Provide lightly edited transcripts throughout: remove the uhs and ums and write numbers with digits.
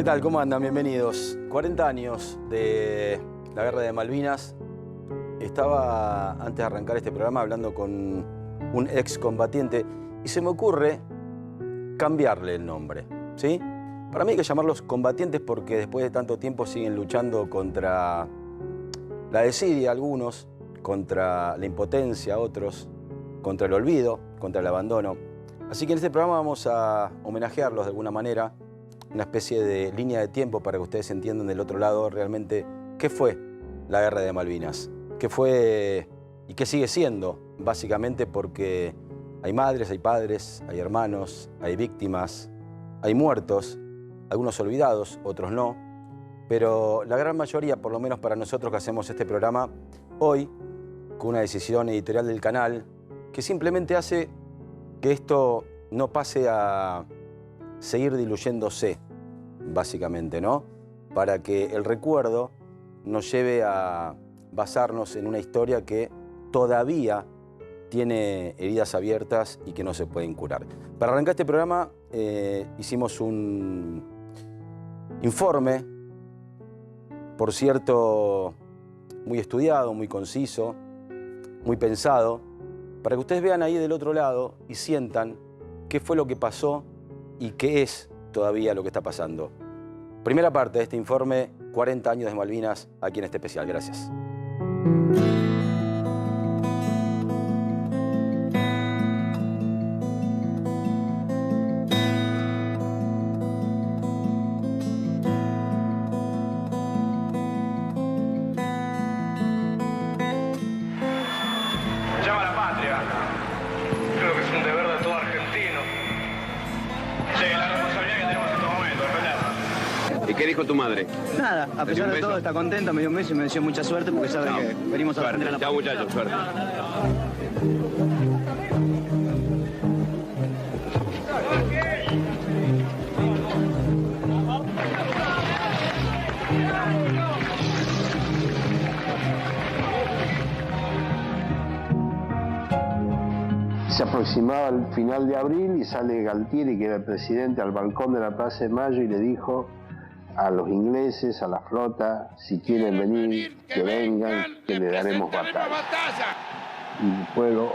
¿Qué tal? ¿Cómo andan? Bienvenidos. 40 años de la Guerra de Malvinas. Estaba, antes de arrancar este programa, hablando con un excombatiente y se me ocurre cambiarle el nombre, ¿sí? Para mí hay que llamarlos combatientes porque después de tanto tiempo siguen luchando contra la desidia algunos, contra la impotencia otros, contra el olvido, contra el abandono. Así que en este programa vamos a homenajearlos de alguna manera, una especie de línea de tiempo para que ustedes entiendan del otro lado realmente qué fue la Guerra de Malvinas, qué fue y qué sigue siendo, básicamente porque hay madres, hay padres, hay hermanos, hay víctimas, hay muertos, algunos olvidados, otros no, pero la gran mayoría, por lo menos para nosotros que hacemos este programa, hoy, con una decisión editorial del canal, que simplemente hace que esto no pase a seguir diluyéndose, básicamente, ¿no? Para que el recuerdo nos lleve a basarnos en una historia que todavía tiene heridas abiertas y que no se pueden curar. Para arrancar este programa hicimos un informe, por cierto, muy estudiado, muy conciso, muy pensado, para que ustedes vean ahí del otro lado y sientan qué fue lo que pasó y qué es todavía lo que está pasando. Primera parte de este informe, 40 años de Malvinas, aquí en este especial. Gracias. Llama a la patria. Creo que es un deber de todo argentino. Sí, la responsabilidad que tenemos en estos momentos, ¿verdad? ¿Y qué dijo tu madre? Nada, a pesar de todo está contenta, me dio un beso y me deseó mucha suerte porque sabe que venimos a defender a la Chao, muchachos, suerte. Se aproximaba el final de abril y sale Galtieri, que era el presidente, al balcón de la Plaza de Mayo y le dijo a los ingleses, a la flota, si quieren venir, que vengan, que le daremos batalla. Y el pueblo...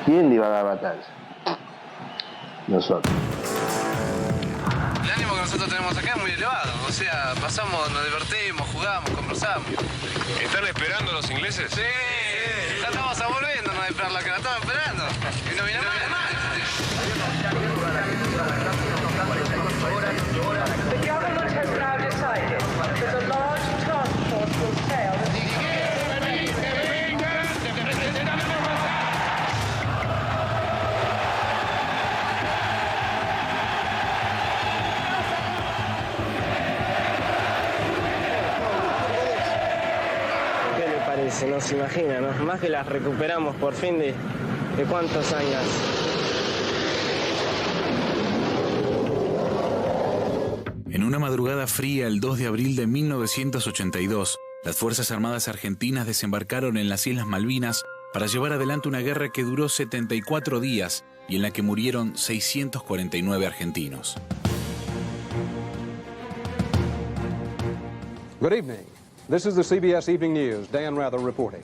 ¿Quién le iba a dar batalla? Nosotros. El ánimo que nosotros tenemos acá es muy elevado, o sea, pasamos, nos divertimos, jugamos, conversamos. ¿Están esperando los ingleses? Sí, ya estamos volviendo, no hay perla que la estamos esperando. Y no viene más. The government has now decided that a large task force will sail. ¿Qué le parece? No se imagina, ¿no? Más que las recuperamos por fin de cuántos años. En una madrugada fría, el 2 de abril de 1982, las Fuerzas Armadas Argentinas desembarcaron en las Islas Malvinas para llevar adelante una guerra que duró 74 días y en la que murieron 649 argentinos. Good evening. This is the CBS Evening News. Dan Rather reporting.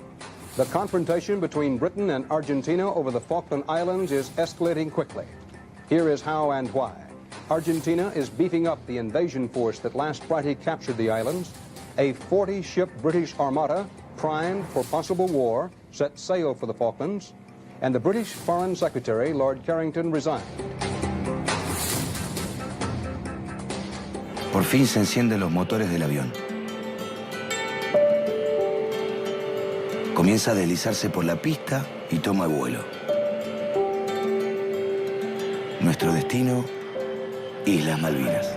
The confrontation between Britain and Argentina over the Falkland Islands is escalating quickly. Here is how and why. Argentina is beefing up the invasion force that last Friday captured the islands. A 40-ship British armada, primed for possible war, set sail for the Falklands. And the British Foreign Secretary, Lord Carrington, resigned. Por fin se encienden los motores del avión. Comienza a deslizarse por la pista y toma vuelo. Nuestro destino, Islas Malvinas.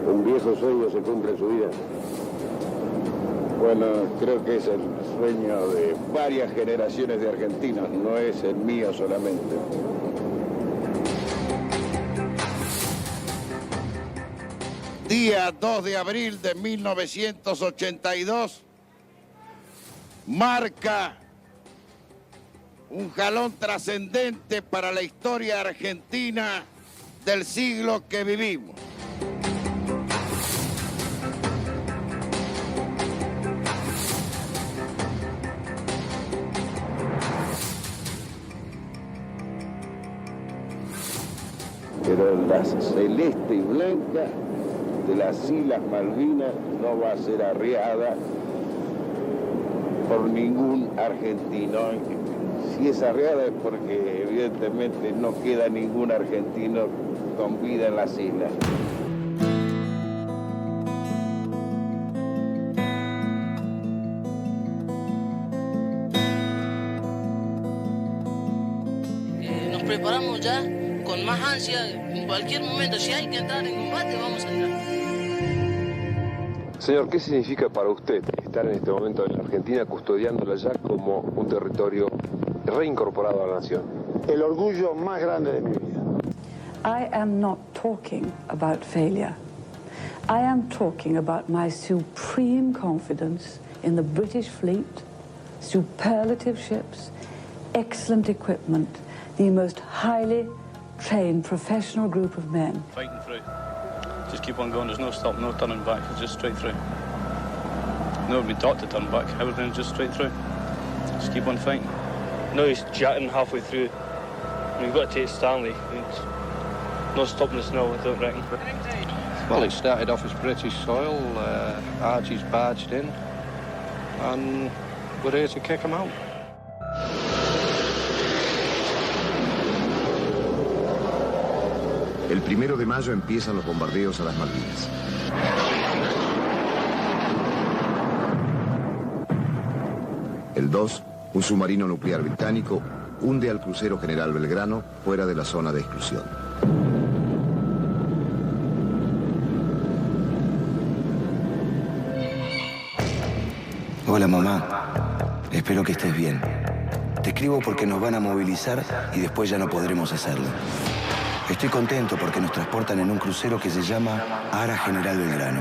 Un viejo sueño se cumple en su vida. Bueno, creo que es el sueño de varias generaciones de argentinos, no es el mío solamente. Día 2 de abril de 1982, marca un jalón trascendente para la historia argentina del siglo que vivimos. Pero la celeste y blanca de las Islas Malvinas no va a ser arriada por ningún argentino. Si es arriada es porque evidentemente no queda ningún argentino con vida en las islas. Nos preparamos ya con más ansia. En cualquier momento, si hay que entrar en combate, vamos a entrar. Señor, ¿qué significa para usted estar en este momento en la Argentina custodiándola ya como un territorio reincorporado a la nación? El orgullo más grande de mi vida. I am not talking about failure. I am talking about my supreme confidence in the British fleet, superlative ships, excellent equipment, the most highly trained professional group of men. Fighting through. Just keep on going. There's no stop, no turning back. It's just straight through. No one been taught to turn back. Everything's just straight through. Just keep on fighting. No use jetting halfway through. We've got to take Stanley. No stopping us now, I don't reckon. Well, it started off as British soil. Archie's barged in, and we're here to kick them out. El 1 de mayo empiezan los bombardeos a las Malvinas. El 2, un submarino nuclear británico hunde al crucero General Belgrano fuera de la zona de exclusión. Hola, mamá. Espero que estés bien. Te escribo porque nos van a movilizar y después ya no podremos hacerlo. Estoy contento porque nos transportan en un crucero que se llama Ara General Belgrano.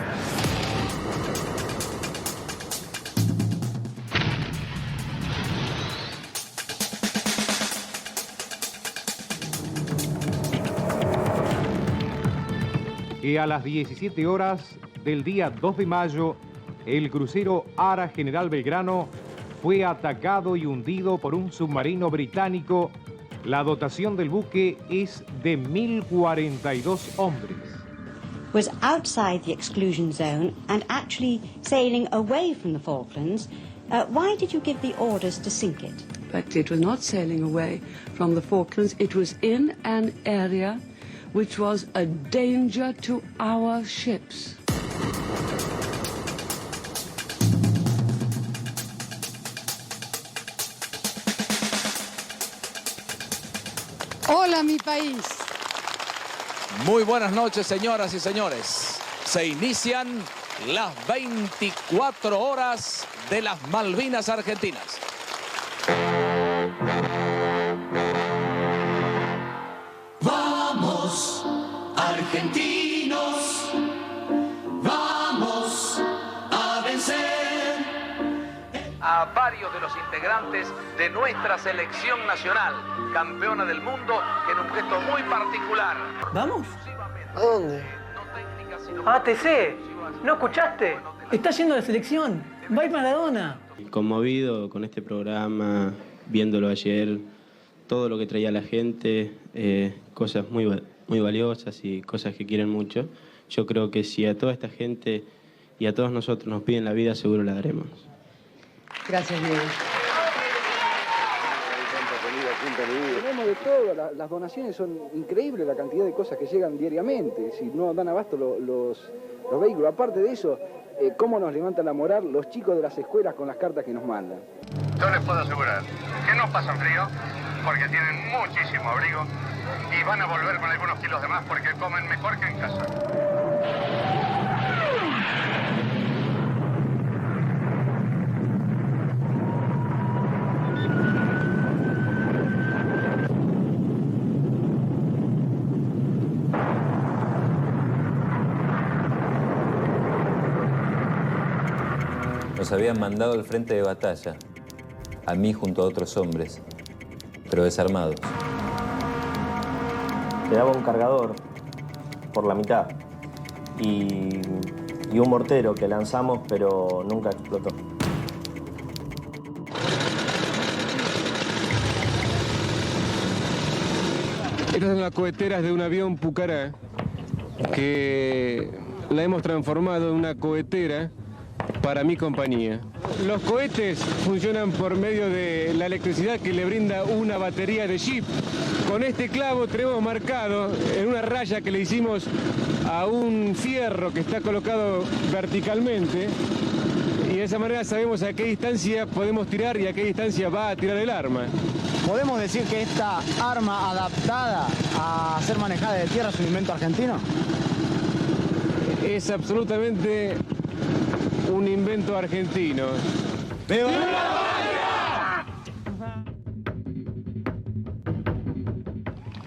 Y a las 17 horas del día 2 de mayo, el crucero Ara General Belgrano fue atacado y hundido por un submarino británico. La dotación del buque es de 1.042 hombres. Was outside the exclusion zone and actually sailing away from the Falklands. Why did you give the orders to sink it? But it was not sailing away from the Falklands. It was in an area which was a danger to our ships. Hola, mi país. Muy buenas noches, señoras y señores. Se inician las 24 horas de las Malvinas Argentinas. Vamos, argentinos, vamos a vencer. A varios de los integrantes de nuestra selección nacional, campeona del mundo, en un gesto muy particular. ¿Vamos? ¿A dónde? ATC. ¿No escuchaste? Está yendo la selección. Va a ir Maradona. Conmovido con este programa, viéndolo ayer, todo lo que traía la gente, cosas muy valiosas y cosas que quieren mucho. Yo creo que si a toda esta gente y a todos nosotros nos piden la vida, seguro la daremos. Gracias, Diego. Tenemos de todo, las donaciones son increíbles, la cantidad de cosas que llegan diariamente, si no dan abasto los vehículos. Aparte de eso, cómo nos levantan la moral los chicos de las escuelas con las cartas que nos mandan. Yo les puedo asegurar que no pasan frío porque tienen muchísimo abrigo y van a volver con algunos kilos de más porque comen mejor que en casa. Nos habían mandado al frente de batalla, a mí junto a otros hombres. pero desarmados. Quedaba un cargador por la mitad y un mortero que lanzamos, pero nunca explotó. Estas son las coheteras de un avión Pucará, que la hemos transformado en una cohetera para mi compañía. Los cohetes funcionan por medio de la electricidad que le brinda una batería de chip. Con este clavo tenemos marcado en una raya que le hicimos a un fierro que está colocado verticalmente, y de esa manera sabemos a qué distancia podemos tirar y a qué distancia va a tirar el arma. ¿Podemos decir que esta arma adaptada a ser manejada de tierra es un invento argentino? Es absolutamente un invento argentino. ¡Viva!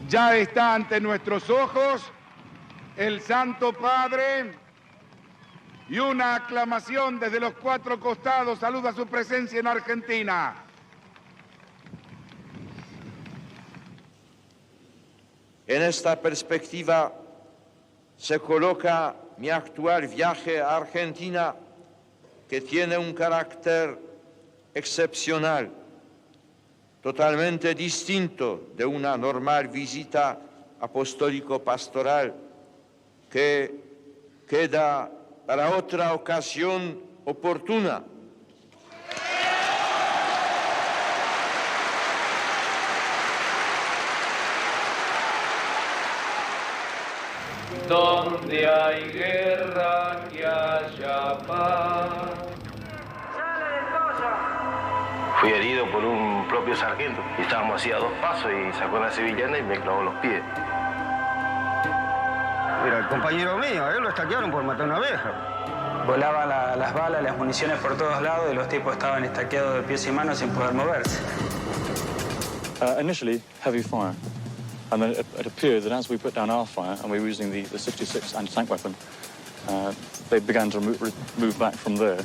Ya está ante nuestros ojos el Santo Padre, y una aclamación desde los cuatro costados saluda su presencia en Argentina. En esta perspectiva se coloca mi actual viaje a Argentina, que tiene un carácter excepcional, totalmente distinto de una normal visita apostólico-pastoral que queda para otra ocasión oportuna. Donde hay guerra, que haya paz. Fui herido por un propio sargento. Estábamos así a 2 pasos y sacó una sevillana y me clavó los pies. Era el compañero mío, a él lo estaquearon por matar una abeja. Volaban las balas, las municiones por todos lados y los tipos estaban estaqueados de pies y manos sin poder moverse. Initially, heavy fire. And then it appeared that as we put down our fire, and we were using the 66 anti-tank weapon, they began to move back from there.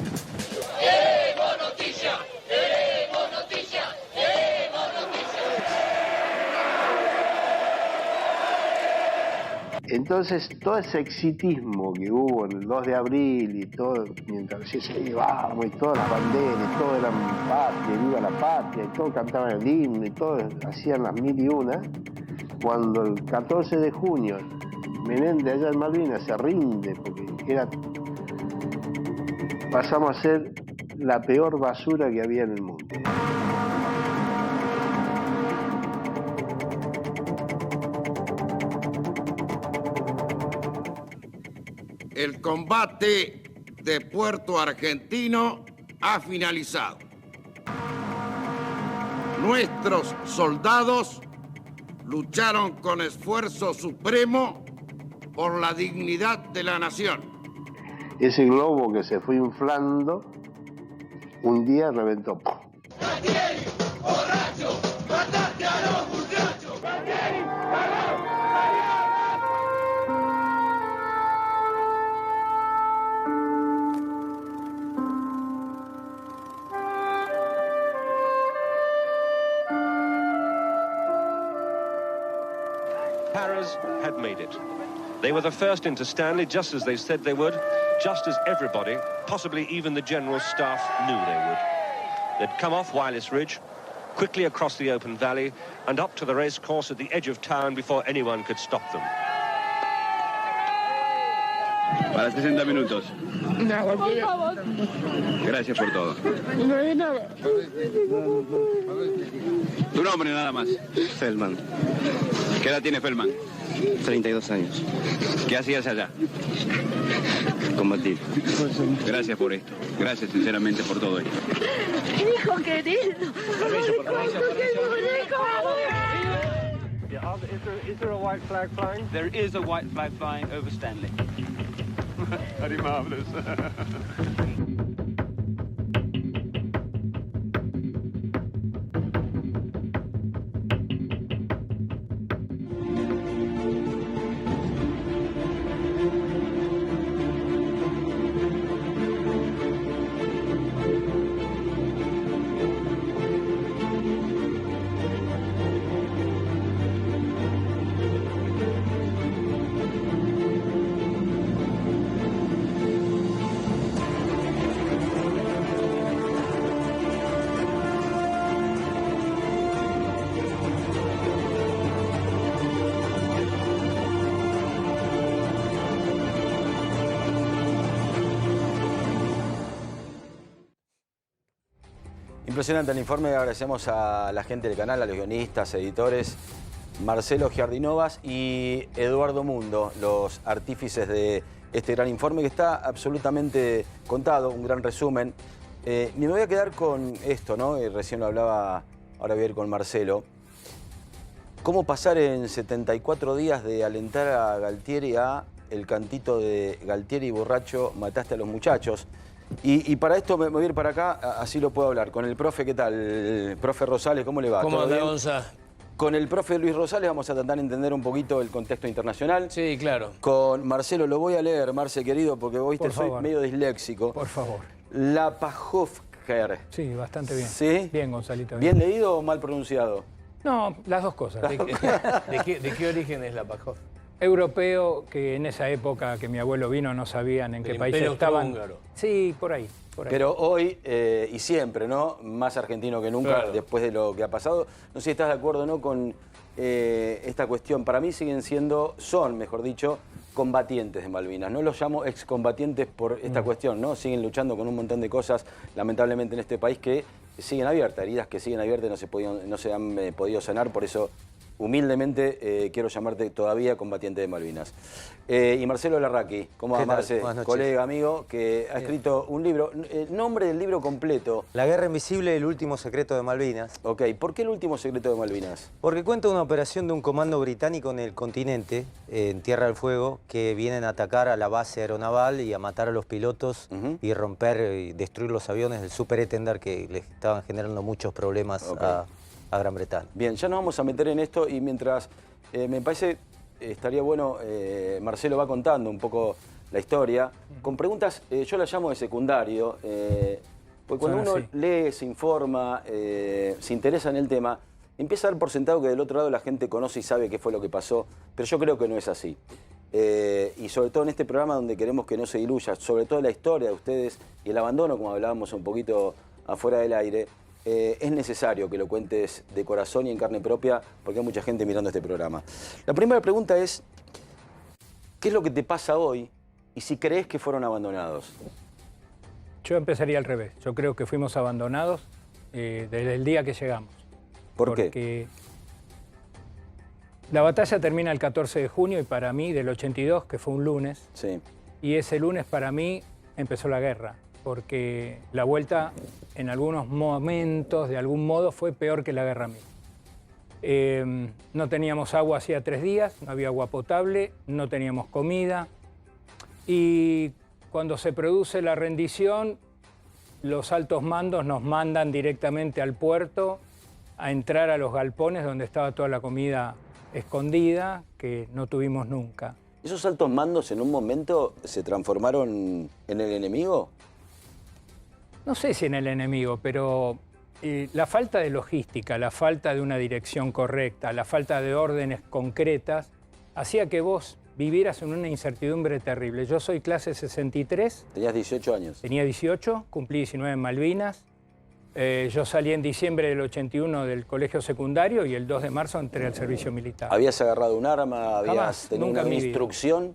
Entonces, todo ese exitismo que hubo en el 2 de abril y todo, mientras se llevábamos y todas las banderas, y todo eran patria, viva la patria, y todos cantaban el himno, y todos hacían las 1001, cuando el 14 de junio Menéndez allá en Malvinas se rinde, porque pasamos a ser la peor basura que había en el mundo. El combate de Puerto Argentino ha finalizado. Nuestros soldados lucharon con esfuerzo supremo por la dignidad de la nación. Ese globo que se fue inflando, un día reventó. ¡Galtieri, borracho! ¡Mataste a los muchachos! ¡Galtieri, Paras had made it. They were the first into Stanley, just as they said they would, just as everybody, possibly even the General Staff, knew they would. They'd come off Wireless Ridge, quickly across the open valley, and up to the race course at the edge of town before anyone could stop them. Para 60 minutos. Nada, por favor. Gracias por todo. No hay nada. Tu nombre nada más. Feldman, ¿Qué edad tiene Feldman? 32 años. ¿Qué hacías allá? Combatir. Gracias por esto. Gracias sinceramente por todo esto. Hijo querido. Is there a white flag flying? There is a white flag flying over Stanley. Very marvelous. Impresionante el informe, agradecemos a la gente del canal, a los guionistas, editores, Marcelo Giardinovas y Eduardo Mundo, los artífices de este gran informe que está absolutamente contado, un gran resumen. Me voy a quedar con esto, ¿no? Recién lo hablaba, ahora voy a ir con Marcelo. ¿Cómo pasar en 74 días de alentar a Galtieri a el cantito de Galtieri borracho, mataste a los muchachos? Y para esto me voy a ir para acá, así lo puedo hablar. Con el profe, ¿qué tal? El profe Rosales, ¿cómo le va? ¿Cómo anda, Gonza? Con el profe Luis Rosales vamos a tratar de entender un poquito el contexto internacional. Sí, claro. Con Marcelo, lo voy a leer, Marce, querido, porque vos viste, soy medio disléxico. Por favor. La Pajovker. Sí, bastante bien. ¿Sí? Bien, Gonzalito. ¿Bien leído o mal pronunciado? No, las dos cosas. ¿De qué origen es la Pajov? Europeo, que en esa época que mi abuelo vino no sabían en qué país estaban. Húngaro. Sí, por ahí. Pero hoy y siempre, ¿no? Más argentino que nunca, claro, después de lo que ha pasado. No sé si estás de acuerdo, ¿no? Con esta cuestión. Para mí son, mejor dicho, combatientes de Malvinas. No los llamo excombatientes por esta cuestión, ¿no? Siguen luchando con un montón de cosas, lamentablemente, en este país que siguen abiertas, heridas que siguen abiertas y no se han podido sanar. Por eso, humildemente, quiero llamarte todavía combatiente de Malvinas. Y Marcelo Larraqui, ¿cómo va, Marce? Colega, amigo, que ha escrito un libro. Nombre del libro completo. La guerra invisible, el último secreto de Malvinas. Ok, ¿por qué el último secreto de Malvinas? Porque cuenta una operación de un comando británico en el continente, en Tierra del Fuego, que vienen a atacar a la base aeronaval y a matar a los pilotos y romper y destruir los aviones del Superetender que les estaban generando muchos problemas a Gran Bretaña. Bien, ya nos vamos a meter en esto y mientras me parece estaría bueno, Marcelo va contando un poco la historia, con preguntas, yo las llamo de secundario, porque cuando uno lee, se informa, se interesa en el tema, empieza a dar por sentado que del otro lado la gente conoce y sabe qué fue lo que pasó, pero yo creo que no es así. Y sobre todo en este programa donde queremos que no se diluya, sobre todo la historia de ustedes y el abandono, como hablábamos un poquito afuera del aire, es necesario que lo cuentes de corazón y en carne propia, porque hay mucha gente mirando este programa. La primera pregunta es, ¿qué es lo que te pasa hoy y si crees que fueron abandonados? Yo empezaría al revés. Yo creo que fuimos abandonados desde el día que llegamos. ¿Por qué? Porque la batalla termina el 14 de junio y para mí, del 82, que fue un lunes, y ese lunes para mí empezó la guerra. Porque la vuelta en algunos momentos, de algún modo, fue peor que la guerra misma. No teníamos agua hacía 3 días, no había agua potable, no teníamos comida. Y cuando se produce la rendición, los altos mandos nos mandan directamente al puerto a entrar a los galpones donde estaba toda la comida escondida, que no tuvimos nunca. ¿Esos altos mandos en un momento se transformaron en el enemigo? No sé si en el enemigo, pero la falta de logística, la falta de una dirección correcta, la falta de órdenes concretas, hacía que vos vivieras en una incertidumbre terrible. Yo soy clase 63. ¿Tenías 18 años? Tenía 18, cumplí 19 en Malvinas. Yo salí en diciembre del 81 del colegio secundario y el 2 de marzo entré al servicio militar. ¿Habías agarrado un arma? ¿Habías tenido una instrucción?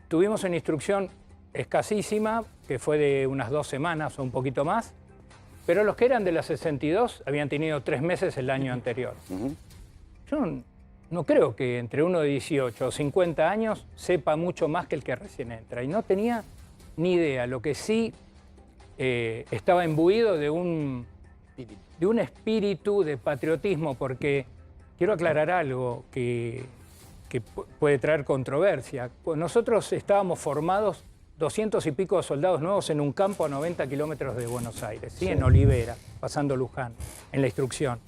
Tuvimos una instrucción escasísima, que fue de unas 2 semanas o un poquito más, pero los que eran de la 62 habían tenido 3 meses el año anterior. Yo no creo que entre uno de 18 o 50 años sepa mucho más que el que recién entra, y no tenía ni idea. Lo que sí estaba imbuido de un espíritu de patriotismo, porque quiero aclarar algo que puede traer controversia. Pues nosotros estábamos formados 200 y pico de soldados nuevos en un campo a 90 kilómetros de Buenos Aires, ¿sí? En Olivera, pasando Luján, en la instrucción.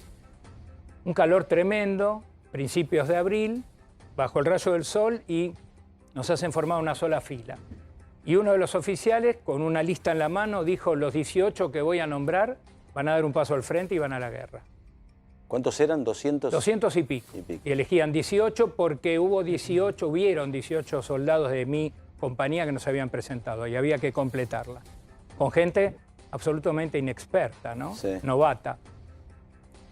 Un calor tremendo, principios de abril, bajo el rayo del sol, y nos hacen formar una sola fila. Y uno de los oficiales, con una lista en la mano, dijo: los 18 que voy a nombrar van a dar un paso al frente y van a la guerra. ¿Cuántos eran? 200. 200 y pico. Y elegían 18 porque hubieron 18 soldados de mi compañía que nos habían presentado y había que completarla. Con gente absolutamente inexperta, ¿no? Novata.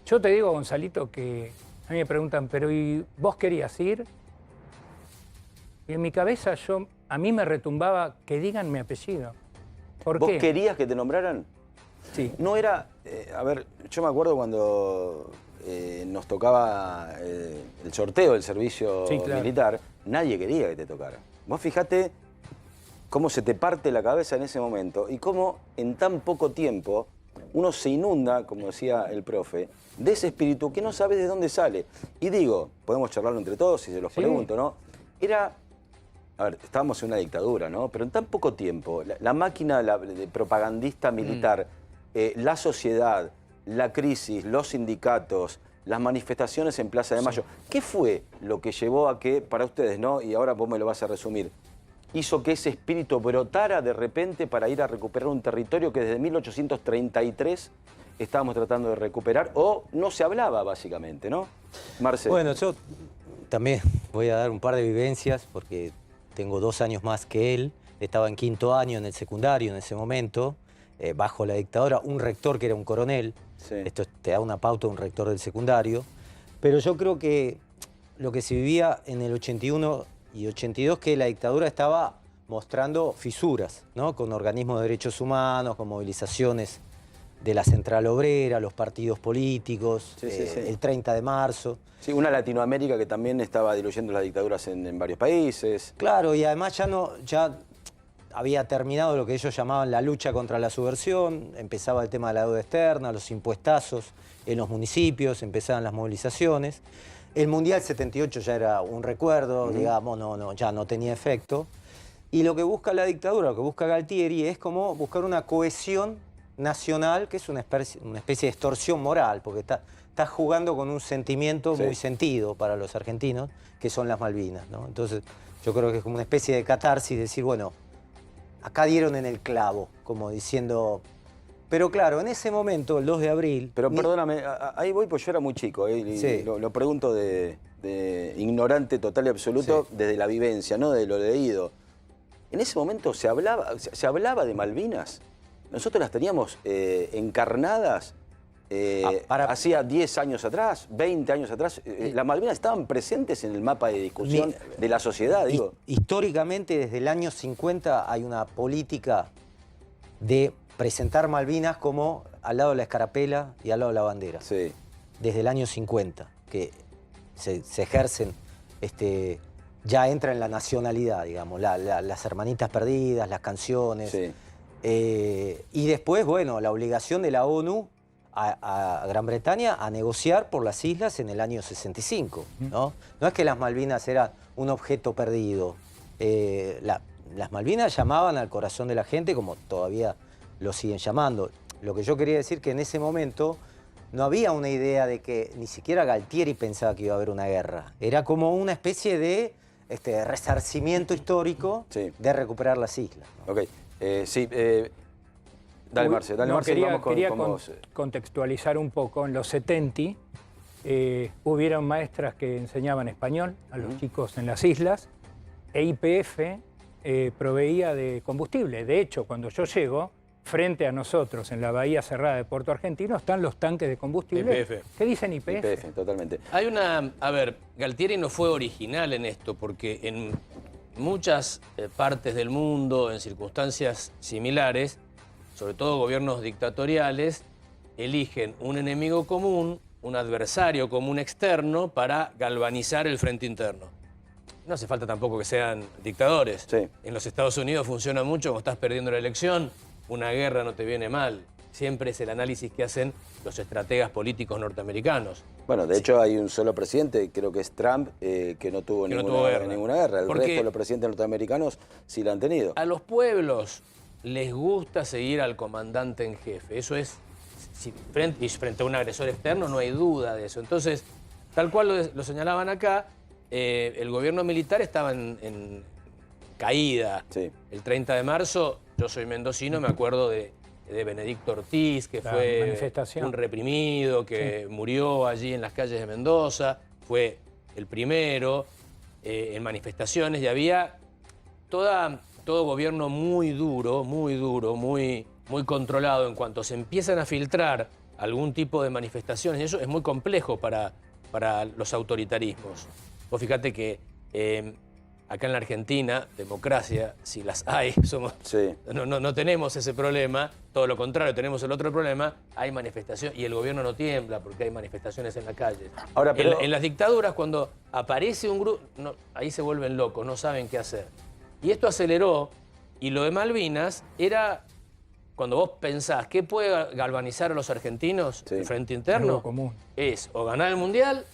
Yo te digo, Gonzalito, que a mí me preguntan, ¿pero y vos querías ir? Y en mi cabeza a mí me retumbaba que digan mi apellido. ¿Por qué? ¿Vos querías que te nombraran? Sí. No era, a ver, yo me acuerdo cuando nos tocaba el sorteo del servicio militar, nadie quería que te tocara. Vos fijate cómo se te parte la cabeza en ese momento y cómo en tan poco tiempo uno se inunda, como decía el profe, de ese espíritu que no sabes de dónde sale. Y digo, podemos charlarlo entre todos si se los pregunto, ¿no? Era, a ver, estábamos en una dictadura, ¿no? Pero en tan poco tiempo, la máquina de propagandista militar, la sociedad, la crisis, los sindicatos, las manifestaciones en Plaza de Mayo, ¿qué fue lo que llevó a que, para ustedes, ¿no? Y ahora vos me lo vas a resumir, hizo que ese espíritu brotara de repente para ir a recuperar un territorio que desde 1833 estábamos tratando de recuperar, o no se hablaba básicamente, ¿no? Marcelo. Bueno, yo también voy a dar un par de vivencias porque tengo 2 años más que él. Estaba en 5º año en el secundario en ese momento, bajo la dictadura, un rector que era un coronel. Sí. Esto te da una pauta de un rector del secundario. Pero yo creo que lo que se vivía en el 81 y 82, que la dictadura estaba mostrando fisuras, ¿no? Con organismos de derechos humanos, con movilizaciones de la Central Obrera, los partidos políticos, el 30 de marzo. Sí, una Latinoamérica que también estaba diluyendo las dictaduras en varios países. Claro, y además ya había terminado lo que ellos llamaban la lucha contra la subversión, empezaba el tema de la deuda externa, los impuestazos en los municipios, empezaban las movilizaciones. El Mundial 78 ya era un recuerdo, digamos, ya no tenía efecto. Y lo que busca la dictadura, lo que busca Galtieri, es como buscar una cohesión nacional, que es una especie de extorsión moral, porque está jugando con un sentimiento muy sentido para los argentinos, que son las Malvinas, ¿no? Entonces, yo creo que es como una especie de catarsis, decir, bueno, acá dieron en el clavo, como diciendo... Pero claro, en ese momento, el 2 de abril... Pero perdóname, ahí voy, pues yo era muy chico, y lo pregunto de ignorante total y absoluto desde la vivencia, no de lo leído. En ese momento se hablaba de Malvinas. Nosotros las teníamos encarnadas hacía 10 años atrás, 20 años atrás. Las Malvinas estaban presentes en el mapa de discusión de la sociedad, digo. Históricamente, desde el año 50 hay una política de presentar Malvinas como al lado de la escarapela y al lado de la bandera. Sí. Desde el año 50, que se ejercen, ya entra en la nacionalidad, digamos, las hermanitas perdidas, las canciones. Sí. Y después, bueno, la obligación de la ONU a Gran Bretaña a negociar por las islas en el año 65, ¿no? No es que las Malvinas eran un objeto perdido. Las Malvinas llamaban al corazón de la gente, como todavía lo siguen llamando. Lo que yo quería decir que en ese momento no había una idea de que ni siquiera Galtieri pensaba que iba a haber una guerra. Era como una especie de resarcimiento histórico de recuperar las islas, ¿no? Ok, dale Marce, vamos quería con vos. Contextualizar un poco. En los 70 hubieron maestras que enseñaban español a los chicos en las islas, e YPF proveía de combustible. De hecho, cuando yo llego, frente a nosotros, en la bahía cerrada de Puerto Argentino, están los tanques de combustible. YPF. ¿Qué dicen YPF? YPF, totalmente. Hay una... A ver, Galtieri no fue original en esto, porque en muchas partes del mundo, en circunstancias similares, sobre todo gobiernos dictatoriales, eligen un enemigo común, un adversario común externo, para galvanizar el frente interno. No hace falta tampoco que sean dictadores. Sí. En los Estados Unidos funciona mucho, cuando estás perdiendo la elección, una guerra no te viene mal. Siempre es el análisis que hacen los estrategas políticos norteamericanos. Bueno, de hecho hay un solo presidente, creo que es Trump, que no tuvo ninguna guerra. El resto de los presidentes norteamericanos sí la han tenido. A los pueblos les gusta seguir al comandante en jefe. Eso es, frente a un agresor externo no hay duda de eso. Entonces, tal cual lo señalaban acá, el gobierno militar estaba en caída. Sí. El 30 de marzo, yo soy mendocino, me acuerdo de Benedicto Ortiz, que fue un reprimido, que murió allí en las calles de Mendoza, fue el primero en manifestaciones, y había todo gobierno muy duro, muy controlado. En cuanto se empiezan a filtrar algún tipo de manifestaciones, y eso es muy complejo para los autoritarismos. Vos fíjate que acá en la Argentina, democracia, si las hay, sí. no tenemos ese problema, todo lo contrario, tenemos el otro problema, hay manifestaciones, y el gobierno no tiembla porque hay manifestaciones en la calle. Ahora, pero... en las dictaduras, cuando aparece un grupo, ahí se vuelven locos, no saben qué hacer. Y esto aceleró, y lo de Malvinas era, cuando vos pensás, ¿qué puede galvanizar a los argentinos? El frente interno, algo común. Es o ganar el Mundial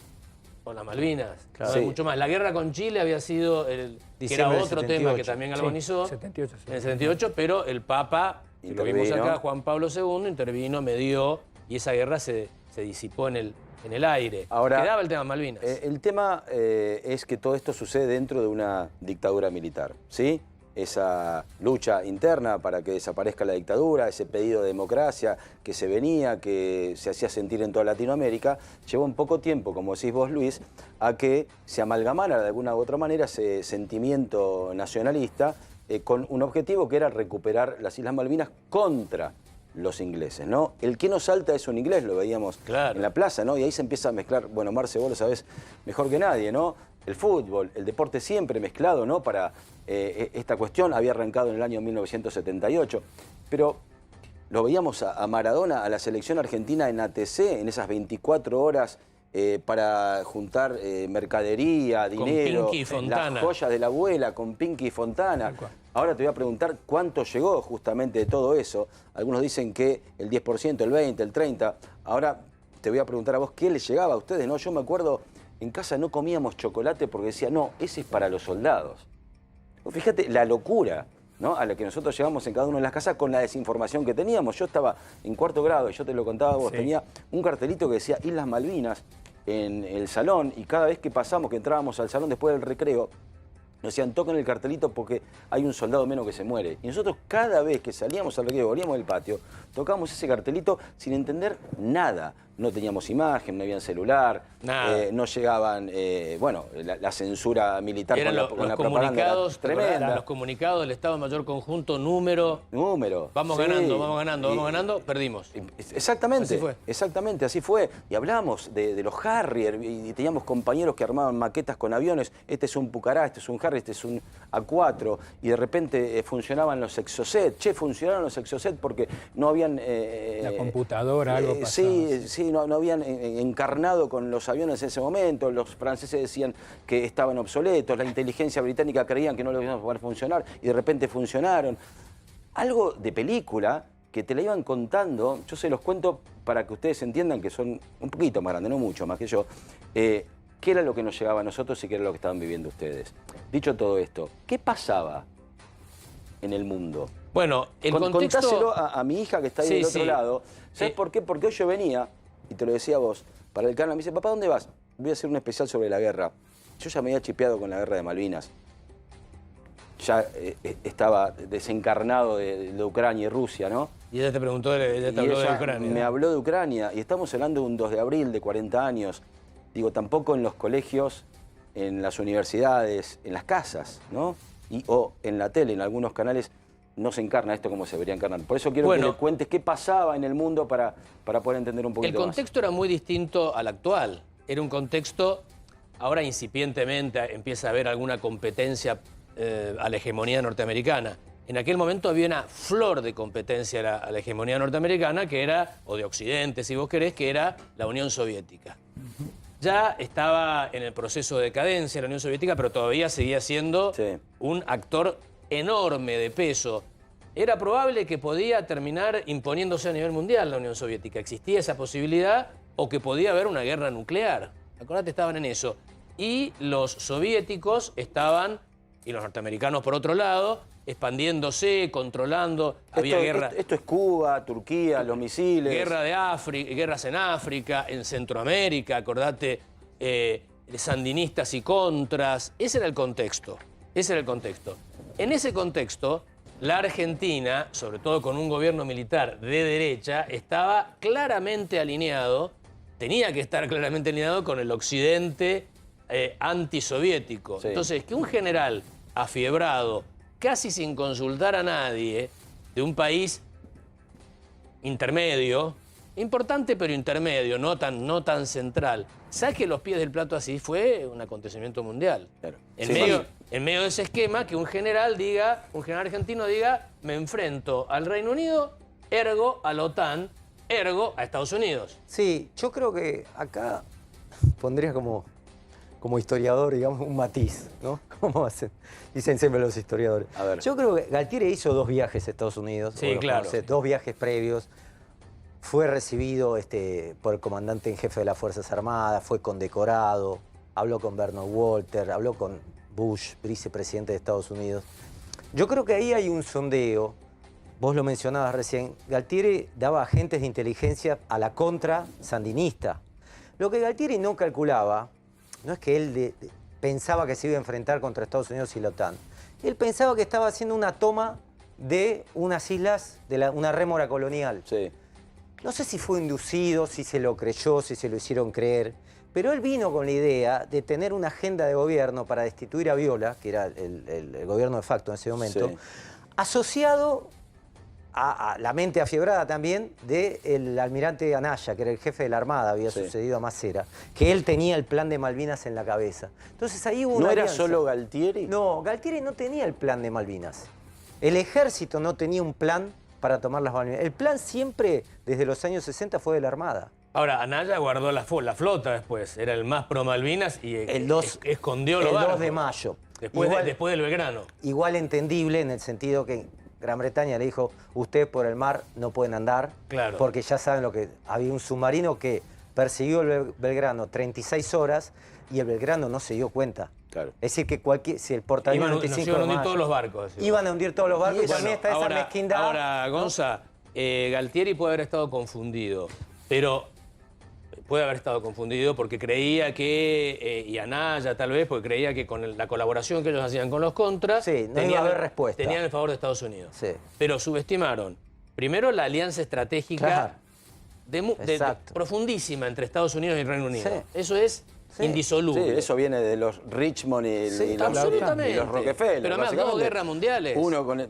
o las Malvinas. Claro. No hay mucho más. La guerra con Chile había sido, que era otro tema que también galvanizó. Sí, 78, sí. En el 78, pero el Papa, que lo vimos acá, Juan Pablo II, intervino, medió, y esa guerra se disipó en el aire. Ahora, quedaba el tema Malvinas. El tema es que todo esto sucede dentro de una dictadura militar, ¿sí? Esa lucha interna para que desaparezca la dictadura, ese pedido de democracia que se venía, que se hacía sentir en toda Latinoamérica, llevó un poco tiempo, como decís vos, Luis, a que se amalgamara de alguna u otra manera ese sentimiento nacionalista con un objetivo que era recuperar las Islas Malvinas contra los ingleses, ¿no? El que no salta es un inglés, lo veíamos en la plaza, ¿no? Y ahí se empieza a mezclar, bueno, Marce, vos lo sabés mejor que nadie, ¿no? El fútbol, el deporte siempre mezclado, ¿no? Para esta cuestión, había arrancado en el año 1978, pero lo veíamos a Maradona, a la selección argentina en ATC, en esas 24 horas para juntar mercadería, dinero, con Pinky y Fontana, las joyas de la abuela, con Pinky y Fontana. Ahora te voy a preguntar cuánto llegó justamente de todo eso. Algunos dicen que el 10%, el 20%, el 30%. Ahora te voy a preguntar a vos, ¿qué les llegaba a ustedes? ¿No? Yo me acuerdo, en casa no comíamos chocolate porque decía, no, ese es para los soldados. Fíjate la locura, ¿no? A la que nosotros llegamos en cada una de las casas con la desinformación que teníamos. Yo estaba en 4º grado, y yo te lo contaba a vos, tenía un cartelito que decía Islas Malvinas en el salón, y cada vez que pasamos, que entrábamos al salón después del recreo, nos decían, toquen el cartelito porque hay un soldado menos que se muere. Y nosotros cada vez que salíamos al recreo, volvíamos del patio, tocábamos ese cartelito sin entender nada. No teníamos imagen, no había celular, no llegaban, bueno, la censura militar con la propaganda era tremenda. Los comunicados del Estado Mayor Conjunto, número. Vamos ganando, perdimos. Exactamente, así fue. Exactamente, así fue. Y hablábamos de los Harrier, y teníamos compañeros que armaban maquetas con aviones. Este es un Pucará, este es un Harrier, este es un A4. Y de repente funcionaban los Exocet. Che, funcionaron los Exocet porque no habían... la computadora, algo pasaba. Sí, no habían encarnado con los aviones en ese momento, los franceses decían que estaban obsoletos, la inteligencia británica creían que no lo iban a poder funcionar y de repente funcionaron. Algo de película que te la iban contando, yo se los cuento para que ustedes entiendan que son un poquito más grandes, no mucho más que yo, qué era lo que nos llegaba a nosotros y qué era lo que estaban viviendo ustedes. Dicho todo esto, ¿qué pasaba en el mundo? Bueno, el contexto... Contáselo a mi hija que está ahí del otro lado. ¿Sabes por qué? Porque hoy yo venía, y te lo decía a vos, para el canal, me dice, papá, ¿dónde vas? Voy a hacer un especial sobre la guerra. Yo ya me había chipeado con la guerra de Malvinas. Ya estaba desencarnado de Ucrania y Rusia, ¿no? Y ella te preguntó, ella te habló de Ucrania. Me habló de Ucrania, y estamos hablando de un 2 de abril de 40 años. Digo, tampoco en los colegios, en las universidades, en las casas, ¿no? O en la tele, en algunos canales, no se encarna esto como se debería encarnar. Por eso quiero que le cuentes qué pasaba en el mundo para poder entender un poquito más. El contexto era muy distinto al actual. Era un contexto, ahora incipientemente empieza a haber alguna competencia a la hegemonía norteamericana. En aquel momento había una flor de competencia a la hegemonía norteamericana, que era, o de Occidente si vos querés, que era la Unión Soviética. Ya estaba en el proceso de decadencia la Unión Soviética, pero todavía seguía siendo un actor enorme de peso. Era probable que podía terminar imponiéndose a nivel mundial la Unión Soviética. Existía esa posibilidad, o que podía haber una guerra nuclear. Acordate, estaban en eso. Y los soviéticos estaban, y los norteamericanos por otro lado, expandiéndose, controlando. Había guerra. Esto es Cuba, Turquía, los misiles. Guerras en África, en Centroamérica, acordate, sandinistas y contras. Ese era el contexto. En ese contexto, la Argentina, sobre todo con un gobierno militar de derecha, estaba claramente alineado, tenía que estar claramente alineado con el occidente antisoviético. Entonces, que un general afiebrado, casi sin consultar a nadie, de un país intermedio, importante pero intermedio, no tan central. Saque los pies del plato así fue un acontecimiento mundial. Claro. En medio de ese esquema, que un general argentino diga, me enfrento al Reino Unido, ergo a la OTAN, ergo a Estados Unidos. Sí, yo creo que acá pondría como historiador, digamos, un matiz, ¿no? ¿Cómo hacen? Dicen siempre los historiadores. A ver. Yo creo que Galtieri hizo 2 viajes a Estados Unidos. Sí, claro. 2 viajes previos. Fue recibido por el comandante en jefe de las Fuerzas Armadas, fue condecorado, habló con Bernard Walter, habló con Bush, vicepresidente de Estados Unidos. Yo creo que ahí hay un sondeo, vos lo mencionabas recién, Galtieri daba agentes de inteligencia a la contra sandinista. Lo que Galtieri no calculaba, no es que él pensaba que se iba a enfrentar contra Estados Unidos y la OTAN, él pensaba que estaba haciendo una toma de unas islas, de una rémora colonial. Sí. No sé si fue inducido, si se lo creyó, si se lo hicieron creer, pero él vino con la idea de tener una agenda de gobierno para destituir a Viola, que era el gobierno de facto en ese momento, Sí. asociado a la mente afiebrada también del almirante Anaya, que era el jefe de la Armada, había sucedido a Macera, que él tenía el plan de Malvinas en la cabeza. Entonces ahí hubo una ¿No era alianza. solo Galtieri? No, Galtieri no tenía el plan de Malvinas. El ejército no tenía un plan para tomar las Malvinas. El plan siempre, desde los años 60, fue de la Armada. Ahora, Anaya guardó la flota después, era el más pro Malvinas y escondió los El 2 barcos. de mayo. Después del Belgrano. Igual entendible en el sentido que Gran Bretaña le dijo, ustedes por el mar no pueden andar, Claro. porque ya saben lo que... Había un submarino que persiguió el Belgrano 36 horas y el Belgrano no se dio cuenta. Claro. Es decir, que si el portaaviones Nos 95 iban a de hundir mayo, todos los barcos. iban a hundir todos los barcos y Bueno, también está esa mezquindad. Ahora, Gonza, Galtieri puede haber estado confundido, pero puede haber estado confundido porque creía que, y Anaya tal vez, porque creía que con la colaboración que ellos hacían con los contras, no iba a haber respuesta. tenían el favor de Estados Unidos. Sí. Pero subestimaron, primero, la alianza estratégica profundísima entre Estados Unidos y el Reino Unido. Sí. Eso es indisoluble. Sí, eso viene de los Richmond y los Rockefeller. Pero además, 2 guerras mundiales.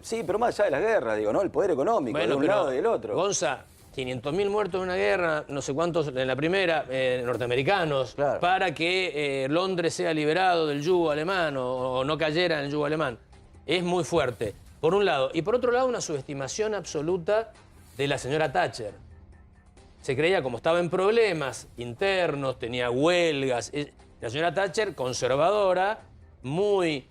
Sí, pero más allá de las guerras, digo, ¿no? El poder económico de un lado y del otro. Gonza, 500.000 muertos en una guerra, no sé cuántos en la primera, norteamericanos, para que Londres sea liberado del yugo alemán o no cayera en el yugo alemán. Es muy fuerte, por un lado. Y por otro lado, una subestimación absoluta de la señora Thatcher. Se creía, como estaba en problemas internos, tenía huelgas. La señora Thatcher, conservadora, muy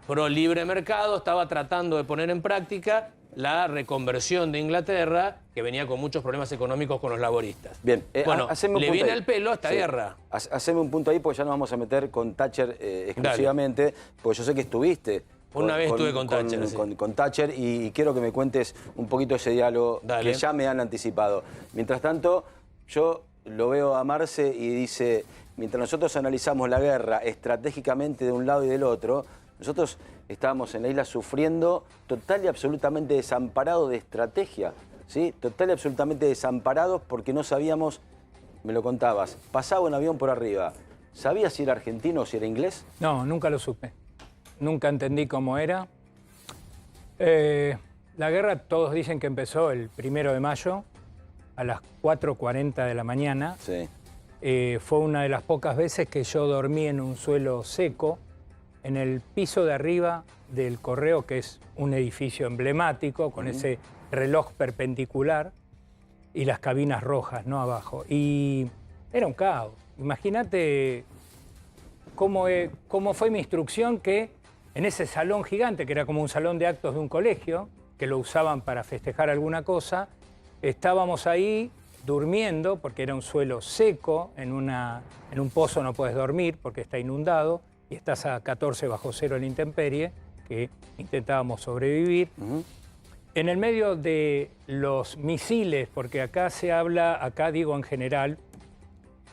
pro libre mercado, estaba tratando de poner en práctica la reconversión de Inglaterra, que venía con muchos problemas económicos con los laboristas. Bien, bueno, le viene al pelo esta Sí. guerra. Haceme un punto ahí, porque ya nos vamos a meter con Thatcher exclusivamente, porque yo sé que estuviste. Una vez estuve con Thatcher, sí. Con Thatcher, y quiero que me cuentes un poquito ese diálogo que ya me han anticipado. Mientras tanto, yo lo veo a Marce y dice, mientras nosotros analizamos la guerra estratégicamente de un lado y del otro, nosotros estábamos en la isla sufriendo total y absolutamente desamparados de estrategia, ¿sí? Total y absolutamente desamparados porque no sabíamos, me lo contabas, pasaba un avión por arriba. ¿Sabías si era argentino o si era inglés? No, nunca lo supe. Nunca entendí cómo era. La guerra, todos dicen que empezó el 1 de mayo a las 4:40 de la mañana. Sí. Fue una de las pocas veces que yo dormí en un suelo seco, en el piso de arriba del Correo, que es un edificio emblemático, con ese reloj perpendicular y las cabinas rojas, ¿no? Abajo. Y era un caos. Imagínate cómo fue mi instrucción, que en ese salón gigante, que era como un salón de actos de un colegio, que lo usaban para festejar alguna cosa, estábamos ahí durmiendo, porque era un suelo seco, en un pozo no puedes dormir porque está inundado, y estás a 14 bajo cero en la intemperie, que intentábamos sobrevivir. En el medio de los misiles, porque acá se habla, acá digo en general,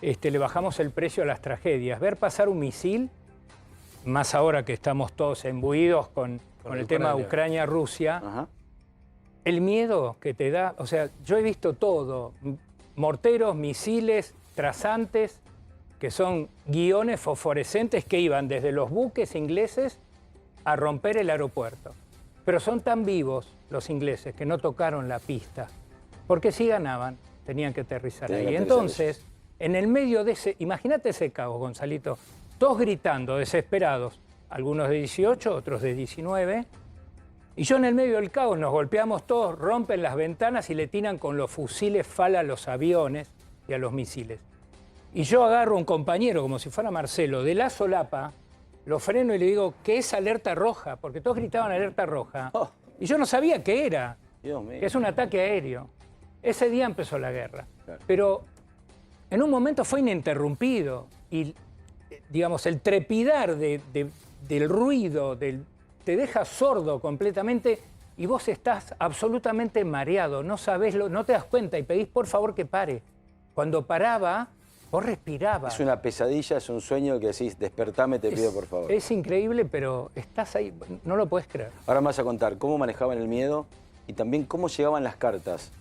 le bajamos el precio a las tragedias. Ver pasar un misil, más ahora que estamos todos imbuidos con el tema de Ucrania-Rusia, el miedo que te da, o sea, yo he visto todo, morteros, misiles, trazantes, que son guiones fosforescentes que iban desde los buques ingleses a romper el aeropuerto. Pero son tan vivos los ingleses que no tocaron la pista, porque sí ganaban. tenían que aterrizar Tenían ahí. que aterrizar Entonces, en el medio de ese, imagínate ese caos, Gonzalito, todos gritando, desesperados, algunos de 18, otros de 19, y yo en el medio del caos, nos golpeamos todos, rompen las ventanas y le tiran con los fusiles FAL a los aviones y a los misiles. Y yo agarro a un compañero, como si fuera Marcelo, de la solapa, lo freno y le digo, ¿qué es alerta roja? Porque todos gritaban alerta roja. Y yo no sabía qué era, que es un ataque aéreo. Ese día empezó la guerra. Claro. Pero en un momento fue ininterrumpido. Y, digamos, el trepidar del ruido, te deja sordo completamente y vos estás absolutamente mareado, no sabés, no te das cuenta y pedís por favor que pare. Cuando paraba, vos respirabas. Es una pesadilla, es un sueño que decís, despertame, te pido por favor. Es increíble, pero estás ahí, no lo podés creer. Ahora me vas a contar cómo manejaban el miedo y también cómo llegaban las cartas.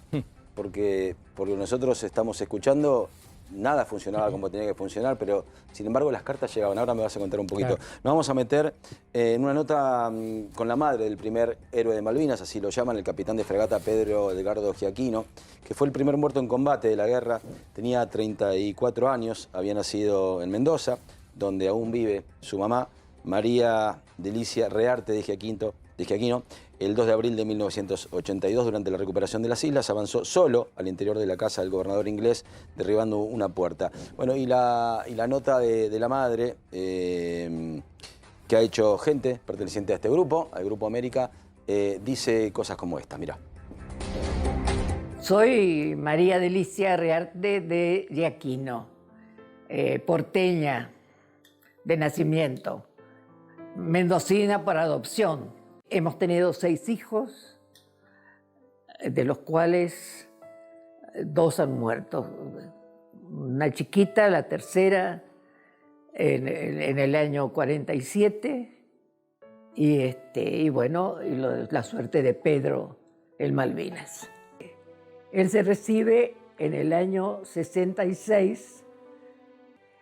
Porque nosotros estamos escuchando, nada funcionaba como tenía que funcionar, pero sin embargo las cartas llegaban. Ahora me vas a contar un poquito. Claro. Nos vamos a meter en una nota con la madre del primer héroe de Malvinas, así lo llaman, el capitán de fragata Pedro Edgardo Giaquino, que fue el primer muerto en combate de la guerra. Tenía 34 años, había nacido en Mendoza, donde aún vive su mamá, María Delicia Rearte de Giaquino. El 2 de abril de 1982, durante la recuperación de las islas, avanzó solo al interior de la casa del gobernador inglés, derribando una puerta. Bueno, y la nota de la madre, que ha hecho gente perteneciente a este grupo, al Grupo América, dice cosas como esta, mirá. Soy María Delicia Rearte de Giaquino, porteña de nacimiento, mendocina por adopción. Hemos tenido 6 hijos, de los cuales 2 han muerto. Una chiquita, la tercera, en el año 47, y bueno, la suerte de Pedro en Malvinas. Él se recibe en el año 66.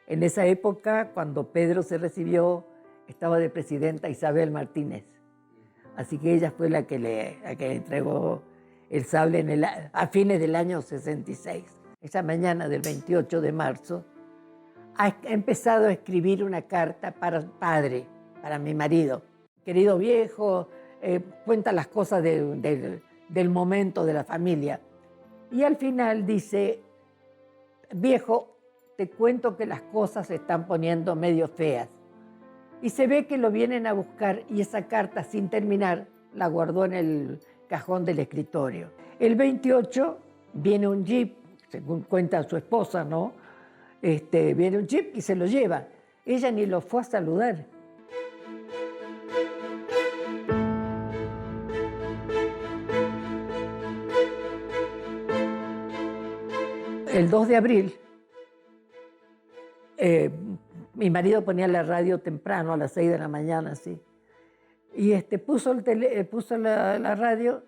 En esa época, cuando Pedro se recibió, estaba de presidenta Isabel Martínez. Así que ella fue la que le entregó el sable a fines del año 66. Esa mañana del 28 de marzo ha empezado a escribir una carta para el padre, para mi marido. Querido viejo, cuenta las cosas del momento de la familia. Y al final dice, viejo, te cuento que las cosas se están poniendo medio feas. Y se ve que lo vienen a buscar y esa carta, sin terminar, la guardó en el cajón del escritorio. El 28 viene un jeep, según cuenta su esposa, ¿no? Viene un jeep y se lo lleva. Ella ni lo fue a saludar. El 2 de abril, mi marido ponía la radio temprano, a las 6 de la mañana, así. Y puso la radio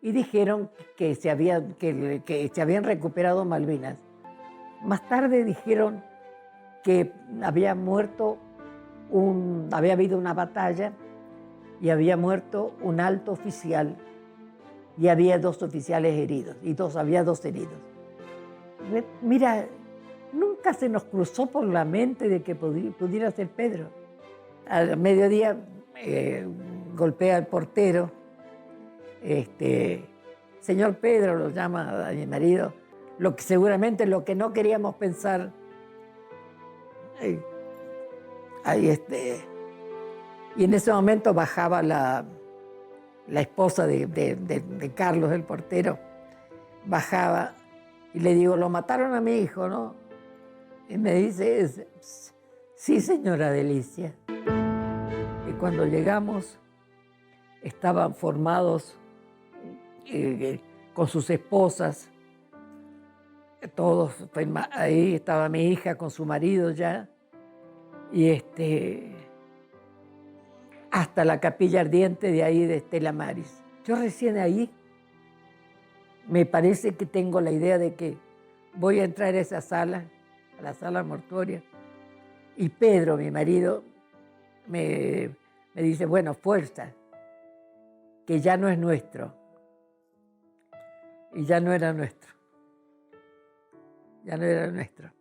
y dijeron que se habían recuperado Malvinas. Más tarde dijeron que había habido una batalla y había muerto un alto oficial y había 2 oficiales heridos, había 2 heridos. Mira, nunca se nos cruzó por la mente de que pudiera ser Pedro. Al mediodía golpea al portero. Señor Pedro, lo llama a mi marido, seguramente lo que no queríamos pensar. Y en ese momento bajaba la esposa de Carlos, el portero, bajaba y le digo, lo mataron a mi hijo, ¿no? Y me dice, sí, señora Delicia. Y cuando llegamos, estaban formados con sus esposas, todos, ahí estaba mi hija con su marido ya, y hasta la capilla ardiente de ahí de Estela Maris. Yo recién ahí me parece que tengo la idea de que voy a entrar a esa sala, a la sala mortuoria, y Pedro, mi marido, me dice, bueno, fuerza, que ya no es nuestro. Y ya no era nuestro. ya no era nuestro.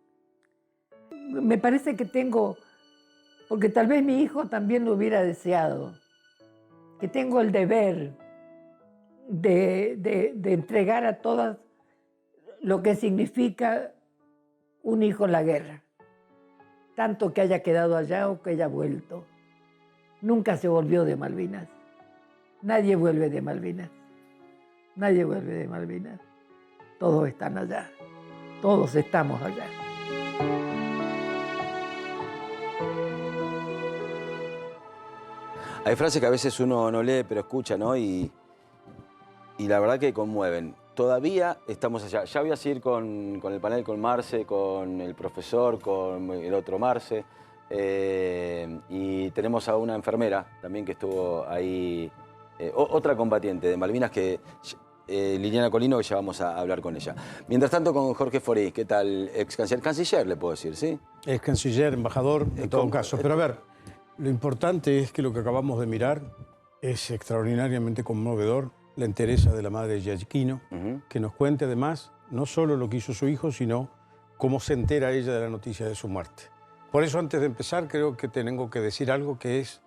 Me parece que tengo, porque tal vez mi hijo también lo hubiera deseado, que tengo el deber de entregar a todas lo que significa un hijo en la guerra, tanto que haya quedado allá o que haya vuelto. Nunca se volvió de Malvinas. Nadie vuelve de Malvinas. Nadie vuelve de Malvinas. Todos están allá. Todos estamos allá. Hay frases que a veces uno no lee, pero escucha, ¿no? Y la verdad que conmueven. Todavía estamos allá. Ya voy a seguir con el panel, con Marce, con el profesor, con el otro Marce. Y tenemos a una enfermera también que estuvo ahí, otra combatiente de Malvinas, que Liliana Colino, que ya vamos a hablar con ella. Mientras tanto, con Jorge Forís, ¿qué tal? Ex canciller, le puedo decir, ¿sí? Ex canciller, embajador, en todo caso. Pero a ver, lo importante es que lo que acabamos de mirar es extraordinariamente conmovedor. La entereza de la madre de Giacchino, que nos cuente además no solo lo que hizo su hijo, sino cómo se entera ella de la noticia de su muerte. Por eso, antes de empezar, creo que tengo que decir algo que es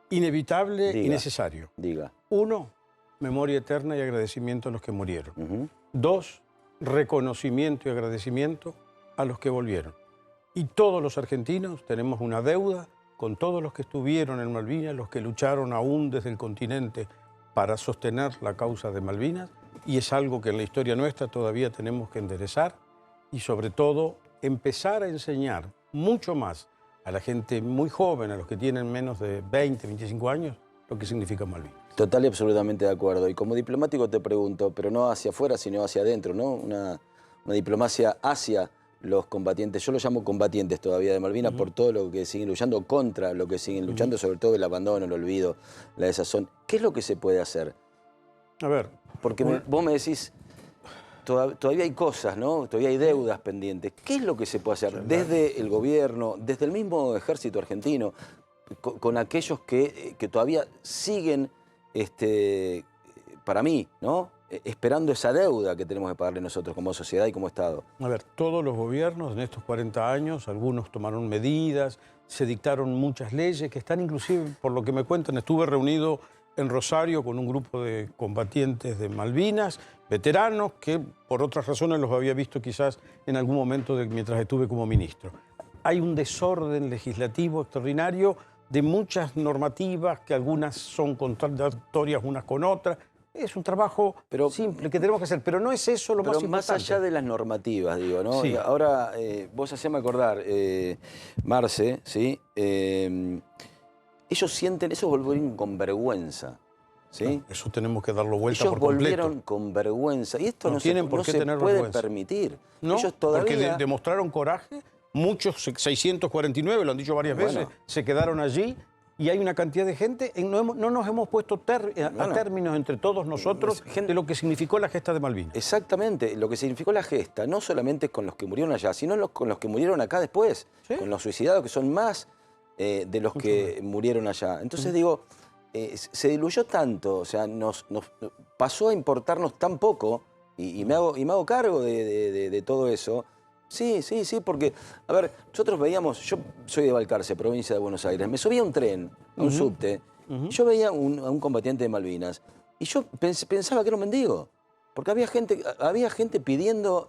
inevitable y necesario. Diga. 1, memoria eterna y agradecimiento a los que murieron. 2, reconocimiento y agradecimiento a los que volvieron. Y todos los argentinos tenemos una deuda con todos los que estuvieron en Malvinas, los que lucharon aún desde el continente para sostener la causa de Malvinas, y es algo que en la historia nuestra todavía tenemos que enderezar y sobre todo empezar a enseñar mucho más a la gente muy joven, a los que tienen menos de 20, 25 años, lo que significa Malvinas. Total y absolutamente de acuerdo. Y como diplomático te pregunto, pero no hacia afuera, sino hacia adentro, ¿no? Una diplomacia hacia los combatientes, yo los llamo combatientes todavía de Malvinas, por todo lo que siguen luchando, contra lo que siguen luchando, sobre todo el abandono, el olvido, la desazón. ¿Qué es lo que se puede hacer? A ver. Porque vos me decís, todavía hay cosas, ¿no? Todavía hay deudas pendientes. ¿Qué es lo que se puede hacer desde el gobierno, desde el mismo ejército argentino, con aquellos que todavía siguen, para mí, ¿no?, esperando esa deuda que tenemos que pagarle nosotros como sociedad y como Estado? A ver, todos los gobiernos en estos 40 años, algunos tomaron medidas, se dictaron muchas leyes que están inclusive, por lo que me cuentan, estuve reunido en Rosario con un grupo de combatientes de Malvinas, veteranos, que por otras razones los había visto quizás en algún momento mientras estuve como ministro. Hay un desorden legislativo extraordinario de muchas normativas que algunas son contradictorias unas con otras. Es un trabajo simple que tenemos que hacer, pero no es eso lo más importante. Más allá de las normativas, digo, ¿no? Sí. Ahora, vos haceme acordar, Marce, ¿sí? Ellos sienten, esos volvieron con vergüenza, ¿sí? No, eso tenemos que darlo vuelta ellos por completo. Ellos volvieron con vergüenza y esto no tienen se, por no qué se tener puede vergüenza. permitir. No, ellos todavía... porque demostraron coraje, muchos, 649, lo han dicho varias veces, se quedaron allí. Y hay una cantidad de gente, no nos hemos puesto a términos entre todos nosotros de lo que significó la gesta de Malvinas. Exactamente, lo que significó la gesta, no solamente con los que murieron allá, sino con los que murieron acá después, con los suicidados, que son más de los que murieron allá. Entonces digo, se diluyó tanto, o sea, nos pasó a importarnos tan poco, y me hago cargo de todo eso. Sí, porque, a ver, nosotros veíamos, yo soy de Balcarce, provincia de Buenos Aires, me subía a un tren, a un subte, y yo veía a un combatiente de Malvinas, y yo pensaba que era un mendigo, porque había gente pidiendo...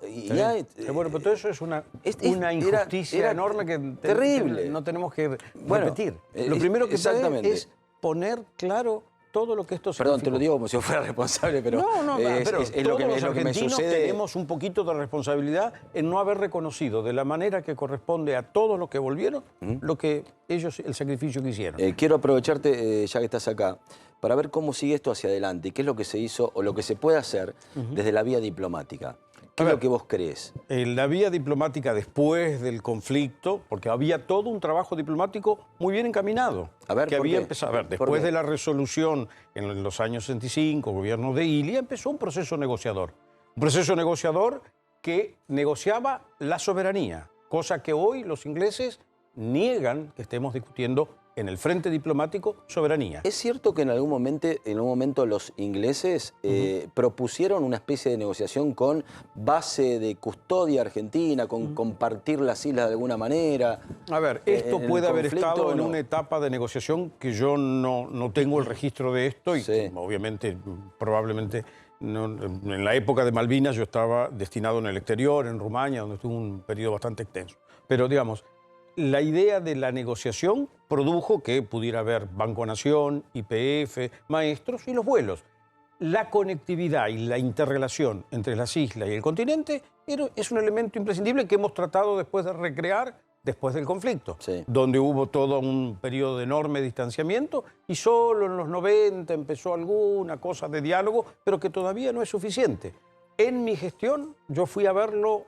Bueno, pero todo eso es una injusticia enorme que terrible. No tenemos que repetir. Lo primero que se debe es poner claro todo lo que esto significa. Perdón, te lo digo como si yo fuera responsable, pero es lo que me sucede. Tenemos un poquito de responsabilidad en no haber reconocido de la manera que corresponde a todos los que volvieron lo que ellos, el sacrificio que hicieron. Quiero aprovecharte, ya que estás acá, para ver cómo sigue esto hacia adelante y qué es lo que se hizo o lo que se puede hacer desde la vía diplomática. ¿Qué es lo que vos crees? La vía diplomática después del conflicto, porque había todo un trabajo diplomático muy bien encaminado. A ver, que ¿por había qué? empezado. A ver, después de la resolución en los años 65, gobierno de Ilia, empezó un proceso negociador. Un proceso negociador que negociaba la soberanía, cosa que hoy los ingleses niegan que estemos discutiendo en el frente diplomático, soberanía. ¿Es cierto que en algún momento los ingleses propusieron una especie de negociación con base de custodia argentina, con compartir las islas de alguna manera? A ver, esto puede haber estado en una etapa de negociación que yo no tengo el registro de esto y que, obviamente, probablemente, en la época de Malvinas yo estaba destinado en el exterior, en Rumania, donde estuve un periodo bastante extenso. Pero, digamos, la idea de la negociación produjo que pudiera haber Banco Nación, YPF, maestros y los vuelos. La conectividad y la interrelación entre las islas y el continente es un elemento imprescindible que hemos tratado después de recrear después del conflicto, donde hubo todo un periodo de enorme distanciamiento y solo en los 90 empezó alguna cosa de diálogo, pero que todavía no es suficiente. En mi gestión yo fui a verlo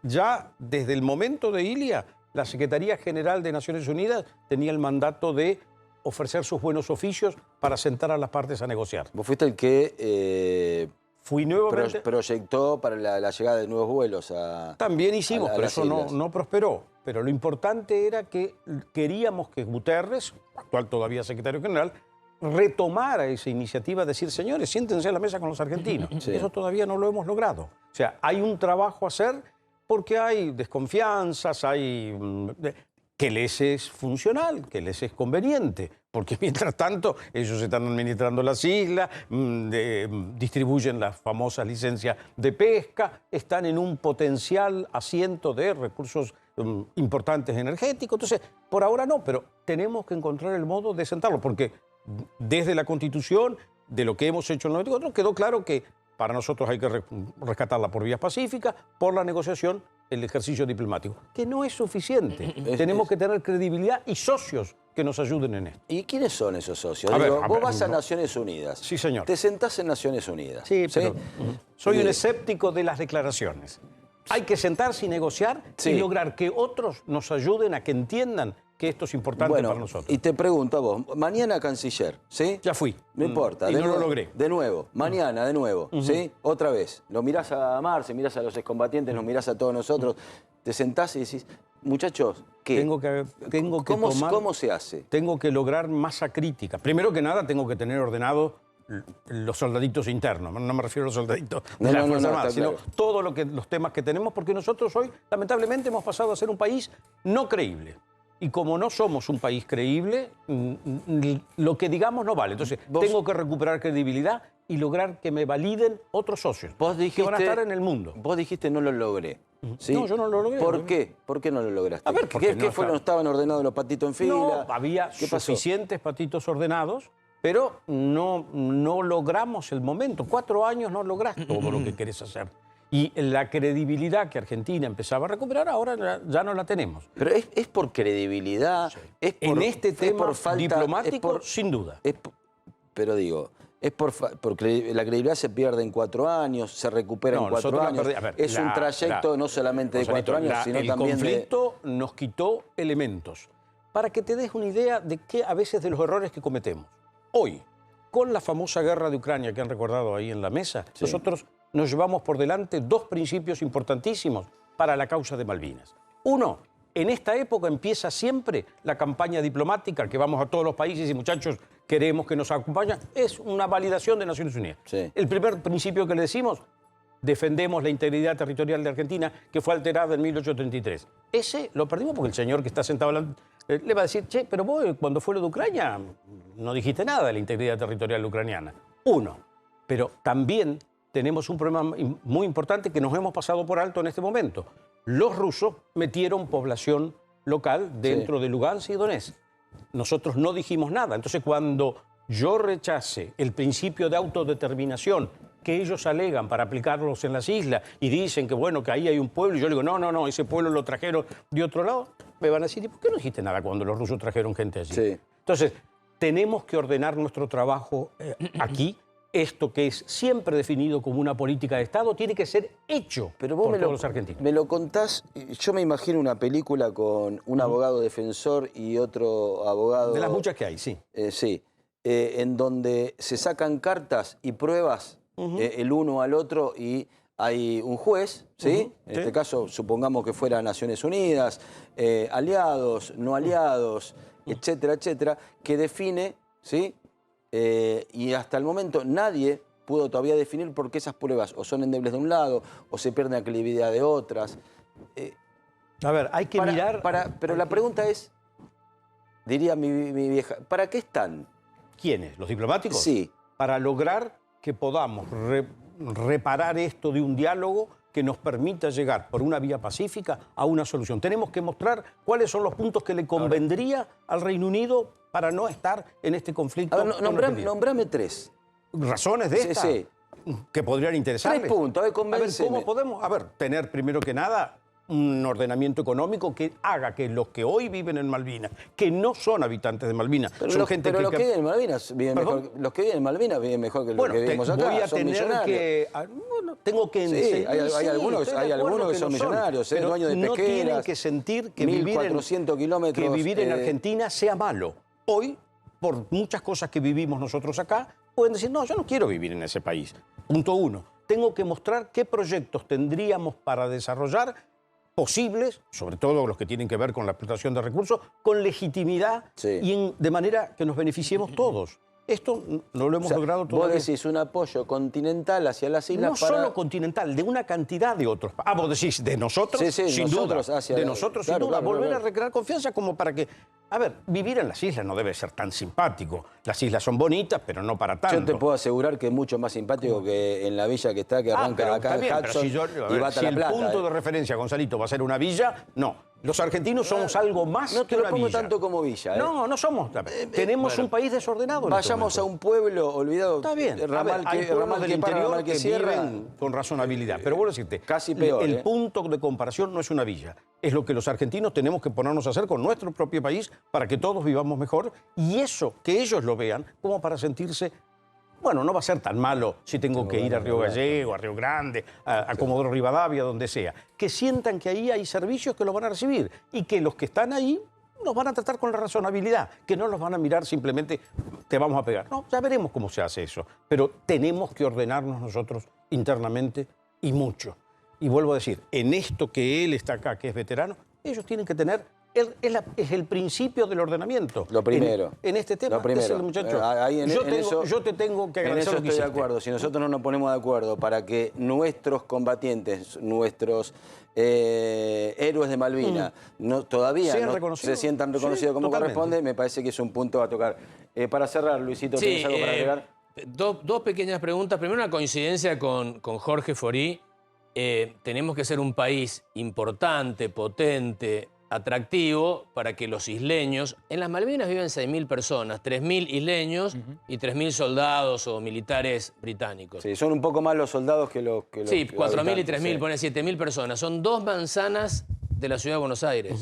ya desde el momento de Ilia. La Secretaría General de Naciones Unidas tenía el mandato de ofrecer sus buenos oficios para sentar a las partes a negociar. Vos fuiste el que fui nuevamente proyectó para la llegada de nuevos vuelos a... También hicimos, pero eso no prosperó. Pero lo importante era que queríamos que Guterres, actual todavía secretario general, retomara esa iniciativa de decir, señores, siéntense a la mesa con los argentinos. Eso todavía no lo hemos logrado. O sea, hay un trabajo a hacer porque hay desconfianzas, hay que les es funcional, que les es conveniente, porque mientras tanto ellos están administrando las islas, distribuyen las famosas licencias de pesca, están en un potencial asiento de recursos importantes energéticos. Entonces, por ahora no, pero tenemos que encontrar el modo de sentarlo, porque desde la Constitución, de lo que hemos hecho en el 94, quedó claro que para nosotros hay que rescatarla por vías pacíficas, por la negociación, el ejercicio diplomático, que no es suficiente. Tenemos que tener credibilidad y socios que nos ayuden en esto. ¿Y quiénes son esos socios? Vos vas a Naciones Unidas. Sí, señor. Te sentás en Naciones Unidas. Sí, pero soy un escéptico de las declaraciones. Hay que sentarse y negociar y lograr que otros nos ayuden a que entiendan que esto es importante para nosotros. Y te pregunto a vos, mañana canciller, ¿sí? Ya fui. No importa. Y no lo logré. De nuevo, mañana, de nuevo, ¿sí? Otra vez. Lo mirás a Marce, mirás a los excombatientes, nos mirás a todos nosotros, te sentás y decís, muchachos, ¿qué? Tengo que tomar... ¿Cómo se hace? Tengo que lograr masa crítica. Primero que nada, tengo que tener ordenado los soldaditos internos. No me refiero a los soldaditos de las Fuerzas Armadas, sino todos los temas que tenemos, porque nosotros hoy, lamentablemente, hemos pasado a ser un país no creíble. Y como no somos un país creíble, lo que digamos no vale. Entonces, tengo que recuperar credibilidad y lograr que me validen otros socios que van a estar en el mundo. Vos dijiste no lo logré. ¿Sí? No, yo no lo logré. ¿Por qué? ¿Por qué no lo lograste? A ver, ¿Qué fue? ¿No estaban ordenados los patitos en fila? No, había suficientes patitos ordenados, pero no logramos el momento. 4 años no lográs todo lo que querés hacer. Y la credibilidad que Argentina empezaba a recuperar, ahora ya no la tenemos. Pero es por credibilidad, es por, en este tema por falta, diplomático, sin duda. Pero digo, la credibilidad se pierde en 4 años, se recupera en 4 años. Es un trayecto no solamente de 4 años, sino también de... El conflicto nos quitó elementos. Para que te des una idea de qué a veces de los errores que cometemos. Hoy, con la famosa guerra de Ucrania que han recordado ahí en la mesa, nosotros nos llevamos por delante 2 principios importantísimos para la causa de Malvinas. Uno, en esta época empieza siempre la campaña diplomática, que vamos a todos los países y muchachos queremos que nos acompañen, es una validación de Naciones Unidas. El primer principio que le decimos, defendemos la integridad territorial de Argentina, que fue alterada en 1833. Ese lo perdimos porque el señor que está sentado le va a decir, che, pero vos cuando fue lo de Ucrania no dijiste nada de la integridad territorial ucraniana. Uno, pero también tenemos un problema muy importante que nos hemos pasado por alto en este momento. Los rusos metieron población local dentro de Lugansk y Donetsk. Nosotros no dijimos nada. Entonces, cuando yo rechace el principio de autodeterminación que ellos alegan para aplicarlos en las islas y dicen que, bueno, que ahí hay un pueblo, y yo le digo, no, ese pueblo lo trajeron de otro lado, me van a decir, ¿y por qué no dijiste nada cuando los rusos trajeron gente allí? Entonces, tenemos que ordenar nuestro trabajo aquí. Esto que es siempre definido como una política de Estado tiene que ser hecho por todos los argentinos. Me lo contás, yo me imagino una película con un abogado defensor y otro abogado... De las muchas que hay, sí. En donde se sacan cartas y pruebas el uno al otro y hay un juez, ¿sí? En este caso, supongamos que fuera Naciones Unidas, aliados, no aliados, etcétera, etcétera, que define, ¿sí? Y hasta el momento nadie pudo todavía definir por qué esas pruebas o son endebles de un lado o se pierde la credibilidad de otras. A ver, hay que mirar... Pero la pregunta es, diría mi vieja, ¿para qué están? ¿Quiénes? ¿Los diplomáticos? Sí. Para lograr que podamos reparar esto de un diálogo que nos permita llegar por una vía pacífica a una solución. Tenemos que mostrar cuáles son los puntos que le convendría al Reino Unido para no estar en este conflicto. A ver, nombrame 3. ¿Razones de esta? Sí. Que podrían interesarles. 3 puntos, a ver, convénceme. ¿Cómo podemos? A ver, tener primero que nada un ordenamiento económico que haga que los que hoy viven en Malvinas, que no son habitantes de Malvinas, pero son los, gente pero que... los que viven en Malvinas viven mejor, los que viven en Malvinas viven mejor que los que vivimos acá. Voy a son tener millonarios. que... Bueno, tengo que Sí, hay algunos que son millonarios, pero dueños de no pesqueras. tienen que sentir que 1.400 kilómetros. Que vivir en Argentina sea malo. Hoy, por muchas cosas que vivimos nosotros acá, pueden decir, no, yo no quiero vivir en ese país. Punto 1. Tengo que mostrar qué proyectos tendríamos para desarrollar posibles, sobre todo los que tienen que ver con la explotación de recursos, con legitimidad y de manera que nos beneficiemos todos. Esto no lo hemos logrado todavía. Vos decís un apoyo continental hacia las islas no solo continental, de una cantidad de otros. Vos decís de nosotros, sin duda. De nosotros, sin duda. Volver a recrear confianza como para que... A ver, vivir en las islas no debe ser tan simpático. Las islas son bonitas, pero no para tanto. Yo te puedo asegurar que es mucho más simpático que en la villa que está, que arranca acá en Hudson y va hasta La Plata. Si el punto de referencia, Gonzalito, va a ser una villa, no. Los argentinos somos algo más que una villa. No te lo pongo tanto como villa. No, no somos. Tenemos un país desordenado. Vayamos a un pueblo olvidado. Está bien. Hay pueblos del interior que viven con razonabilidad. Pero vuelvo a decirte, casi peor. El punto de comparación no es una villa. Es lo que los argentinos tenemos que ponernos a hacer con nuestro propio país para que todos vivamos mejor. Y eso, que ellos lo vean, como para sentirse... Bueno, no va a ser tan malo si tengo que ir a Río Gallego, a Río Grande, a Comodoro Rivadavia, donde sea. Que sientan que ahí hay servicios que los van a recibir y que los que están ahí nos van a tratar con la razonabilidad, que no los van a mirar simplemente, te vamos a pegar. No, ya veremos cómo se hace eso. Pero tenemos que ordenarnos nosotros internamente y mucho. Y vuelvo a decir, en esto que él está acá, que es veterano, ellos tienen que tener... Es el principio del ordenamiento. Lo primero. En este tema, lo primero. Muchacho, yo te tengo que agradecer lo que estoy de acuerdo. Si nosotros no nos ponemos de acuerdo para que nuestros combatientes, nuestros héroes de Malvinas, todavía no se sientan reconocidos como corresponde, me parece que es un punto a tocar. Para cerrar, Luisito, ¿tienes algo para agregar? Dos pequeñas preguntas. Primero, una coincidencia con Jorge Forí. Tenemos que ser un país importante, potente, atractivo para que los isleños... En las Malvinas viven 6.000 personas, 3.000 isleños y 3.000 soldados o militares británicos. Sí, son un poco más los soldados que los... Sí, 4.000 y 3.000, pone 7.000 personas. Son 2 manzanas de la Ciudad de Buenos Aires.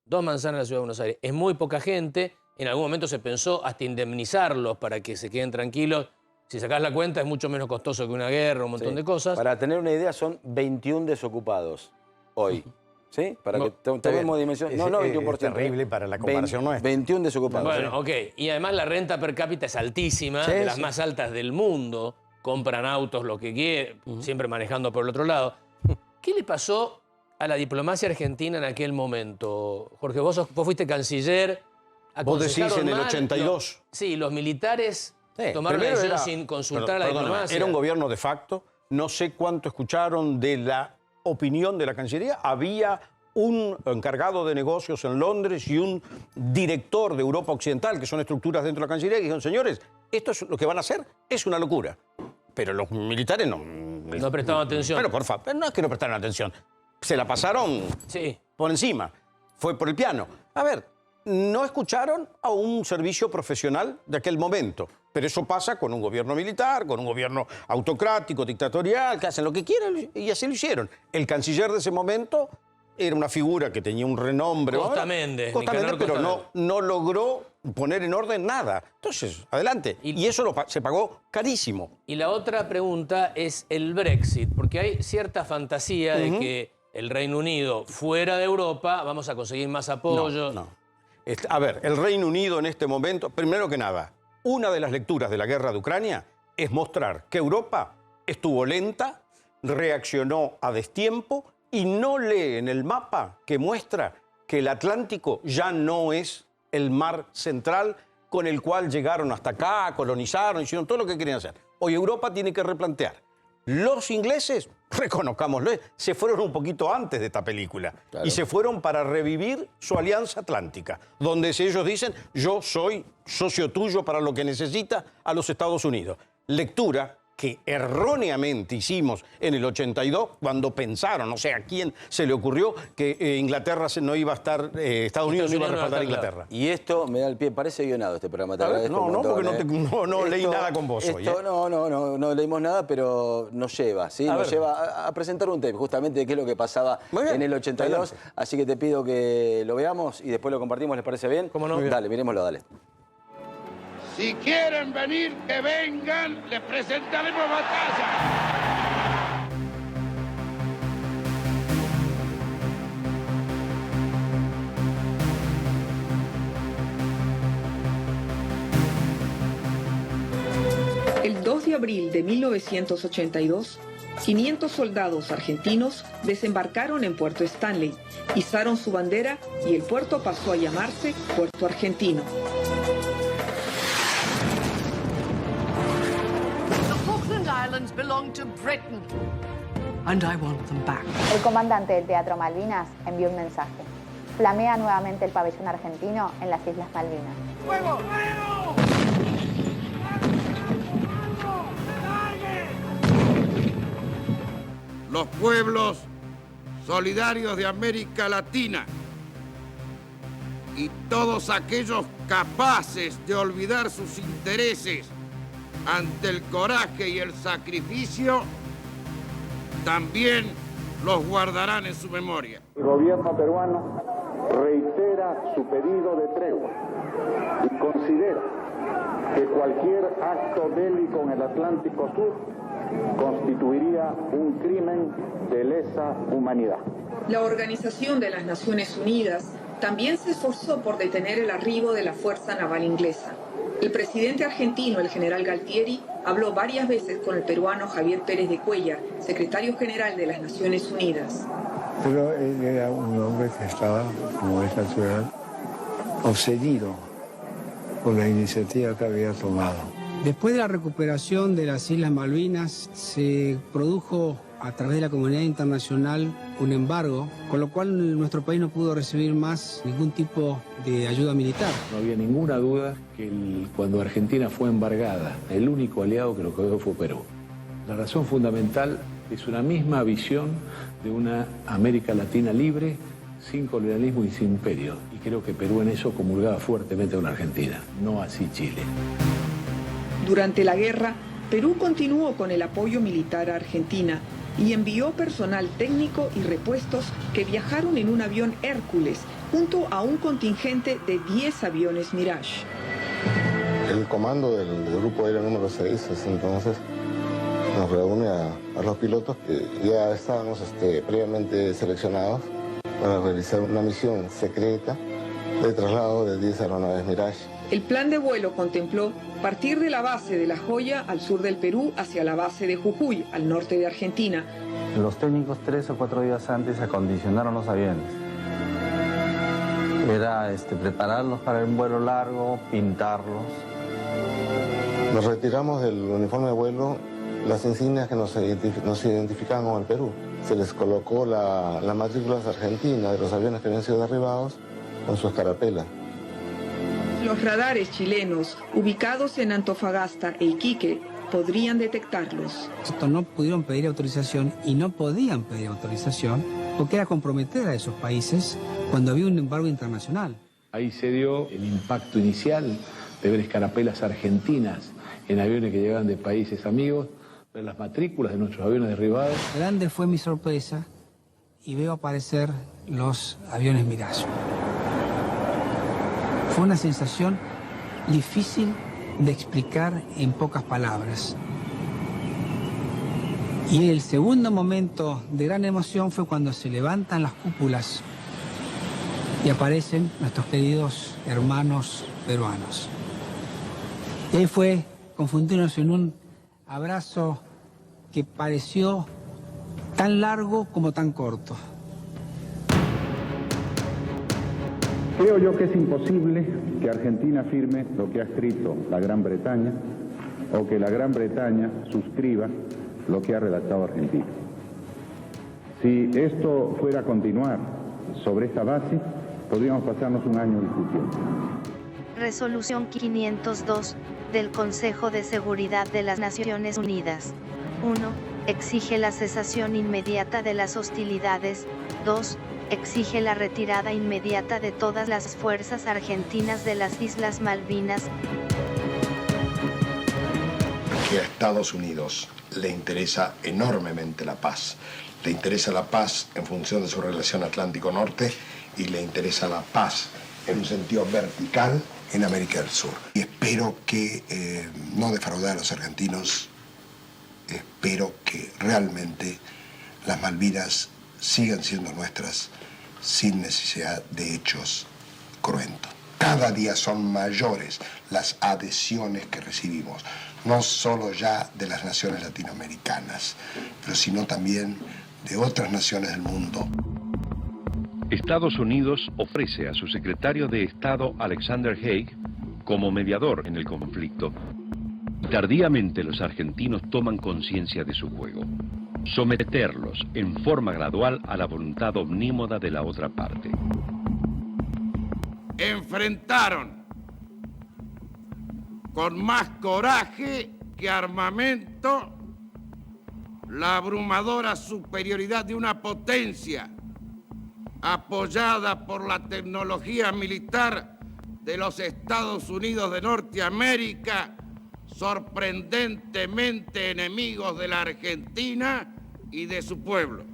2 manzanas de la Ciudad de Buenos Aires. Es muy poca gente. En algún momento se pensó hasta indemnizarlos para que se queden tranquilos. Si sacás la cuenta es mucho menos costoso que una guerra, un montón de cosas. Para tener una idea, son 21 desocupados hoy. ¿Sí? Para que tomemos dimensión. No, 21%. Es terrible para la comparación nuestra. 21 desocupados. Bueno, ok. Y además la renta per cápita es altísima, de las más altas del mundo. Compran autos, lo que quieren, siempre manejando por el otro lado. ¿Qué le pasó a la diplomacia argentina en aquel momento? Jorge, vos fuiste canciller. Vos decís en el 82. Sí, los militares tomaron la decisión sin consultar a la diplomacia. Era un gobierno de facto. No sé cuánto escucharon de la opinión de la Cancillería. Había un encargado de negocios en Londres y un director de Europa Occidental, que son estructuras dentro de la Cancillería, que dijeron, señores, esto es lo que van a hacer, es una locura. Pero los militares no prestaban atención. Pero por favor, no es que no prestaran atención. Se la pasaron por encima. Fue por el piano. A ver, no escucharon a un servicio profesional de aquel momento. Pero eso pasa con un gobierno militar, con un gobierno autocrático, dictatorial, que hacen lo que quieran, y así lo hicieron. El canciller de ese momento era una figura que tenía un renombre. Costa Méndez. Pero no logró poner en orden nada. Entonces, adelante. Y eso se pagó carísimo. Y la otra pregunta es el Brexit, porque hay cierta fantasía de que el Reino Unido, fuera de Europa, vamos a conseguir más apoyo. No. A ver, el Reino Unido en este momento, primero que nada, una de las lecturas de la guerra de Ucrania es mostrar que Europa estuvo lenta, reaccionó a destiempo y no lee en el mapa que muestra que el Atlántico ya no es el mar central con el cual llegaron hasta acá, colonizaron, hicieron todo lo que querían hacer. Hoy Europa tiene que replantear. Los ingleses, reconozcámoslo, se fueron un poquito antes de esta película. Claro. Y se fueron para revivir su alianza atlántica, donde ellos dicen, yo soy socio tuyo para lo que necesita a los Estados Unidos. Lectura que erróneamente hicimos en el 82 cuando pensaron, no sé a quién se le ocurrió que Inglaterra no iba a estar, Estados Unidos iba a respaldar a Inglaterra. Y esto me da el pie, parece guionado este programa. No, porque no leí nada con vos hoy. No leímos nada, pero nos lleva, ¿sí? Nos lleva a presentar un tema justamente de qué es lo que pasaba en el 82. Adelante. Así que te pido que lo veamos y después lo compartimos, ¿les parece bien? ¿Cómo no? Dale, miremoslo, dale. Si quieren venir, que vengan, les presentaremos batalla. El 2 de abril de 1982, 500 soldados argentinos desembarcaron en Puerto Stanley, izaron su bandera y el puerto pasó a llamarse Puerto Argentino. Islands belong to Britain, and I want them back. El comandante del Teatro Malvinas envió un mensaje. Flamea nuevamente el pabellón argentino en las Islas Malvinas. ¡Fuego! Los pueblos solidarios de América Latina y todos aquellos capaces de olvidar sus intereses ante el coraje y el sacrificio, también los guardarán en su memoria. El gobierno peruano reitera su pedido de tregua y considera que cualquier acto bélico en el Atlántico Sur constituiría un crimen de lesa humanidad. La Organización de las Naciones Unidas también se esforzó por detener el arribo de la Fuerza Naval Inglesa. El presidente argentino, el general Galtieri, habló varias veces con el peruano Javier Pérez de Cuellar, secretario general de las Naciones Unidas. Pero él era un hombre que estaba, como es natural, obsedido por la iniciativa que había tomado. Después de la recuperación de las Islas Malvinas, se produjo a través de la comunidad internacional un embargo, con lo cual nuestro país no pudo recibir más ningún tipo de ayuda militar. No había ninguna duda que cuando Argentina fue embargada, el único aliado que lo cogió fue Perú. La razón fundamental es una misma visión de una América Latina libre, sin colonialismo y sin imperio. Y creo que Perú en eso comulgaba fuertemente con Argentina, no así Chile. Durante la guerra, Perú continuó con el apoyo militar a Argentina y envió personal técnico y repuestos que viajaron en un avión Hércules junto a un contingente de 10 aviones Mirage. El comando del grupo aéreo número 6 entonces nos reúne a los pilotos que ya estábamos previamente seleccionados para realizar una misión secreta de traslado de 10 aeronaves Mirage. El plan de vuelo contempló partir de la base de La Joya al sur del Perú hacia la base de Jujuy al norte de Argentina. Los técnicos 3 o 4 días antes acondicionaron los aviones. Era prepararlos para un vuelo largo, pintarlos. Nos retiramos del uniforme de vuelo las insignias que nos identificaban con el Perú. Se les colocó la matrícula argentina de los aviones que habían sido derribados con su escarapela. Los radares chilenos, ubicados en Antofagasta e Iquique, podrían detectarlos. No pudieron pedir autorización y no podían pedir autorización porque era comprometer a esos países cuando había un embargo internacional. Ahí se dio el impacto inicial de ver escarapelas argentinas en aviones que llegaban de países amigos, ver las matrículas de nuestros aviones derribados. Grande fue mi sorpresa y veo aparecer los aviones Mirage. Fue una sensación difícil de explicar en pocas palabras. Y el segundo momento de gran emoción fue cuando se levantan las cúpulas y aparecen nuestros queridos hermanos peruanos. Y ahí fue confundirnos en un abrazo que pareció tan largo como tan corto. Creo yo que es imposible que Argentina firme lo que ha escrito la Gran Bretaña o que la Gran Bretaña suscriba lo que ha redactado Argentina. Si esto fuera a continuar sobre esta base, podríamos pasarnos un año discutiendo. Resolución 502 del Consejo de Seguridad de las Naciones Unidas. 1. Exige la cesación inmediata de las hostilidades. 2. Exige la retirada inmediata de todas las fuerzas argentinas de las Islas Malvinas. Que a Estados Unidos le interesa enormemente la paz. Le interesa la paz en función de su relación Atlántico Norte y le interesa la paz en un sentido vertical en América del Sur. Y espero que no defraudar a los argentinos, espero que realmente las Malvinas sigan siendo nuestras sin necesidad de hechos cruentos. Cada día son mayores las adhesiones que recibimos, no solo ya de las naciones latinoamericanas, pero sino también de otras naciones del mundo. Estados Unidos ofrece a su secretario de Estado Alexander Haig como mediador en el conflicto. Tardíamente los argentinos toman conciencia de su juego. Someterlos en forma gradual a la voluntad omnímoda de la otra parte. Enfrentaron con más coraje que armamento la abrumadora superioridad de una potencia apoyada por la tecnología militar de los Estados Unidos de Norteamérica, sorprendentemente enemigos de la Argentina y de su pueblo.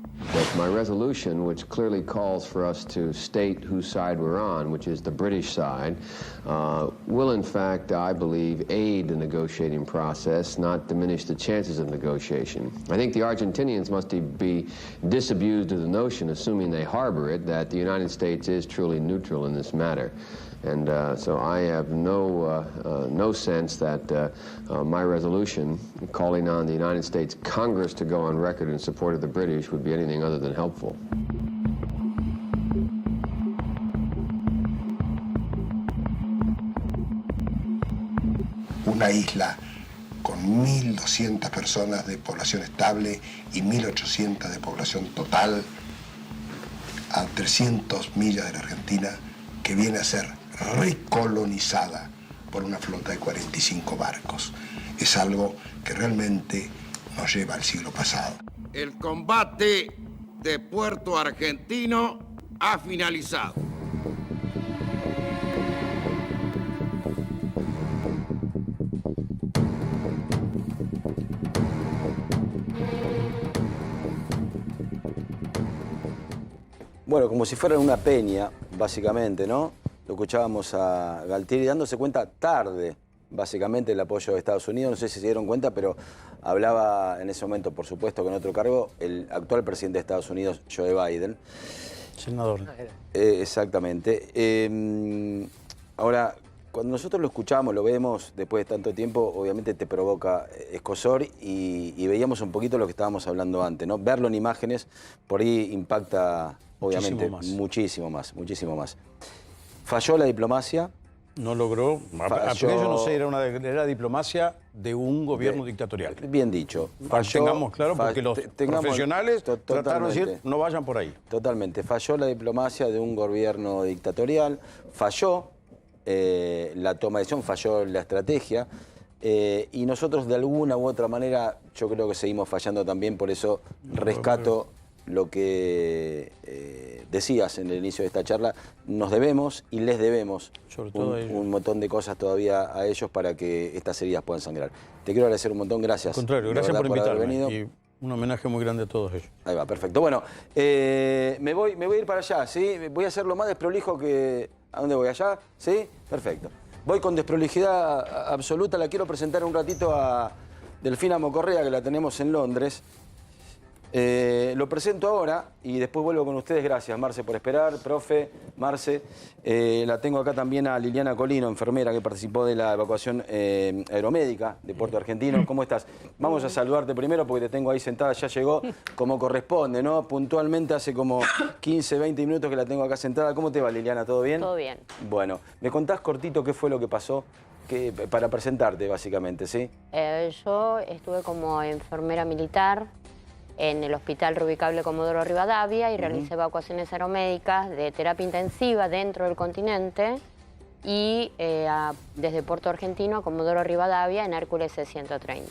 My resolution, which clearly calls for us to state whose side we're on, which is the British side, will in fact, I believe, aid the negotiating process, not diminish the chances of negotiation. I think the Argentinians must be disabused of the notion, assuming they harbor it, that the United States is truly neutral in this matter. And so I have no sense that my resolution calling on the United States Congress to go on record in support of the British would be anything other than helpful. Una isla con 1.200 personas de población estable y 1.800 de población total, a 300 millas de la Argentina, que viene a ser recolonizada por una flota de 45 barcos. Es algo que realmente nos lleva al siglo pasado. El combate de Puerto Argentino ha finalizado. Bueno, como si fuera una peña, básicamente, ¿no? Lo escuchábamos a Galtieri dándose cuenta tarde, básicamente, del apoyo de Estados Unidos. No sé si se dieron cuenta, pero hablaba en ese momento, por supuesto, con otro cargo, el actual presidente de Estados Unidos, Joe Biden. Senador. Exactamente. Ahora, cuando nosotros lo escuchamos, lo vemos después de tanto tiempo, obviamente te provoca escozor y veíamos un poquito lo que estábamos hablando antes, ¿no? Verlo en imágenes, por ahí impacta, obviamente, muchísimo más. Falló la diplomacia. No logró. Yo no sé, era diplomacia de un gobierno dictatorial. Bien dicho. Tengamos claro, porque los profesionales trataron de decir, no vayan por ahí. Totalmente. Falló la diplomacia de un gobierno dictatorial, falló la toma de decisión, falló la estrategia. Y nosotros, de alguna u otra manera, yo creo que seguimos fallando también, por eso rescato lo que decías en el inicio de esta charla. Nos debemos y les debemos un montón de cosas todavía a ellos para que estas heridas puedan sangrar. Te quiero agradecer un montón, gracias. Al contrario, gracias por invitarme y un homenaje muy grande a todos ellos. Ahí va, perfecto. Bueno, me voy a ir para allá, ¿sí? Voy a hacer lo más desprolijo que... ¿A dónde voy? ¿Allá? ¿Sí? Perfecto. Voy con desprolijidad absoluta, la quiero presentar un ratito a Delfina Mocorrea, que la tenemos en Londres. Lo presento ahora y después vuelvo con ustedes. Gracias, Marce, por esperar. Profe, Marce. La tengo acá también a Liliana Colino, enfermera que participó de la evacuación aeromédica de Puerto Argentino. ¿Cómo estás? Vamos a saludarte primero porque te tengo ahí sentada. Ya llegó como corresponde, ¿no? Puntualmente hace como 15, 20 minutos que la tengo acá sentada. ¿Cómo te va, Liliana? ¿Todo bien? Todo bien. Bueno, ¿me contás cortito qué fue lo que pasó? Para presentarte, básicamente, ¿sí? Yo estuve como enfermera militar en el Hospital Reubicable Comodoro Rivadavia y realicé evacuaciones aeromédicas de terapia intensiva dentro del continente y desde Puerto Argentino a Comodoro Rivadavia en Hércules C-130.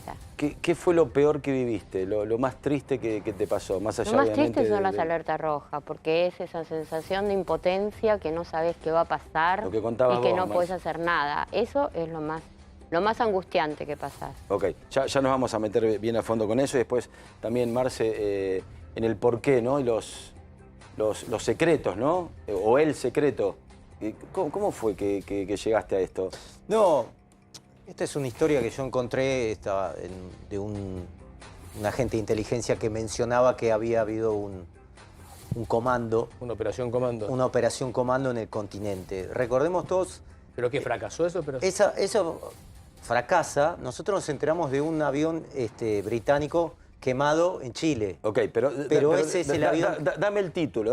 ¿Qué fue lo peor que viviste? Lo más triste que te pasó? Más allá, lo más triste son las alertas rojas, porque es esa sensación de impotencia que no sabes qué va a pasar y que no podés hacer nada. Eso es lo más angustiante que pasás. Ok, ya nos vamos a meter bien a fondo con eso y después también, Marce, en el porqué, ¿no? Y los secretos, ¿no? O el secreto. ¿Cómo fue que llegaste a esto? No, esta es una historia que yo encontré de un agente de inteligencia que mencionaba que había habido un comando. ¿Una operación comando? Una operación comando en el continente. Recordemos todos... ¿Pero qué fracasó eso? Eso fracasa. Nosotros nos enteramos de un avión británico quemado en Chile. Ok, pero ese es el avión... Dame el título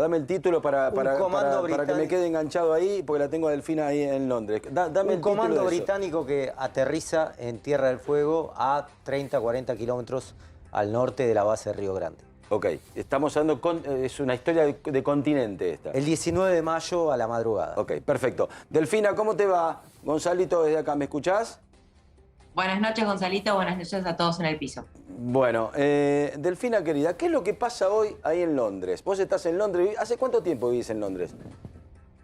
para que me quede enganchado ahí, porque la tengo a Delfina ahí en Londres. Dame un comando británico que aterriza en Tierra del Fuego a 30, 40 kilómetros al norte de la base de Río Grande. Ok, estamos hablando, es una historia de continente esta. El 19 de mayo a la madrugada. Ok, perfecto. Delfina, ¿cómo te va? Gonzalito, desde acá, ¿me escuchás? Buenas noches, Gonzalito. Buenas noches a todos en el piso. Bueno, Delfina querida, ¿qué es lo que pasa hoy ahí en Londres? Vos estás en Londres. ¿Hace cuánto tiempo vivís en Londres?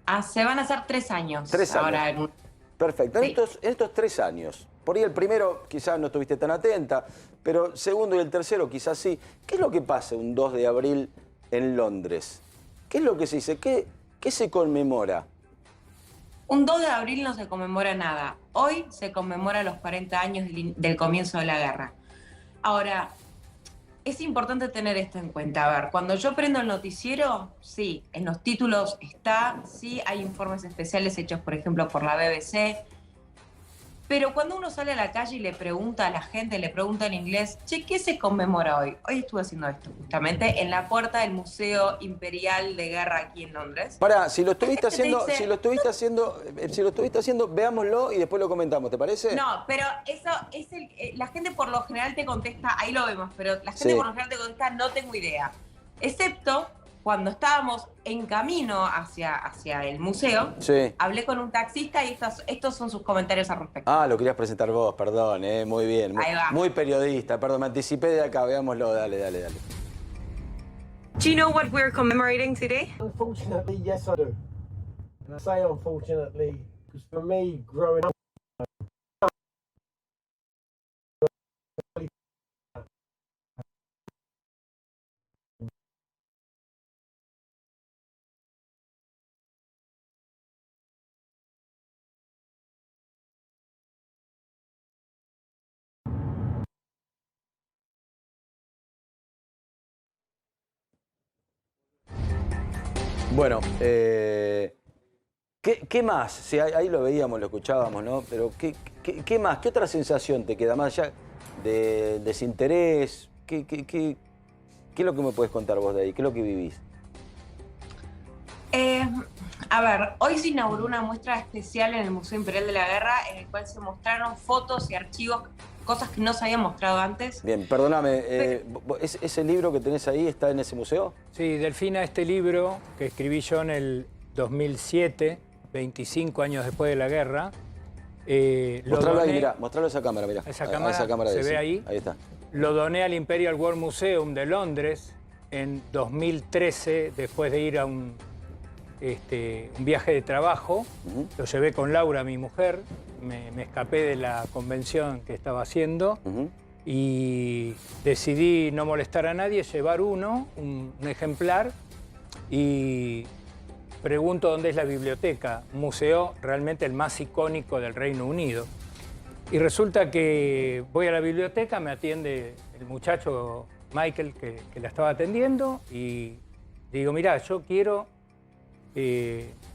Van a ser 3 años. 3 años. Ahora, perfecto. Sí. En estos 3 años, por ahí el primero quizás no estuviste tan atenta, pero el segundo y el tercero quizás sí. ¿Qué es lo que pasa un 2 de abril en Londres? ¿Qué es lo que se dice? ¿Qué se conmemora? Un 2 de abril no se conmemora nada. Hoy se conmemora los 40 años del comienzo de la guerra. Ahora, es importante tener esto en cuenta. A ver, cuando yo prendo el noticiero, sí, en los títulos está, sí, hay informes especiales hechos, por ejemplo, por la BBC. Pero cuando uno sale a la calle y le pregunta a la gente, le pregunta en inglés, che, ¿qué se conmemora hoy? Hoy estuve haciendo esto, justamente, en la puerta del Museo Imperial de Guerra aquí en Londres. Pará, si lo estuviste haciendo, veámoslo y después lo comentamos, ¿te parece? No, pero eso es la gente por lo general te contesta, ahí lo vemos, pero la gente por lo general te contesta, no tengo idea. Excepto cuando estábamos en camino hacia el museo, hablé con un taxista y estos son sus comentarios al respecto. Ah, lo querías presentar vos, perdón, muy bien. Ahí va. Muy periodista, perdón, me anticipé de acá, veámoslo, dale. Do you know what we're commemorating today? Unfortunately, yes I do. And I say unfortunately, because for me, growing up, Bueno, ¿qué más? Sí, ahí lo veíamos, lo escuchábamos, ¿no? Pero ¿qué más? ¿Qué otra sensación te queda más allá de desinterés? ¿Qué es lo que me puedes contar vos de ahí? ¿Qué es lo que vivís? A ver, hoy se inauguró una muestra especial en el Museo Imperial de la Guerra en el cual se mostraron fotos y archivos, cosas que no se habían mostrado antes. Bien, perdóname, ¿ese libro que tenés ahí está en ese museo? Sí, Delfina, este libro que escribí yo en el 2007, 25 años después de la guerra. Mostralo ahí, mirá, mostralo a esa cámara, mirá. Esa cámara se ve ahí. Ahí está. Lo doné al Imperial War Museum de Londres en 2013, después de ir a un viaje de trabajo. Lo llevé con Laura, mi mujer. Me escapé de la convención que estaba haciendo y decidí no molestar a nadie, llevar un ejemplar, y pregunto dónde es la biblioteca, un museo realmente el más icónico del Reino Unido. Y resulta que voy a la biblioteca, me atiende el muchacho Michael, que la estaba atendiendo, y le digo, mirá, yo quiero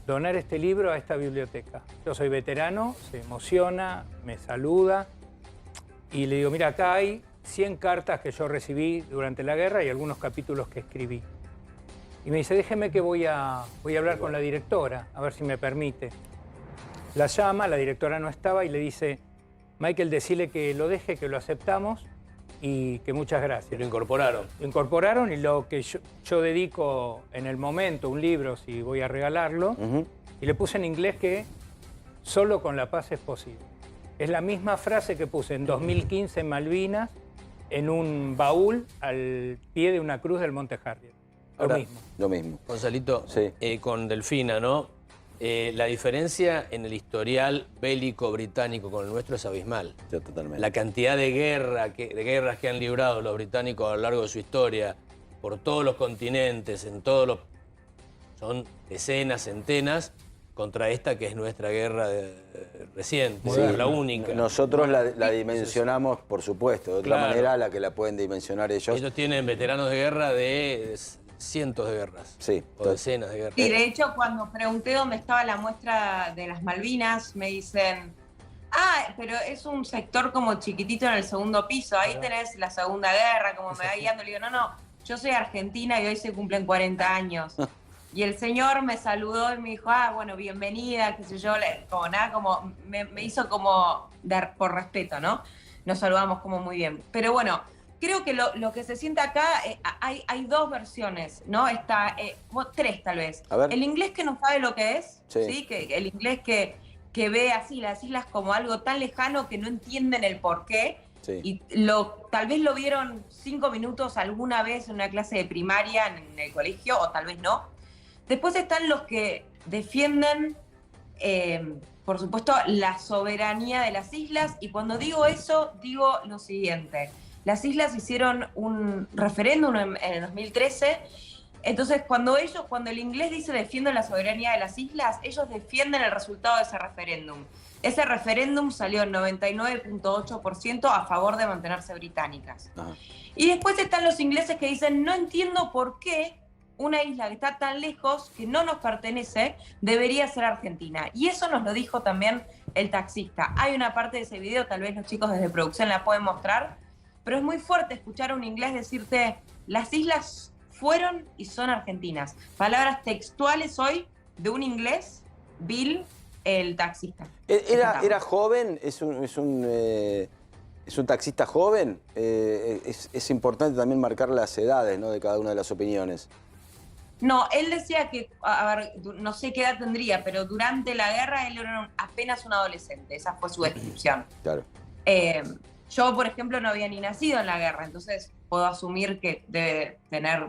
donar este libro a esta biblioteca. Yo soy veterano, se emociona, me saluda, y le digo, mira, acá hay 100 cartas que yo recibí durante la guerra y algunos capítulos que escribí. Y me dice, déjeme que voy a hablar con la directora, a ver si me permite. La llama, la directora no estaba, y le dice, Michael, decile que lo deje, que lo aceptamos y que muchas gracias. Lo incorporaron. Lo incorporaron, y lo que yo dedico en el momento, un libro, si voy a regalarlo, y le puse en inglés que solo con la paz es posible. Es la misma frase que puse en 2015 en Malvinas, en un baúl al pie de una cruz del Monte Harriet. Ahora, mismo. Lo mismo. Gonzalito, con Delfina, ¿no? La diferencia en el historial bélico británico con el nuestro es abismal. Sí, totalmente. La cantidad de guerras que han librado los británicos a lo largo de su historia, por todos los continentes, son decenas, centenas, contra esta que es nuestra guerra reciente, la única. Nosotros la dimensionamos, por supuesto, de otra manera a la que la pueden dimensionar ellos. Ellos tienen veteranos de guerra de cientos de guerras, o decenas de guerras. Y de hecho, cuando pregunté dónde estaba la muestra de las Malvinas, me dicen, pero es un sector como chiquitito en el segundo piso, ahí tenés la Segunda Guerra, como me va guiando. Le digo, no, yo soy argentina y hoy se cumplen 40 años. Y el señor me saludó y me dijo, bueno, bienvenida, qué sé yo, como me hizo como por respeto, ¿no? Nos saludamos como muy bien. Pero bueno, creo que lo que se siente acá, hay dos versiones, ¿no? Tres tal vez. El inglés que no sabe lo que es, ¿sí? Que el inglés que ve así las islas como algo tan lejano que no entienden el porqué. Sí. Y tal vez lo vieron 5 minutos alguna vez en una clase de primaria en el colegio, o tal vez no. Después están los que defienden, por supuesto, la soberanía de las islas. Y cuando digo eso, digo lo siguiente. Las islas hicieron un referéndum en el 2013. Entonces, cuando el inglés dice defiendo la soberanía de las islas, ellos defienden el resultado de ese referéndum. Ese referéndum salió en 99.8% a favor de mantenerse británicas. Y después están los ingleses que dicen, no entiendo por qué una isla que está tan lejos, que no nos pertenece, debería ser Argentina. Y eso nos lo dijo también el taxista. Hay una parte de ese video, tal vez los chicos desde producción la pueden mostrar, pero es muy fuerte escuchar a un inglés decirte, las islas fueron y son argentinas. Palabras textuales hoy de un inglés, Bill, el taxista. ¿Era joven? ¿Es un taxista joven? Es importante también marcar las edades, ¿no?, de cada una de las opiniones. No, él decía que, no sé qué edad tendría, pero durante la guerra él era apenas un adolescente. Esa fue su descripción. Claro. Yo, por ejemplo, no había ni nacido en la guerra, entonces puedo asumir que debe tener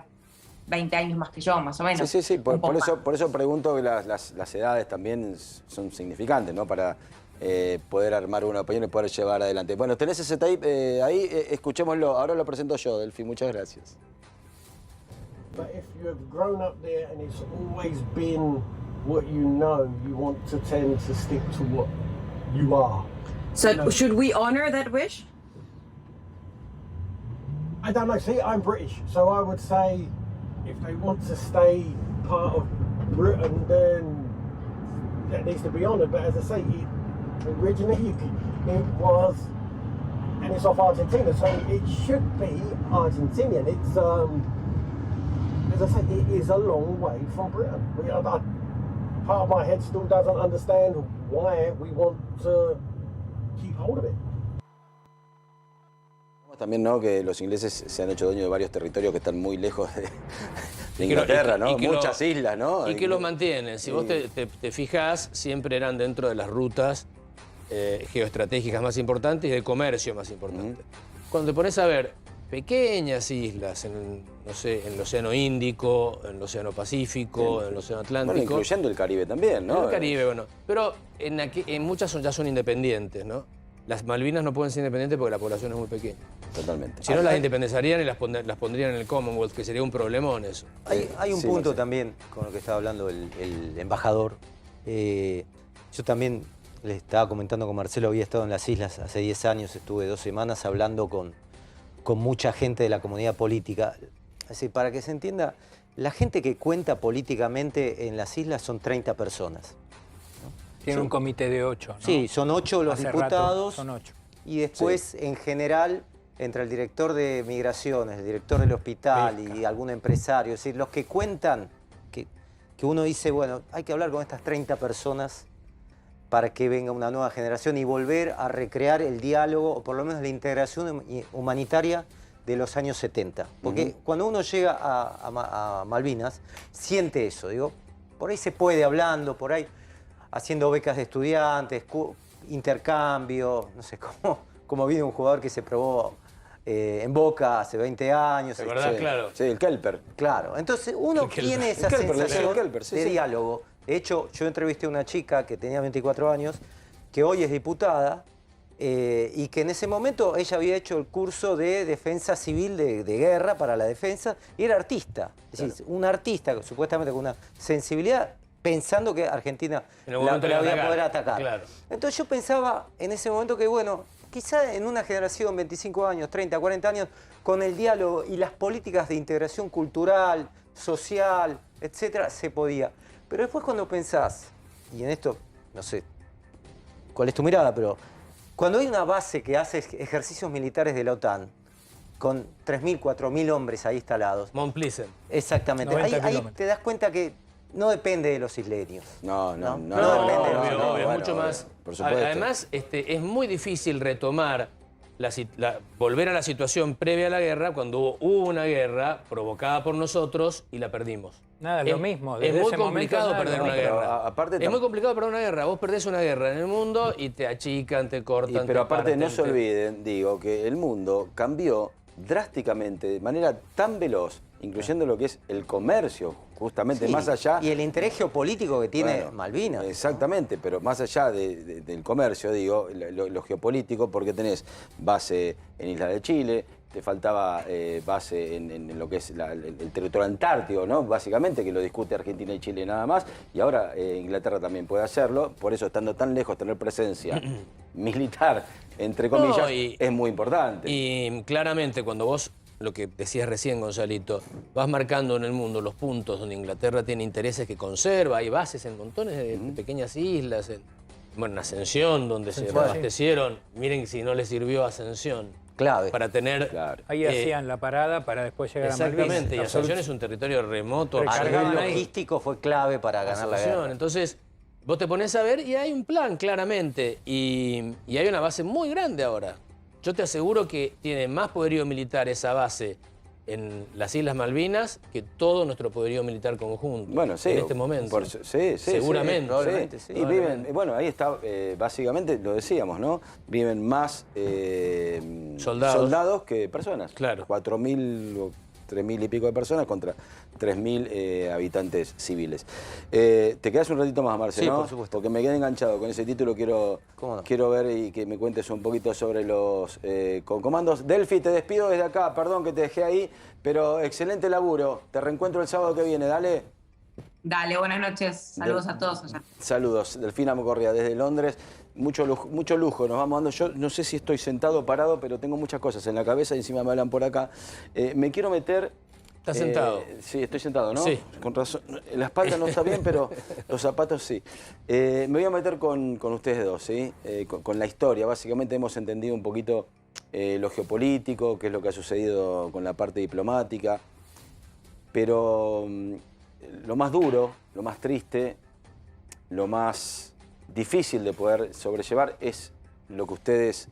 20 años más que yo, más o menos. Sí. Por eso pregunto que las edades también son significantes, ¿no?, para poder armar una opinión y poder llevar adelante. Bueno, tenés ese tape ahí, escuchémoslo. Ahora lo presento yo, Delphi. Muchas gracias. But if you've grown up there and it's always been what you know, you want to tend to stick to what you are. So should we honor that wish? I don't know. See, I'm British, so I would say if they want to stay part of Britain, then that needs to be honoured. But as I say, originally it was, and it's off Argentina, so it should be Argentinian. It's as I say, it is a long way from Britain. Part of my head still doesn't understand why we want to keep hold of it. También, ¿no?, que los ingleses se han hecho dueños de varios territorios que están muy lejos de Inglaterra, ¿no? Muchas islas, ¿no? Y que los mantienen. Si vos te fijás, siempre eran dentro de las rutas geoestratégicas más importantes y de comercio más importante. Cuando te pones a ver pequeñas islas en el Océano Índico, en el Océano Pacífico, en el Océano Atlántico. Bueno, incluyendo el Caribe también, ¿no? El Caribe, bueno. Pero en muchas ya son independientes, ¿no? Las Malvinas no pueden ser independientes porque la población es muy pequeña. Totalmente. Si no, las independizarían y las pondrían en el Commonwealth, que sería un problemón eso. Hay un punto también con lo que estaba hablando el embajador. Yo también les estaba comentando con Marcelo, había estado en las islas hace 10 años, estuve 2 semanas hablando con con mucha gente de la comunidad política. Es decir, para que se entienda, la gente que cuenta políticamente en las islas son 30 personas. Tiene un comité de 8, ¿no? Sí, son 8 los Hace diputados. rato son 8. Y después, en general, entre el director de Migraciones, el director del hospital y algún empresario. Es decir, los que cuentan, que uno dice, bueno, hay que hablar con estas 30 personas para que venga una nueva generación y volver a recrear el diálogo, o por lo menos la integración humanitaria de los años 70. Porque cuando uno llega a Malvinas, siente eso, digo, por ahí se puede hablando, por ahí haciendo becas de estudiantes, intercambio, no sé, como viene un jugador que se probó en Boca hace 20 años. ¿De verdad? Claro. Sí, el Kelper. Claro, entonces uno tiene esa sensación de diálogo. De hecho, yo entrevisté a una chica que tenía 24 años, que hoy es diputada, y que en ese momento ella había hecho el curso de defensa civil de guerra para la defensa, y era artista. Es decir, un artista supuestamente con una sensibilidad, pensando que Argentina la iba a poder atacar. Claro. Entonces yo pensaba en ese momento que, bueno, quizá en una generación, 25 años, 30, 40 años, con el diálogo y las políticas de integración cultural, social, etcétera, se podía. Pero después cuando pensás, y en esto, no sé cuál es tu mirada, pero cuando hay una base que hace ejercicios militares de la OTAN, con 3.000, 4.000 hombres ahí instalados. Mont Pleasant. Exactamente. Ahí te das cuenta que no depende de los isleños. No depende de los obvio, mucho más. Por supuesto. Además, es muy difícil retomar, volver a la situación previa a la guerra, cuando hubo una guerra provocada por nosotros y la perdimos. Nada, lo mismo. Es muy complicado perder una guerra. Aparte, es muy complicado perder una guerra. Vos perdés una guerra en el mundo y te achican, te cortan, pero te aparte parten, no se olviden, digo, que el mundo cambió drásticamente, de manera tan veloz, incluyendo lo que es el comercio, justamente más allá... Y el interés geopolítico que tiene Malvinas. Exactamente, pero más allá del comercio, digo, lo geopolítico, porque tenés base en Isla de Chile, te faltaba base en lo que es el territorio antártico, ¿no? Básicamente, que lo discute Argentina y Chile nada más, y ahora Inglaterra también puede hacerlo, por eso estando tan lejos, tener presencia militar, entre comillas, es muy importante. Y claramente cuando vos, lo que decías recién, Gonzalito, vas marcando en el mundo los puntos donde Inglaterra tiene intereses que conserva, hay bases en montones de pequeñas islas, en Ascensión, donde se abastecieron, miren si no les sirvió Ascensión. Clave. Para tener... Ahí hacían la parada para después llegar a Malvinas. Exactamente, y Ascensión es un territorio remoto. A nivel logístico fue clave para ganar la guerra. Entonces, vos te pones a ver y hay un plan, claramente, y hay una base muy grande ahora. Yo te aseguro que tiene más poderío militar esa base en las Islas Malvinas que todo nuestro poderío militar conjunto. Bueno, sí. En este momento. Seguramente. Probablemente, sí. Y viven, bueno, ahí está, básicamente lo decíamos, ¿no? Viven más soldados que personas. Claro. 4.000 o 3.000 y pico de personas contra 3.000 habitantes civiles. ¿Te quedas un ratito más, Marce, sí, no? por supuesto. Porque me quedé enganchado con ese título. Quiero ver y que me cuentes un poquito sobre los comandos. Delphi, te despido desde acá. Perdón que te dejé ahí, pero excelente laburo. Te reencuentro el sábado que viene. Dale. Dale, buenas noches. Saludos a todos allá. Saludos. Delfina Mocorria desde Londres. Mucho lujo nos vamos dando. Yo no sé si estoy sentado o parado, pero tengo muchas cosas en la cabeza y encima me hablan por acá. Me quiero meter... ¿Estás sentado? Sí, estoy sentado, ¿no? Sí. Con razón. La espalda no está bien, pero los zapatos sí. Me voy a meter con ustedes dos, ¿sí? Con la historia. Básicamente hemos entendido un poquito lo geopolítico, qué es lo que ha sucedido con la parte diplomática. Pero lo más duro, lo más triste, lo más difícil de poder sobrellevar es lo que ustedes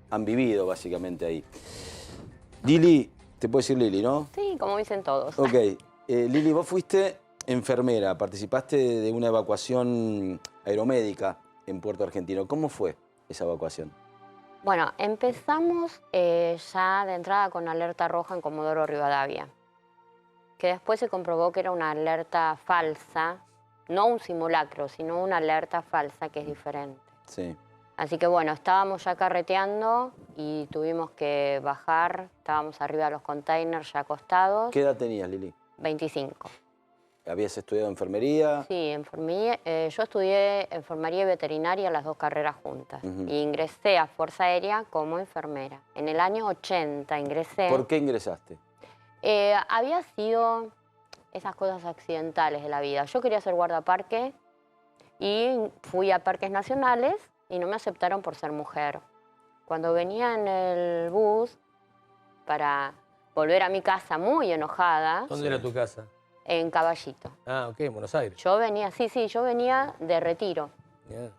han vivido básicamente ahí. Lili, te puedo decir Lili, ¿no? Sí, como dicen todos. Ok. Lili, vos fuiste enfermera, participaste de una evacuación aeromédica en Puerto Argentino. ¿Cómo fue esa evacuación? Bueno, empezamos ya de entrada con alerta roja en Comodoro Rivadavia, que después se comprobó que era una alerta falsa, no un simulacro, sino una alerta falsa que es diferente. Sí. Así que bueno, estábamos ya carreteando y tuvimos que bajar, estábamos arriba de los containers ya acostados. ¿Qué edad tenías, Lili? 25. ¿Habías estudiado enfermería? Sí, yo estudié enfermería y veterinaria, las dos carreras juntas. Y ingresé a Fuerza Aérea como enfermera. En el año 80 ingresé. ¿Por qué ingresaste? Había sido esas cosas accidentales de la vida. Yo quería ser guardaparque y fui a parques nacionales y no me aceptaron por ser mujer. Cuando venía en el bus para volver a mi casa muy enojada... ¿Dónde era tu casa? En Caballito. Ah, ok, en Buenos Aires. Yo venía, sí, yo venía de Retiro. Yeah.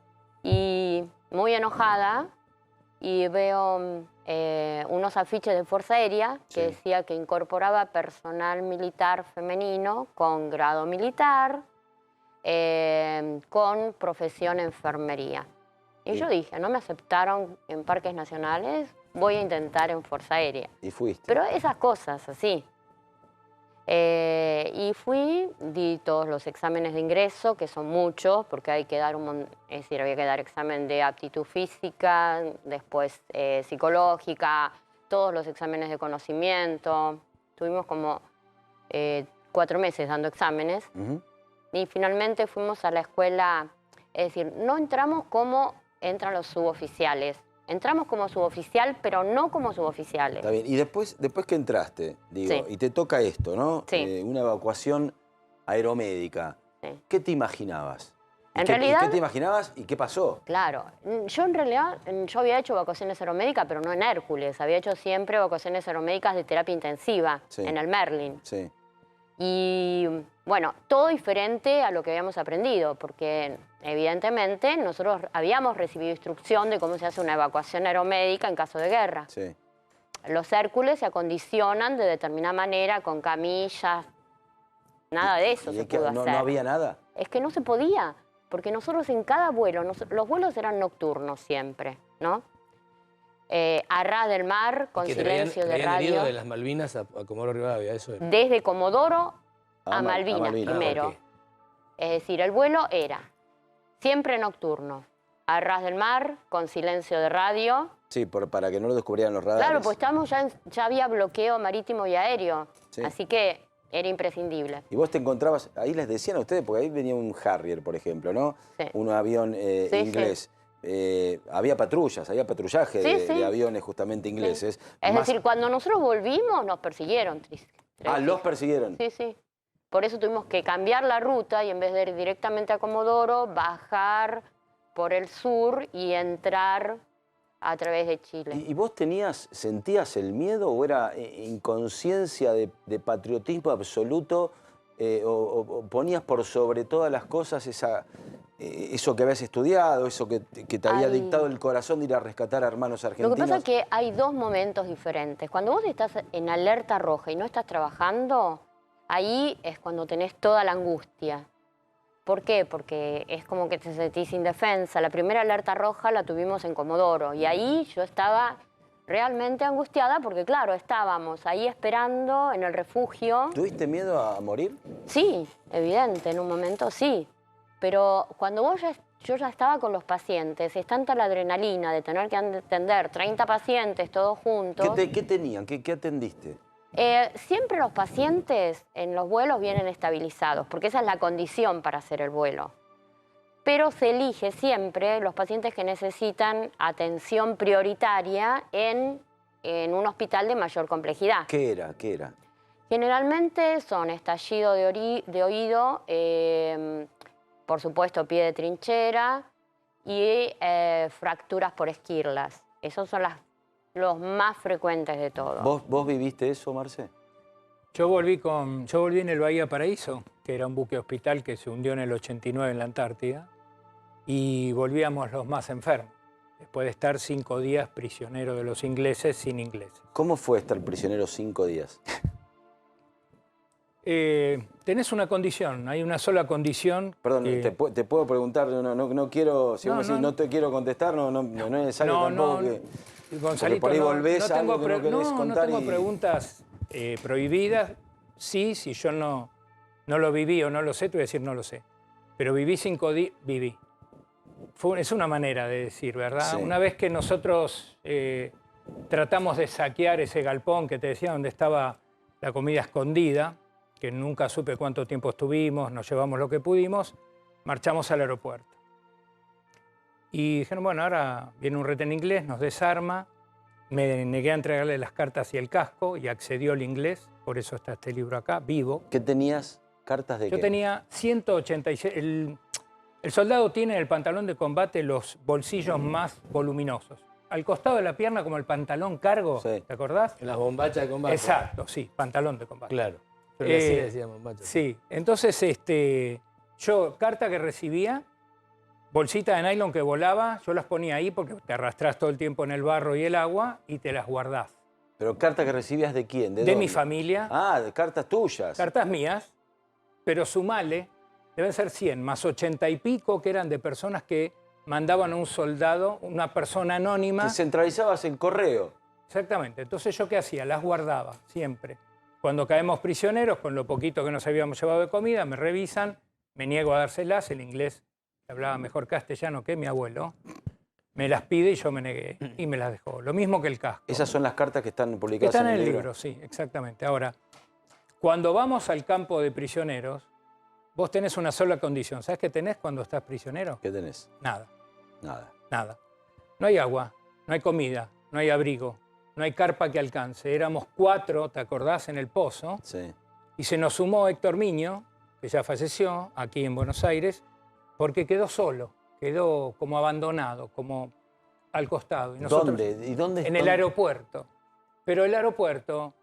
Y muy enojada, y veo unos afiches de Fuerza Aérea que decía que incorporaba personal militar femenino con grado militar, con profesión enfermería. Y yo dije, no me aceptaron en parques nacionales, voy a intentar en Fuerza Aérea. Y fuiste. Pero esas cosas, así. Y fui, di todos los exámenes de ingreso, que son muchos, porque hay que dar es decir, había que dar examen de aptitud física, después psicológica, todos los exámenes de conocimiento. Tuvimos como 4 meses dando exámenes. Y finalmente fuimos a la escuela, es decir, no entramos como entran los suboficiales. Entramos como suboficial, pero no como suboficiales. Está bien. Y después que entraste, digo, y te toca esto, ¿no? Sí. Una evacuación aeromédica. Sí. ¿Qué te imaginabas? En realidad... ¿Qué te imaginabas y qué pasó? Claro. Yo en realidad, yo había hecho evacuaciones aeromédicas, pero no en Hércules. Había hecho siempre evacuaciones aeromédicas de terapia intensiva, en el Merlin. Sí. Y bueno, todo diferente a lo que habíamos aprendido, porque evidentemente nosotros habíamos recibido instrucción de cómo se hace una evacuación aeromédica en caso de guerra. Sí. Los Hércules se acondicionan de determinada manera, con camillas, nada de eso se pudo hacer. ¿No había nada? Es que no se podía, porque nosotros en cada vuelo, los vuelos eran nocturnos siempre, ¿no? A ras del mar, con silencio de radio. Ido de las Malvinas a Comodoro Rivadavia, eso era. Desde Comodoro a Malvinas primero. Okay. Es decir, el vuelo era siempre nocturno, a ras del mar, con silencio de radio. Sí, para que no lo descubrieran los radares. Claro, pues ya había bloqueo marítimo y aéreo, así que era imprescindible. Y vos te encontrabas, ahí les decían a ustedes, porque ahí venía un Harrier, por ejemplo, ¿no? Sí. Un avión inglés. Había patrullas, había patrullaje de aviones justamente ingleses. Sí. Es decir, cuando nosotros volvimos nos persiguieron. ¿Los persiguieron? Sí, sí. Por eso tuvimos que cambiar la ruta y en vez de ir directamente a Comodoro, bajar por el sur y entrar a través de Chile. ¿Y vos sentías el miedo o era inconsciencia de patriotismo absoluto o ponías por sobre todas las cosas eso que habías estudiado, eso que te había dictado el corazón de ir a rescatar a hermanos argentinos? Lo que pasa es que hay dos momentos diferentes. Cuando vos estás en alerta roja y no estás trabajando, ahí es cuando tenés toda la angustia. ¿Por qué? Porque es como que te sentís indefensa. La primera alerta roja la tuvimos en Comodoro y ahí yo estaba realmente angustiada porque, claro, estábamos ahí esperando en el refugio. ¿Tuviste miedo a morir? Sí, evidente, en un momento sí. Pero cuando yo ya estaba con los pacientes, es tanta la adrenalina de tener que atender 30 pacientes todos juntos. ¿Qué tenían? ¿Qué atendiste? Siempre los pacientes en los vuelos vienen estabilizados, porque esa es la condición para hacer el vuelo. Pero se elige siempre los pacientes que necesitan atención prioritaria en un hospital de mayor complejidad. ¿Qué era? Generalmente son estallido de oído, por supuesto pie de trinchera y fracturas por esquirlas. Esos son los más frecuentes de todos. ¿Vos viviste eso, Marce? Yo volví en el Bahía Paraíso, que era un buque hospital que se hundió en el 89 en la Antártida, y volvíamos los más enfermos, después de estar 5 días prisioneros de los ingleses sin ingleses. ¿Cómo fue estar prisionero 5 días? Tenés una condición, hay una sola condición. Perdón, te puedo preguntar, no quiero, si vos decís no te quiero contestar, no es necesario tampoco que... Gonzalito, por ahí volvés a algo que no querés contar. No tengo preguntas prohibidas. Sí, si yo no lo viví o no lo sé, te voy a decir no lo sé. Pero viví 5 días, viví. Es una manera de decir, ¿verdad? Sí. Una vez que nosotros tratamos de saquear ese galpón que te decía donde estaba la comida escondida, que nunca supe cuánto tiempo estuvimos, nos llevamos lo que pudimos, marchamos al aeropuerto. Y dijeron, bueno, ahora viene un retén inglés, nos desarma. Me negué a entregarle las cartas y el casco y accedió al inglés, por eso está este libro acá, vivo. ¿Qué tenías? ¿Cartas de qué? Yo tenía 186... El soldado tiene en el pantalón de combate los bolsillos más voluminosos. Al costado de la pierna, como el pantalón cargo, Sí. ¿te acordás? En las bombachas de combate. Exacto, sí, pantalón de combate. Claro. Pero así le decíamos bombachas. Sí, entonces yo, carta que recibía, bolsita de nylon que volaba, yo las ponía ahí porque te arrastrás todo el tiempo en el barro y el agua y te las guardás. ¿Pero cartas que recibías de quién? ¿De De dónde? mi familia. Ah, de cartas tuyas. Cartas mías, pero sumale, deben ser 100, más 80 y pico que eran de personas que mandaban a un soldado, una persona anónima. Que centralizabas el correo. Exactamente. Entonces, ¿yo qué hacía? Las guardaba siempre. Cuando caemos prisioneros, con lo poquito que nos habíamos llevado de comida, me revisan, me niego a dárselas, el inglés hablaba mejor castellano que mi abuelo, me las pide y yo me negué y me las dejó. Lo mismo que el casco. Esas son las cartas que están publicadas Están en el libro, sí, exactamente. Ahora, cuando vamos al campo de prisioneros, vos tenés una sola condición. ¿Sabés qué tenés cuando estás prisionero? ¿Qué tenés? Nada. Nada. Nada. No hay agua, no hay comida, no hay abrigo, no hay carpa que alcance. Éramos 4, ¿te acordás?, en el pozo. Sí. Y se nos sumó Héctor Miño, que ya falleció, aquí en Buenos Aires, porque quedó solo, quedó como abandonado, como al costado. Y nosotros, ¿Dónde? ¿Y dónde? en el aeropuerto. Pero el aeropuerto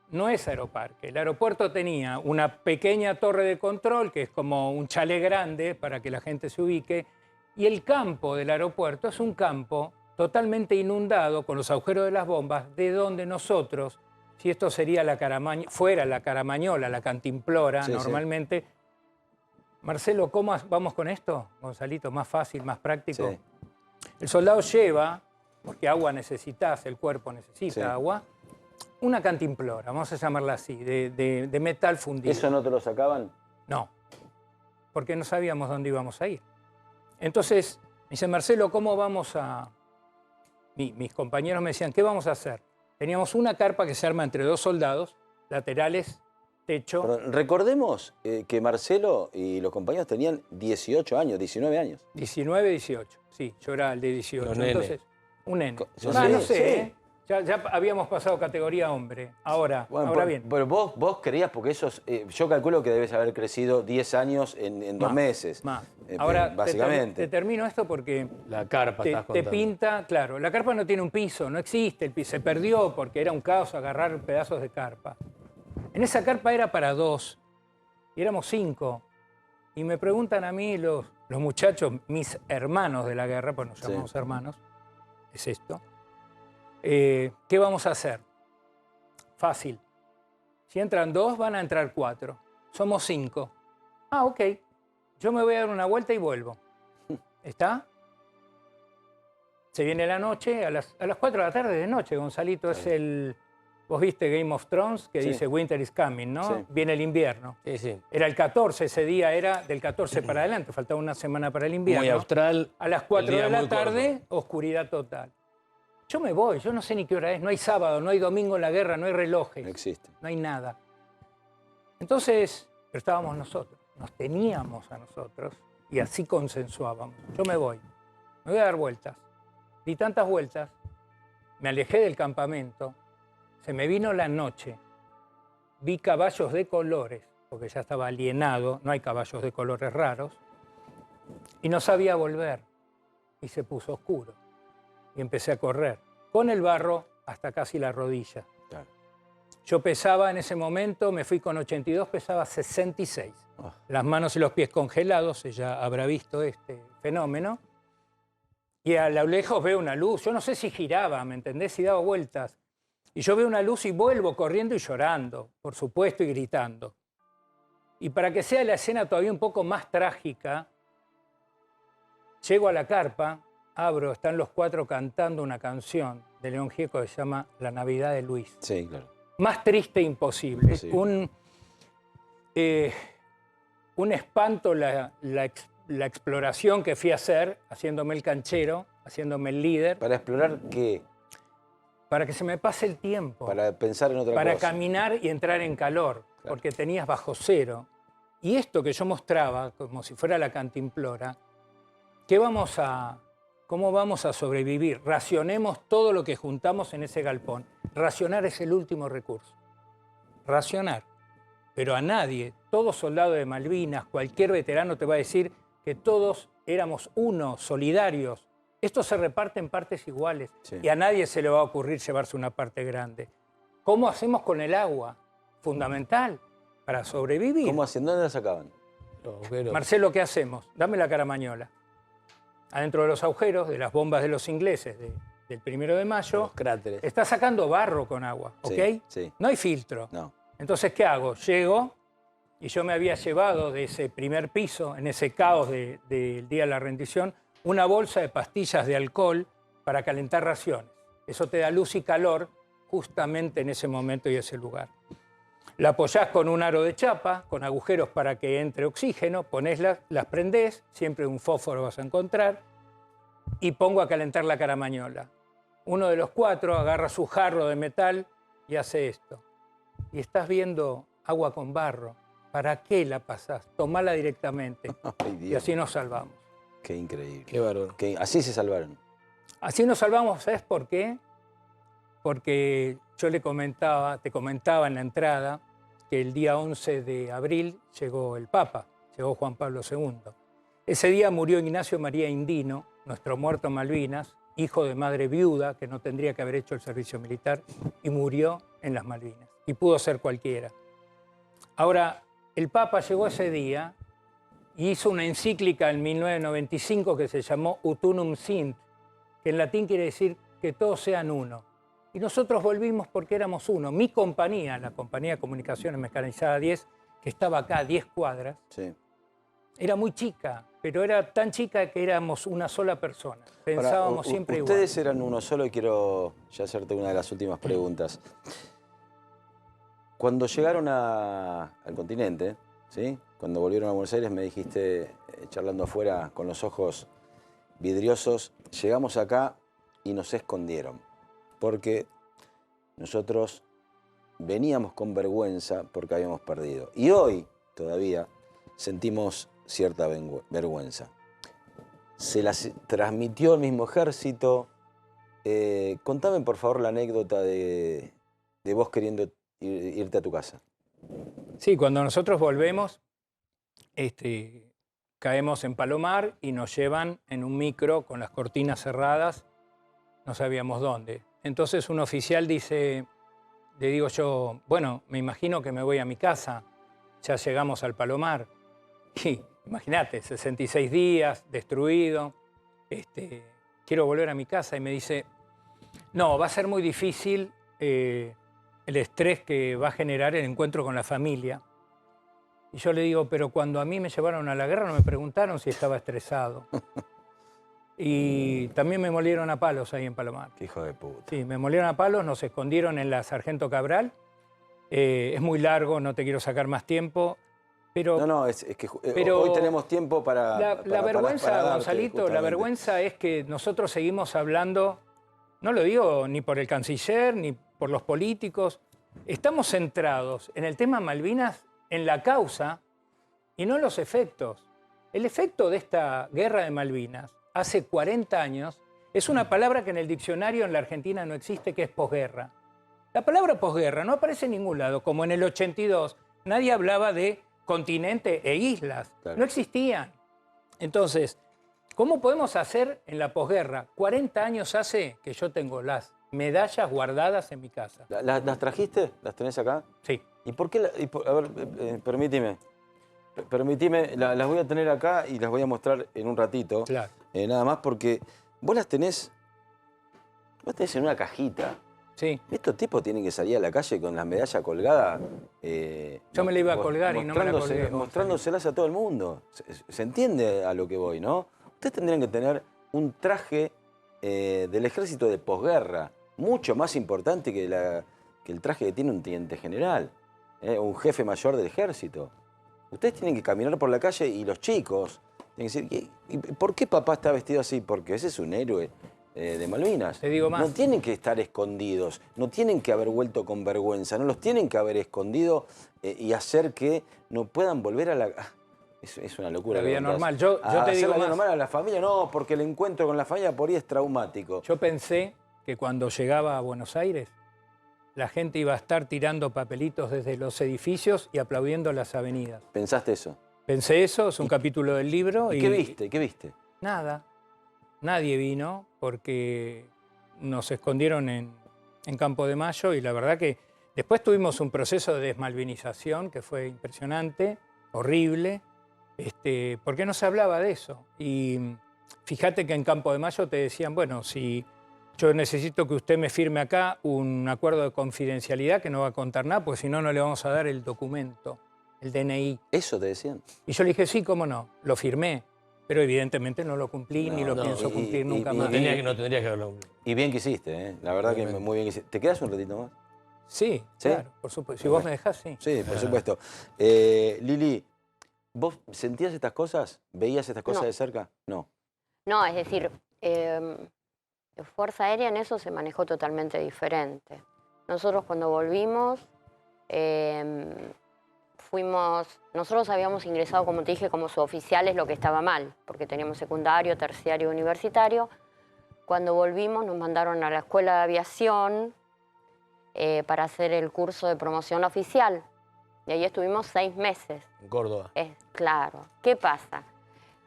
no es aeroparque. El aeropuerto tenía una pequeña torre de control, que es como un chalet grande para que la gente se ubique, y el campo del aeropuerto es un campo totalmente inundado con los agujeros de las bombas, de donde nosotros, si esto sería fuera la Caramañola, la Cantimplora, Sí, normalmente. Sí. Marcelo, ¿cómo vamos con esto? Gonzalito, más fácil, más práctico. Sí. El soldado lleva, porque agua necesitas, el cuerpo necesita Sí. agua, una cantimplora, vamos a llamarla así, de metal fundido. ¿Eso no te lo sacaban? No, porque no sabíamos dónde íbamos a ir. Entonces, me dice, Marcelo, ¿cómo vamos a...? Mis compañeros me decían, ¿qué vamos a hacer? Teníamos una carpa que se arma entre 2 soldados, laterales, techo. Pero recordemos que Marcelo y los compañeros tenían 18 años, 19 años. 19, 18, sí, yo era el de 18. Los nenes. Entonces, un nene. Sí, No sé, sí. ¿eh? Ya habíamos pasado categoría hombre. Ahora bien. Pero vos querías, porque esos, yo calculo que debes haber crecido 10 años en 2 meses. Más. Ahora, básicamente. te termino esto porque La carpa, estás te contando. pinta, claro, la carpa no tiene un piso, no existe el piso, se perdió porque era un caos agarrar pedazos de carpa. En esa carpa era para 2 y éramos 5. Y me preguntan a mí los muchachos, mis hermanos de la guerra, pues nos llamamos hermanos, es esto. ¿Qué vamos a hacer? Fácil. Si entran 2, van a entrar 4. Somos 5. Ah, ok. Yo me voy a dar una vuelta y vuelvo. ¿Está? Se viene la noche, a las 4 de la tarde de noche, Gonzalito, es el... Vos viste Game of Thrones, que Sí. dice Winter is coming, ¿no? Sí. Viene el invierno. Sí, sí. Era el 14, ese día era del 14 para adelante, faltaba una semana para el invierno. Muy austral. A las el 4 día de la muy corto. tarde, oscuridad total. Yo me voy, yo no sé ni qué hora es, no hay sábado, no hay domingo en la guerra, no hay relojes. No existe. No hay nada. Entonces, pero estábamos nosotros, nos teníamos a nosotros y así consensuábamos. Yo me voy a dar vueltas. Di tantas vueltas, me alejé del campamento, se me vino la noche, vi caballos de colores, porque ya estaba alienado, no hay caballos de colores raros, y no sabía volver, y se puso oscuro. Y empecé a correr, con el barro hasta casi la rodilla. Claro. Yo pesaba en ese momento, me fui con 82, pesaba 66. Oh. Las manos y los pies congelados, ella habrá visto este fenómeno. Y a lo lejos veo una luz, yo no sé si giraba, ¿me entendés? Si daba vueltas. Y yo veo una luz y vuelvo corriendo y llorando, por supuesto, y gritando. Y para que sea la escena todavía un poco más trágica, llego a la carpa, abro, están los 4 cantando una canción de León Gieco que se llama La Navidad de Luis. Sí, claro. Más triste imposible. Sí. Un espanto la exploración que fui a hacer, haciéndome el canchero, haciéndome el líder. ¿Para explorar qué? Para que se me pase el tiempo. Para pensar en otra cosa. Para caminar y entrar en calor. porque tenías bajo cero. Y esto que yo mostraba, como si fuera la cantimplora, ¿cómo vamos a sobrevivir? Racionemos todo lo que juntamos en ese galpón. Racionar es el último recurso. Racionar. Pero a nadie, todo soldado de Malvinas, cualquier veterano te va a decir que todos éramos uno, solidarios. Esto se reparte en partes iguales y a nadie se le va a ocurrir llevarse una parte grande. ¿Cómo hacemos con el agua? Fundamental para sobrevivir. ¿Cómo hacen? ¿Dónde la sacaban? Marcelo, ¿qué hacemos? Dame la caramañola. Adentro de los agujeros, de las bombas de los ingleses del 1 de mayo, los cráteres. Está sacando barro con agua, ¿ok? Sí. No hay filtro. No. Entonces, ¿qué hago? Llego y yo me había llevado de ese primer piso, en ese caos del día de la rendición, una bolsa de pastillas de alcohol para calentar raciones. Eso te da luz y calor justamente en ese momento y ese lugar. La apoyás con un aro de chapa, con agujeros para que entre oxígeno, las prendés, siempre un fósforo vas a encontrar, y pongo a calentar la caramañola. Uno de los 4 agarra su jarro de metal y hace esto. Y estás viendo agua con barro. ¿Para qué la pasás? Tomala directamente. Y así nos salvamos. Qué increíble. Qué bárbaro. Así se salvaron. Así nos salvamos, ¿sabes por qué? Porque yo te comentaba en la entrada que el día 11 de abril llegó el Papa, llegó Juan Pablo II. Ese día murió Ignacio María Indino, nuestro muerto en Malvinas, hijo de madre viuda que no tendría que haber hecho el servicio militar y murió en las Malvinas. Y pudo ser cualquiera. Ahora, el Papa llegó ese día y hizo una encíclica en 1995 que se llamó Ut Unum Sint, que en latín quiere decir que todos sean uno. Y nosotros volvimos porque éramos uno. Mi compañía, la compañía de comunicaciones mecanizada 10, que estaba acá a 10 cuadras, era muy chica, pero era tan chica que éramos una sola persona. Pensábamos siempre igual. Ustedes eran uno solo y quiero ya hacerte una de las últimas preguntas. Cuando llegaron al continente, ¿sí? Cuando volvieron a Buenos Aires, me dijiste, charlando afuera con los ojos vidriosos, llegamos acá y nos escondieron. Porque nosotros veníamos con vergüenza porque habíamos perdido. Y hoy todavía sentimos cierta vergüenza. Se las transmitió el mismo ejército. Contame, por favor, la anécdota de vos queriendo irte a tu casa. Sí, cuando nosotros volvemos, caemos en Palomar y nos llevan en un micro con las cortinas cerradas, no sabíamos dónde. Entonces un oficial dice, le digo yo, bueno, me imagino que me voy a mi casa, ya llegamos al Palomar. Y imagínate, 66 días, destruido, quiero volver a mi casa. Y me dice, no, va a ser muy difícil el estrés que va a generar el encuentro con la familia. Y yo le digo, pero cuando a mí me llevaron a la guerra no me preguntaron si estaba estresado. Y también me molieron a palos ahí en Palomar. Qué hijo de puta. Sí, me molieron a palos, nos escondieron en la Sargento Cabral. Es muy largo, no te quiero sacar más tiempo. Pero, no, es que hoy tenemos tiempo para... La vergüenza, Gonzalito, la vergüenza es que nosotros seguimos hablando, no lo digo ni por el canciller, ni por los políticos, estamos centrados en el tema Malvinas, en la causa y no en los efectos. El efecto de esta guerra de Malvinas, hace 40 años, es una palabra que en el diccionario en la Argentina no existe, que es posguerra. La palabra posguerra no aparece en ningún lado, como en el 82 nadie hablaba de continente e islas, no existían. Entonces, ¿cómo podemos hacer en la posguerra? 40 años hace que yo tengo las medallas guardadas en mi casa. ¿Las trajiste? ¿Las tenés acá? Sí. ¿Y por qué? A ver, permíteme, las voy a tener acá y las voy a mostrar en un ratito. Claro. Nada más porque vos las tenés en una cajita. Sí. Estos tipos tienen que salir a la calle con las medallas colgadas. Yo me la iba a colgar y no me la colgué. Mostrándoselas a todo el mundo. Se entiende a lo que voy, ¿no? Ustedes tendrían que tener un traje del ejército de posguerra, mucho más importante que el traje que tiene un teniente general, un jefe mayor del ejército. Ustedes tienen que caminar por la calle y los chicos tienen que decir, ¿y por qué papá está vestido así? Porque ese es un héroe. de Malvinas. Te digo más. No tienen que estar escondidos, no tienen que haber vuelto con vergüenza, no los tienen que haber escondido y hacer que no puedan volver a la... Es una locura. La vida normal. Yo te digo la vida más. normal a la familia, no, porque el encuentro con la familia por ahí es traumático. Yo pensé que cuando llegaba a Buenos Aires, la gente iba a estar tirando papelitos desde los edificios y aplaudiendo las avenidas. ¿Pensaste eso? Pensé eso, es un capítulo del libro. ¿Y qué viste? ¿Qué viste? Nada. Nadie vino porque nos escondieron en Campo de Mayo y la verdad que después tuvimos un proceso de desmalvinización que fue impresionante, horrible, porque no se hablaba de eso. Y fíjate que en Campo de Mayo te decían, bueno, si yo necesito que usted me firme acá un acuerdo de confidencialidad que no va a contar nada, porque si no, no le vamos a dar el documento, el DNI. ¿Eso te decían? Y yo le dije, sí, cómo no, lo firmé. Pero evidentemente no lo cumplí, ni lo pienso cumplir nunca más. No tendrías que haberlo. Y bien que hiciste, ¿eh? La verdad que muy bien que hiciste. ¿Te quedas un ratito más? Sí, claro, por supuesto. Si vos me dejás, sí. Sí, por supuesto. Lili, ¿vos sentías estas cosas? ¿Veías estas cosas de cerca? No. No, es decir, Fuerza Aérea en eso se manejó totalmente diferente. Nosotros cuando volvimos... nosotros habíamos ingresado, como te dije, como suboficiales, lo que estaba mal, porque teníamos secundario, terciario, universitario. Cuando volvimos nos mandaron a la Escuela de Aviación para hacer el curso de promoción oficial. Y ahí estuvimos 6 meses. En Córdoba. Claro. ¿Qué pasa?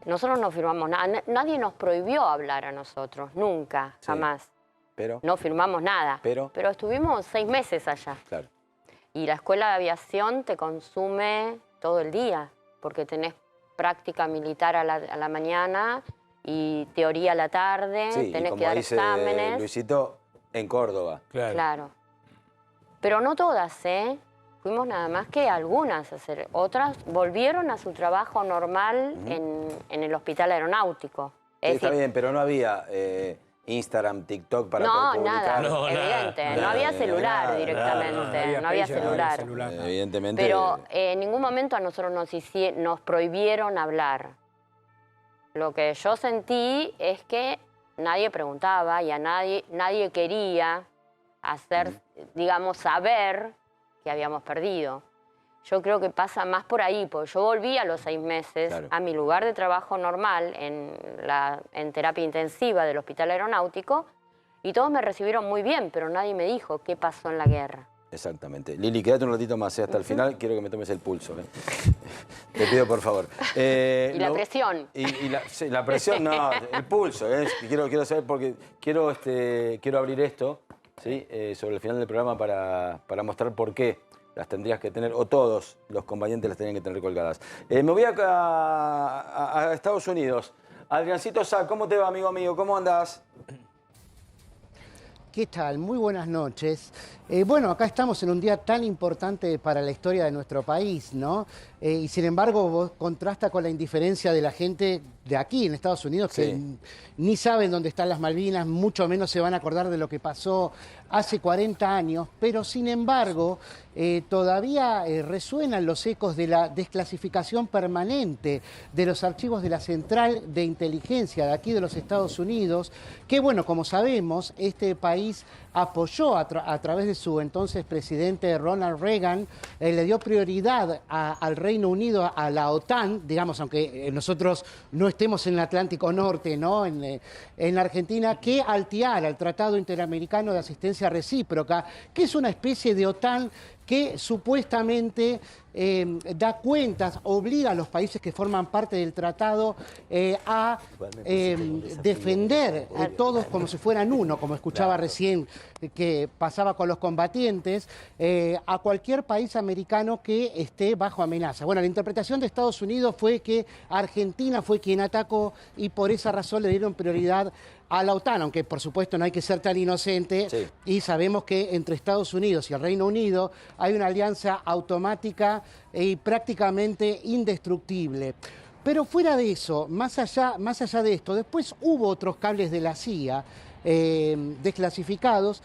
Nosotros no firmamos nada. Nadie nos prohibió hablar a nosotros, nunca, jamás. Pero. No firmamos nada. Pero estuvimos 6 meses allá. Claro. Y la Escuela de Aviación te consume todo el día, porque tenés práctica militar a la mañana y teoría a la tarde, tenés que dar exámenes. Luisito, en Córdoba. Claro. Pero no todas, ¿eh? Fuimos nada más que algunas a hacer. Otras volvieron a su trabajo normal en el Hospital Aeronáutico. Está bien, pero no había... Instagram, TikTok para poder publicar. No, evidente. No había celular directamente. No había celular. Evidentemente. Pero en ningún momento a nosotros nos prohibieron hablar. Lo que yo sentí es que nadie preguntaba y a nadie quería hacer, digamos, saber que habíamos perdido. Yo creo que pasa más por ahí, porque yo volví a los 6 meses a mi lugar de trabajo normal en terapia intensiva del Hospital Aeronáutico y todos me recibieron muy bien, pero nadie me dijo qué pasó en la guerra. Exactamente. Lili, quédate un ratito más, hasta el final quiero que me tomes el pulso. Te pido por favor. Y la presión. La presión, no, el pulso. Quiero saber porque quiero abrir esto sobre el final del programa para mostrar por qué las tendrías que tener, o todos los combatientes las tenían que tener colgadas. Me voy a Estados Unidos. Adriancito Sá, ¿cómo te va, amigo mío? ¿Cómo andás? ¿Qué tal? Muy buenas noches. Bueno, acá estamos en un día tan importante para la historia de nuestro país, ¿no? Y sin embargo, vos contrasta con la indiferencia de la gente de aquí, en Estados Unidos, que ni saben dónde están las Malvinas, mucho menos se van a acordar de lo que pasó hace 40 años, pero sin embargo, todavía resuenan los ecos de la desclasificación permanente de los archivos de la Central de Inteligencia de aquí de los Estados Unidos, que bueno, como sabemos, este país apoyó a través de su entonces presidente Ronald Reagan, le dio prioridad al Reino Unido, a la OTAN, digamos, aunque nosotros no estemos en el Atlántico Norte, ¿no? En Argentina, que al TIAR, al Tratado Interamericano de Asistencia Recíproca, que es una especie de OTAN que supuestamente da cuentas, obliga a los países que forman parte del tratado a defender todos como si fueran uno, como escuchaba recién que pasaba con los combatientes, a cualquier país americano que esté bajo amenaza. Bueno, la interpretación de Estados Unidos fue que Argentina fue quien atacó y por esa razón le dieron prioridad a la OTAN, aunque por supuesto no hay que ser tan inocente, y sabemos que entre Estados Unidos y el Reino Unido hay una alianza automática y prácticamente indestructible. Pero fuera de eso, más allá de esto, después hubo otros cables de la CIA desclasificados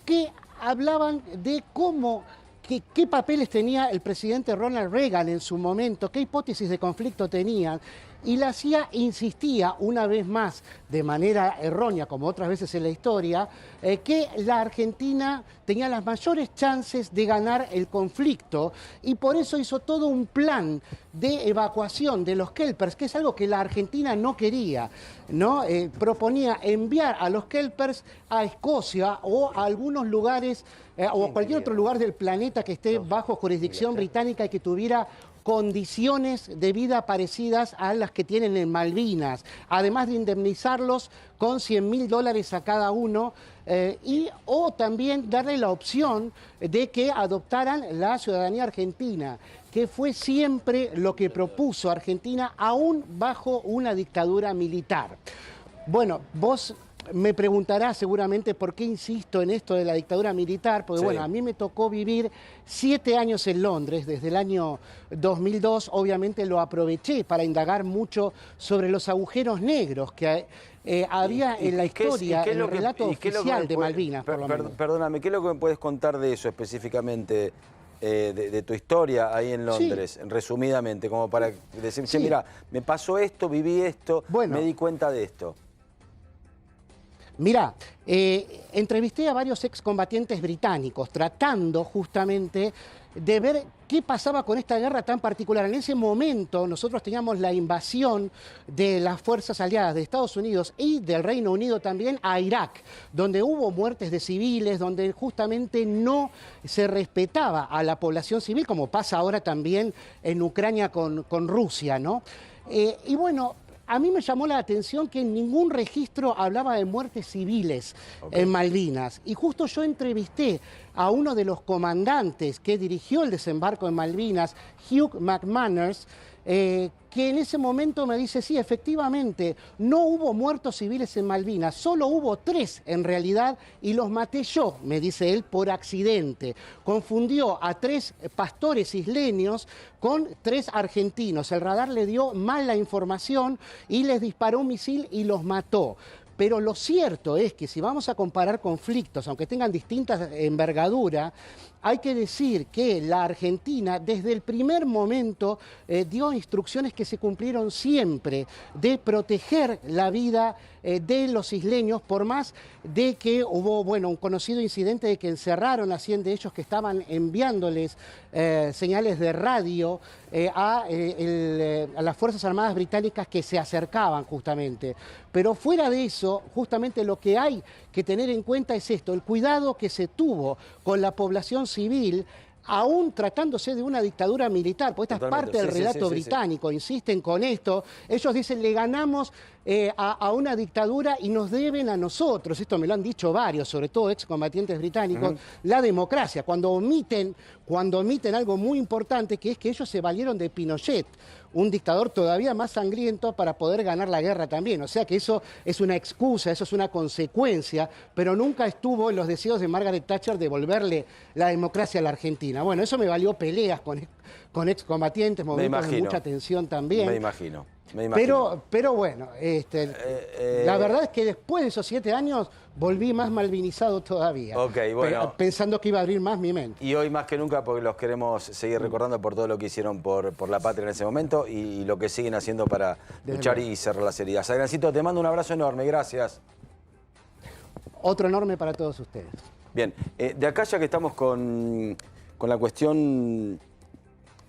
que hablaban de cómo... ¿Qué papeles tenía el presidente Ronald Reagan en su momento? ¿Qué hipótesis de conflicto tenían? y la CIA insistía una vez más, de manera errónea, como otras veces en la historia, que la Argentina tenía las mayores chances de ganar el conflicto y por eso hizo todo un plan de evacuación de los kelpers, que es algo que la Argentina no quería, ¿no? Proponía enviar a los kelpers a Escocia o a algunos lugares o a cualquier otro lugar del planeta que esté bajo jurisdicción británica y que tuviera condiciones de vida parecidas a las que tienen en Malvinas, además de indemnizarlos con $100.000 a cada uno o también darle la opción de que adoptaran la ciudadanía argentina, que fue siempre lo que propuso Argentina, aún bajo una dictadura militar. Bueno, vos me preguntarás seguramente por qué insisto en esto de la dictadura militar, porque bueno, a mí me tocó vivir 7 años en Londres, desde el año 2002, obviamente lo aproveché para indagar mucho sobre los agujeros negros que había en la historia, en el relato oficial de Malvinas, por lo menos. Perdóname, ¿qué es lo que me puedes contar de eso específicamente? De tu historia ahí en Londres, resumidamente, como para decir, mira, me pasó esto, viví esto, me di cuenta de esto. Mirá, entrevisté a varios excombatientes británicos tratando justamente de ver qué pasaba con esta guerra tan particular. En ese momento nosotros teníamos la invasión de las fuerzas aliadas de Estados Unidos y del Reino Unido también a Irak, donde hubo muertes de civiles, donde justamente no se respetaba a la población civil, como pasa ahora también en Ucrania con Rusia, ¿no? Y bueno, a mí me llamó la atención que en ningún registro hablaba de muertes civiles en Malvinas. Y justo yo entrevisté a uno de los comandantes que dirigió el desembarco en Malvinas, Hugh McManus, que en ese momento me dice, sí, efectivamente, no hubo muertos civiles en Malvinas, solo hubo 3 en realidad y los maté yo, me dice él, por accidente. Confundió a 3 pastores isleños con 3 argentinos. El radar le dio mal la información y les disparó un misil y los mató. Pero lo cierto es que si vamos a comparar conflictos, aunque tengan distintas envergaduras, hay que decir que la Argentina desde el primer momento dio instrucciones que se cumplieron siempre de proteger la vida de los isleños, por más de que hubo, bueno, un conocido incidente de que encerraron a 100 de ellos que estaban enviándoles señales de radio a las Fuerzas Armadas británicas que se acercaban justamente. Pero fuera de eso, justamente lo que hay que tener en cuenta es esto, el cuidado que se tuvo con la población civil, aún tratándose de una dictadura militar, porque esta es parte del relato británico, insisten con esto, ellos dicen, le ganamos a una dictadura y nos deben a nosotros, esto me lo han dicho varios, sobre todo excombatientes británicos, la democracia, cuando omiten algo muy importante, que es que ellos se valieron de Pinochet, un dictador todavía más sangriento para poder ganar la guerra también. O sea que eso es una excusa, eso es una consecuencia, pero nunca estuvo en los deseos de Margaret Thatcher de devolverle la democracia a la Argentina. Bueno, eso me valió peleas con excombatientes, momentos de mucha tensión también. Me imagino. Pero bueno, la verdad es que después de esos 7 años volví más malvinizado todavía. Bueno. Pensando que iba a abrir más mi mente. Y hoy más que nunca porque los queremos seguir recordando por todo lo que hicieron por la patria en ese momento y lo que siguen haciendo para luchar y cerrar las heridas. Adriancito, te mando un abrazo enorme, gracias. Otro enorme para todos ustedes. Bien, de acá ya que estamos con la cuestión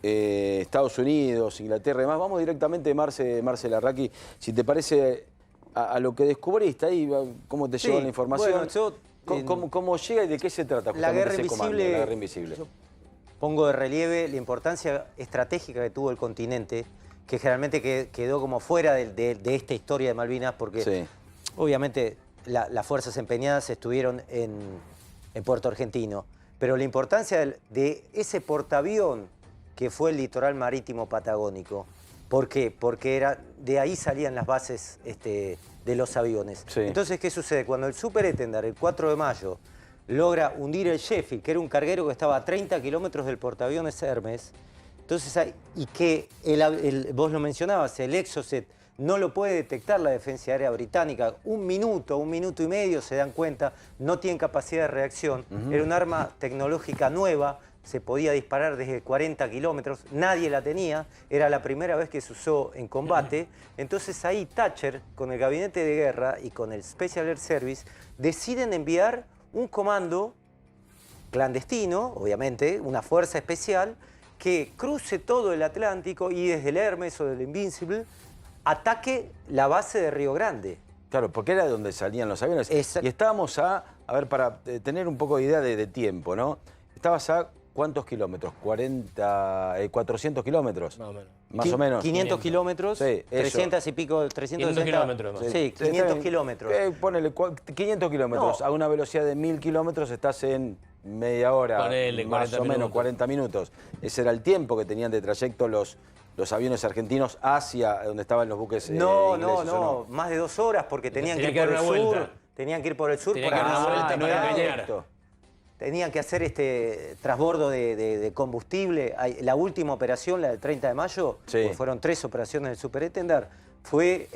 Estados Unidos, Inglaterra y demás, vamos directamente, Marce Larraqui, si te parece, a lo que descubriste ahí, cómo te llegó la información, bueno, cómo llega y de qué se trata la guerra invisible. La guerra invisible. Yo pongo de relieve la importancia estratégica que tuvo el continente, que generalmente quedó como fuera de esta historia de Malvinas, porque obviamente las fuerzas empeñadas estuvieron en Puerto Argentino, pero la importancia de ese portaavión que fue el litoral marítimo patagónico. ¿Por qué? Porque de ahí salían las bases de los aviones. Entonces, ¿qué sucede? Cuando el Superétendard, el 4 de mayo, logra hundir el Sheffield, que era un carguero que estaba a 30 kilómetros del portaaviones Hermes, entonces, y que vos lo mencionabas, el Exocet no lo puede detectar la defensa aérea británica. Un minuto y medio se dan cuenta, no tienen capacidad de reacción. Era un arma tecnológica nueva, se podía disparar desde 40 kilómetros, nadie la tenía, era la primera vez que se usó en combate. Entonces ahí Thatcher, con el gabinete de guerra y con el Special Air Service, deciden enviar un comando clandestino, obviamente, una fuerza especial, que cruce todo el Atlántico y desde el Hermes o del Invincible ataque la base de Río Grande. Claro, porque era de donde salían los aviones. Y estábamos a ver, para tener un poco de idea de tiempo, ¿no? Estabas a ¿cuántos kilómetros? 400 kilómetros. Más o menos. Más o menos. 500 kilómetros, sí, 300 y pico, 360 kilómetros. Sí, 500 kilómetros. Ponele 500 kilómetros. No. A una velocidad de 1000 kilómetros estás en media hora, Ponele, más o menos 40 minutos. Ese era el tiempo que tenían de trayecto los aviones argentinos hacia donde estaban los buques ingleses, no, más de 2 horas porque tenían que ir por el sur. Tenían que ir por el sur Tenían que dar una vuelta para engañar. Tenían que hacer transbordo de combustible. La última operación, la del 30 de mayo, fueron 3 operaciones del Superétendard, fue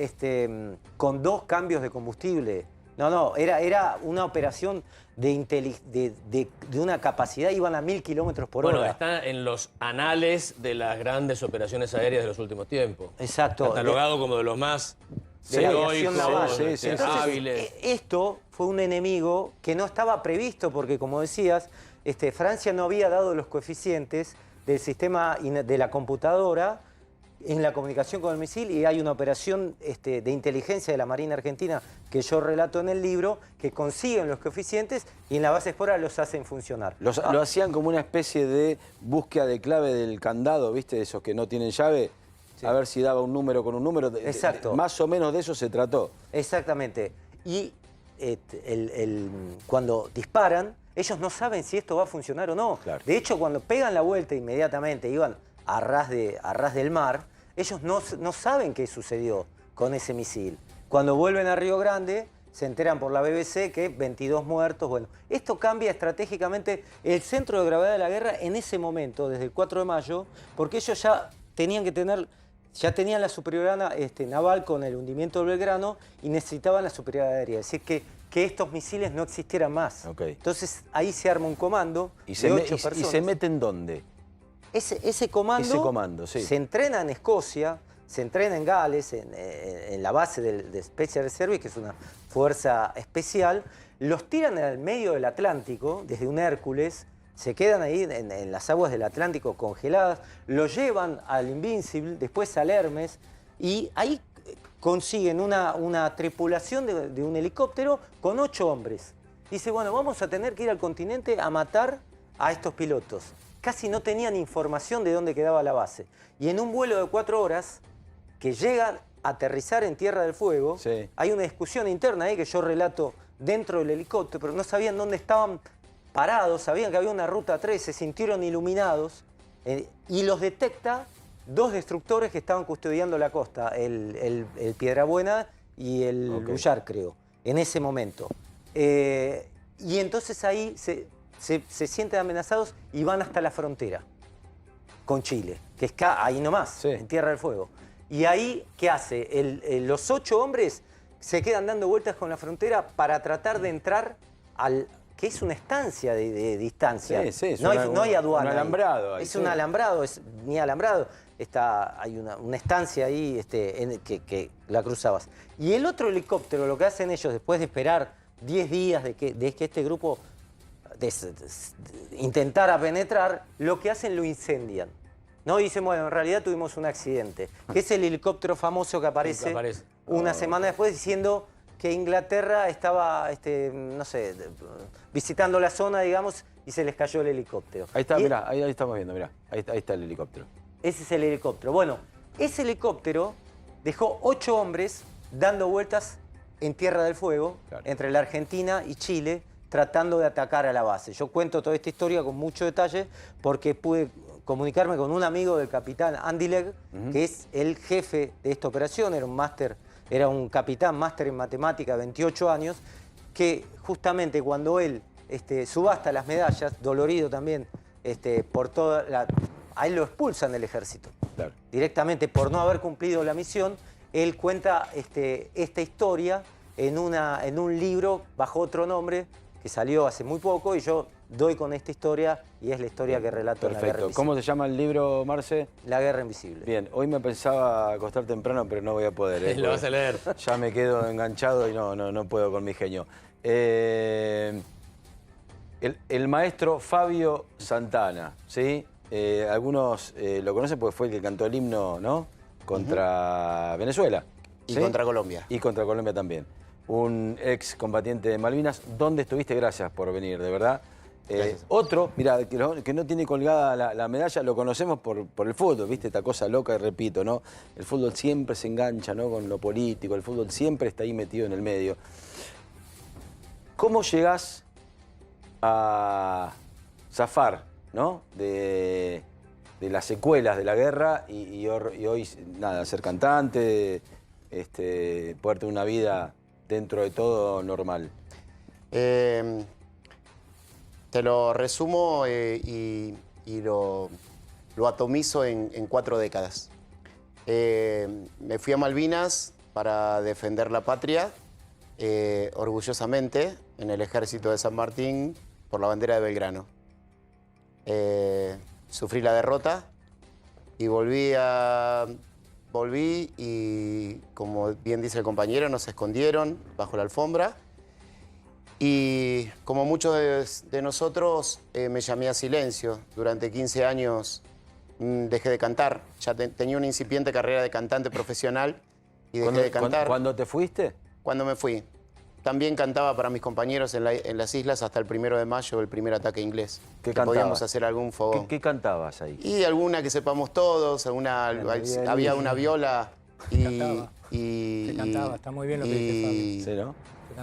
con 2 cambios de combustible. No, era una operación de una capacidad, iban a 1000 kilómetros por hora. Bueno, está en los anales de las grandes operaciones aéreas de los últimos tiempos. Exacto. Catalogado como de los más heroicos, hábiles. Esto fue un enemigo que no estaba previsto porque, como decías, Francia no había dado los coeficientes del sistema de la computadora en la comunicación con el misil, y hay una operación de inteligencia de la Marina Argentina que yo relato en el libro, que consiguen los coeficientes y en la base Espora los hacen funcionar. Lo hacían como una especie de búsqueda de clave del candado, ¿viste? Esos que no tienen llave, a ver si daba un número con un número. Exacto. Más o menos de eso se trató. Exactamente. Y cuando disparan, ellos no saben si esto va a funcionar o no. Claro. De hecho, cuando pegan la vuelta inmediatamente, iban a ras del mar, ellos no saben qué sucedió con ese misil. Cuando vuelven a Río Grande, se enteran por la BBC que 22 muertos. Bueno, esto cambia estratégicamente el centro de gravedad de la guerra en ese momento, desde el 4 de mayo, porque ellos ya tenían la superioridad naval con el hundimiento del Belgrano y necesitaban la superioridad aérea. Es decir, que estos misiles no existieran más. Entonces ahí se arma un comando de 8 personas. ¿Y se meten dónde? Ese comando sí. Se entrena en Escocia, se entrena en Gales, en la base de Special Air Service, que es una fuerza especial. Los tiran al medio del Atlántico, desde un Hércules, se quedan ahí en las aguas del Atlántico congeladas, los llevan al Invincible, después al Hermes, y ahí consiguen una tripulación de un helicóptero con 8 hombres. Dice, bueno, vamos a tener que ir al continente a matar a estos pilotos. Casi no tenían información de dónde quedaba la base. Y en un vuelo de 4 horas, que llegan a aterrizar en Tierra del Fuego, hay una discusión interna ahí que yo relato dentro del helicóptero, pero no sabían dónde estaban parados, sabían que había una ruta 3, se sintieron iluminados, y los detecta 2 destructores que estaban custodiando la costa, el Piedrabuena y el Luyar, creo, en ese momento. Y entonces ahí se sienten amenazados y van hasta la frontera con Chile, que es ahí nomás, en Tierra del Fuego. Y ahí, ¿qué hace? Los 8 hombres se quedan dando vueltas con la frontera para tratar de entrar que es una estancia de distancia. No hay aduana. Un alambrado. Es un alambrado, ni alambrado. Hay una estancia ahí que la cruzabas. Y el otro helicóptero, lo que hacen ellos después de esperar 10 días de que este grupo intentara penetrar, lo que hacen lo incendian. ¿No? Y dicen, bueno, en realidad tuvimos un accidente. Que es el helicóptero famoso que aparece una semana después diciendo que Inglaterra estaba, no sé, visitando la zona, digamos, y se les cayó el helicóptero. Ahí está, mirá, ahí estamos viendo, mirá. Ahí está el helicóptero. Ese es el helicóptero. Bueno, ese helicóptero dejó 8 hombres dando vueltas en Tierra del Fuego, entre la Argentina y Chile, tratando de atacar a la base. Yo cuento toda esta historia con mucho detalle porque pude comunicarme con un amigo del capitán Andy Legg, que es el jefe de esta operación, era un capitán máster en matemática, 28 años, que justamente cuando él subasta las medallas, dolorido también, por toda a él lo expulsan del ejército. Directamente por no haber cumplido la misión, él cuenta esta historia en un libro bajo otro nombre que salió hace muy poco, y yo doy con esta historia y es la historia que relato en La Guerra Perfecto. Invisible. ¿Cómo se llama el libro, Marce? La Guerra Invisible. Bien, hoy me pensaba acostar temprano, pero no voy a poder. Lo vas a leer. Ya me quedo enganchado y no puedo con mi genio. El maestro Fabio Santana, ¿sí? Algunos lo conocen porque fue el que cantó el himno, ¿no? Contra Venezuela. Y ¿sí? contra Colombia. Y contra Colombia también. Un ex combatiente de Malvinas. ¿Dónde estuviste? Gracias por venir, de verdad. Otro, mira, que no tiene colgada la medalla, lo conocemos por el fútbol, ¿viste? Esta cosa loca, y repito, ¿no? El fútbol siempre se engancha, ¿no? Con lo político, el fútbol siempre está ahí metido en el medio. ¿Cómo llegás a zafar, ¿no? De las secuelas de la guerra y hoy, nada, ser cantante, poder tener una vida dentro de todo normal? Te lo resumo y lo atomizo en 4 décadas. Me fui a Malvinas para defender la patria, orgullosamente, en el ejército de San Martín, por la bandera de Belgrano. Sufrí la derrota y volví y, como bien dice el compañero, nos escondieron bajo la alfombra. Y como muchos de nosotros, me llamé a silencio. Durante 15 años dejé de cantar. Ya tenía una incipiente carrera de cantante profesional y dejé de cantar. ¿Cuándo te fuiste? Cuando me fui. También cantaba para mis compañeros en las islas hasta el 1 de mayo, el primer ataque inglés. ¿Qué que cantabas? podíamos hacer algún fogón. ¿Qué cantabas ahí? Y alguna que sepamos todos, había una viola y... Se cantaba, está muy bien lo que dice Fabio. Sí, ¿no?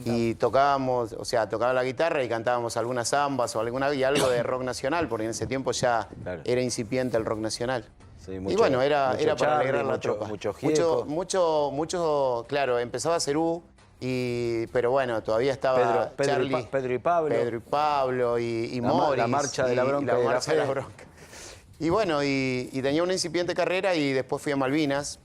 Y tocábamos, o sea, tocaba la guitarra y cantábamos algunas zambas o y algo de rock nacional, porque en ese tiempo ya era incipiente el rock nacional. Sí, y bueno, era para Charlie, alegrar la tropa. Mucho, claro, empezaba a ser pero bueno, todavía estaba Charlie, Pedro y Pablo. y Morris. La marcha de la bronca. La marcha de la bronca. Y bueno, y tenía una incipiente carrera y después fui a Malvinas.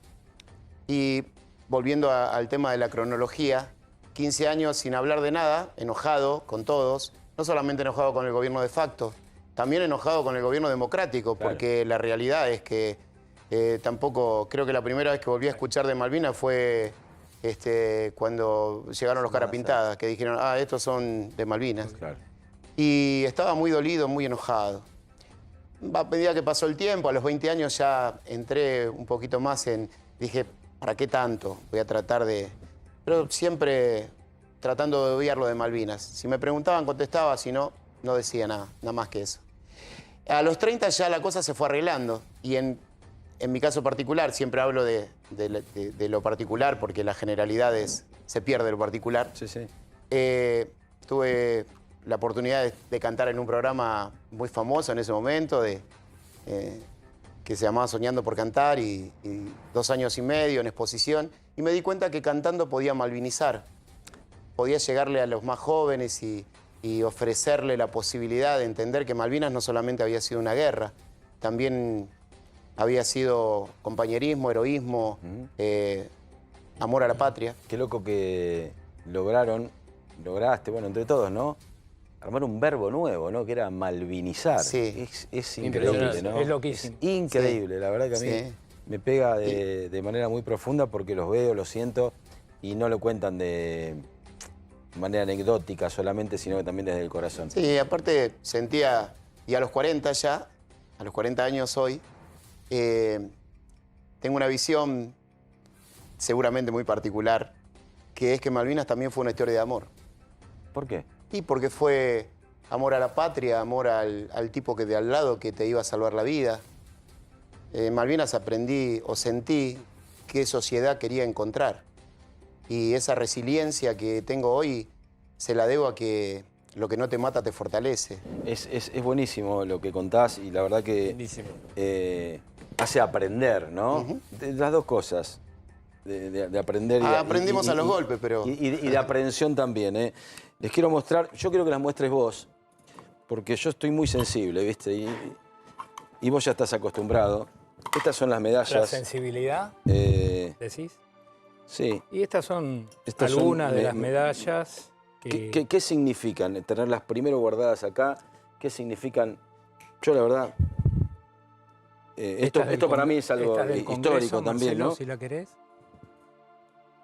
Y volviendo al tema de la cronología, 15 años sin hablar de nada, enojado con todos, no solamente enojado con el gobierno de facto, también enojado con el gobierno democrático, porque la realidad es que tampoco, creo que la primera vez que volví a escuchar de Malvinas fue cuando llegaron los Carapintadas, que dijeron, estos son de Malvinas. Claro. Y estaba muy dolido, muy enojado. A medida que pasó el tiempo, a los 20 años ya entré un poquito más dije, ¿para qué tanto? Voy a tratar de... Pero siempre tratando de obviar lo de Malvinas. Si me preguntaban, contestaba, si no, no decía nada más que eso. A los 30 ya la cosa se fue arreglando. Y en mi caso particular, siempre hablo de lo particular porque las generalidades se pierde lo particular. Sí, sí. Tuve la oportunidad de cantar en un programa muy famoso en ese momento, que se llamaba Soñando por Cantar, y 2 años y medio en exposición. Y me di cuenta que cantando podía malvinizar. Podía llegarle a los más jóvenes y ofrecerle la posibilidad de entender que Malvinas no solamente había sido una guerra, también había sido compañerismo, heroísmo, amor a la patria. Qué loco que lograste, bueno, entre todos, ¿no? Armar un verbo nuevo, ¿no? Que era malvinizar. Sí. Es increíble, ¿no? Es loquísimo. Es increíble, la verdad que a mí me pega de manera muy profunda porque los veo, los siento y no lo cuentan de manera anecdótica solamente, sino que también desde el corazón. Sí, aparte sentía, y a los 40 ya, a los 40 años hoy, tengo una visión seguramente muy particular, que es que Malvinas también fue una historia de amor. ¿Por qué? Y porque fue amor a la patria, amor al tipo que de al lado que te iba a salvar la vida. En Malvinas aprendí o sentí qué sociedad quería encontrar. Y esa resiliencia que tengo hoy se la debo a que lo que no te mata te fortalece. Es buenísimo lo que contás y la verdad que hace aprender, ¿no? De las dos cosas. De aprender y aprendimos a los golpes, pero... Y de aprehensión también, ¿eh? Les quiero mostrar, yo quiero que las muestres vos, porque yo estoy muy sensible, ¿viste? Y vos ya estás acostumbrado. Estas son las medallas. La sensibilidad, ¿decís? Sí. Y estas son algunas de las medallas que... ¿Qué significan? Tenerlas primero guardadas acá qué significan. Yo la verdad, esto para mí es algo histórico también, ¿no? Si la querés.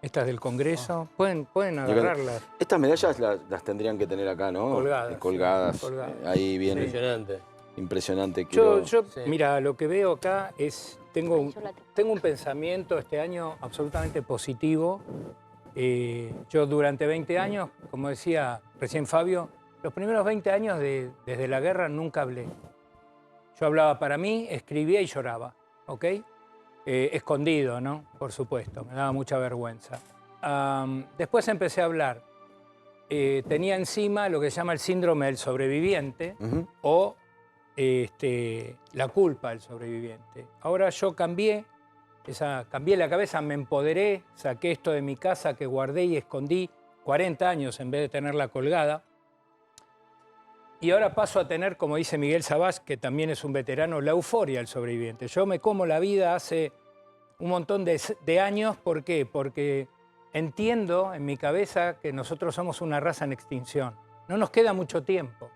Estas del Congreso, pueden agarrarlas. Estas medallas las tendrían que tener acá, ¿no? Colgadas. Ahí bien. Impresionante. Impresionante. Mira, lo que veo acá es, tengo un pensamiento este año absolutamente positivo. Yo durante 20 años, como decía recién Fabio, los primeros 20 años desde la guerra nunca hablé. Yo hablaba para mí, escribía y lloraba, ¿ok? Escondido, ¿no? Por supuesto, me daba mucha vergüenza. Después empecé a hablar. Tenía encima lo que se llama el síndrome del sobreviviente o la culpa del sobreviviente. Ahora yo cambié la cabeza, me empoderé, saqué esto de mi casa que guardé y escondí 40 años en vez de tenerla colgada. Y ahora paso a tener, como dice Miguel Sabás, que también es un veterano, la euforia del sobreviviente. Yo me como la vida hace un montón de años. ¿Por qué? Porque entiendo en mi cabeza que nosotros somos una raza en extinción. No nos queda mucho tiempo.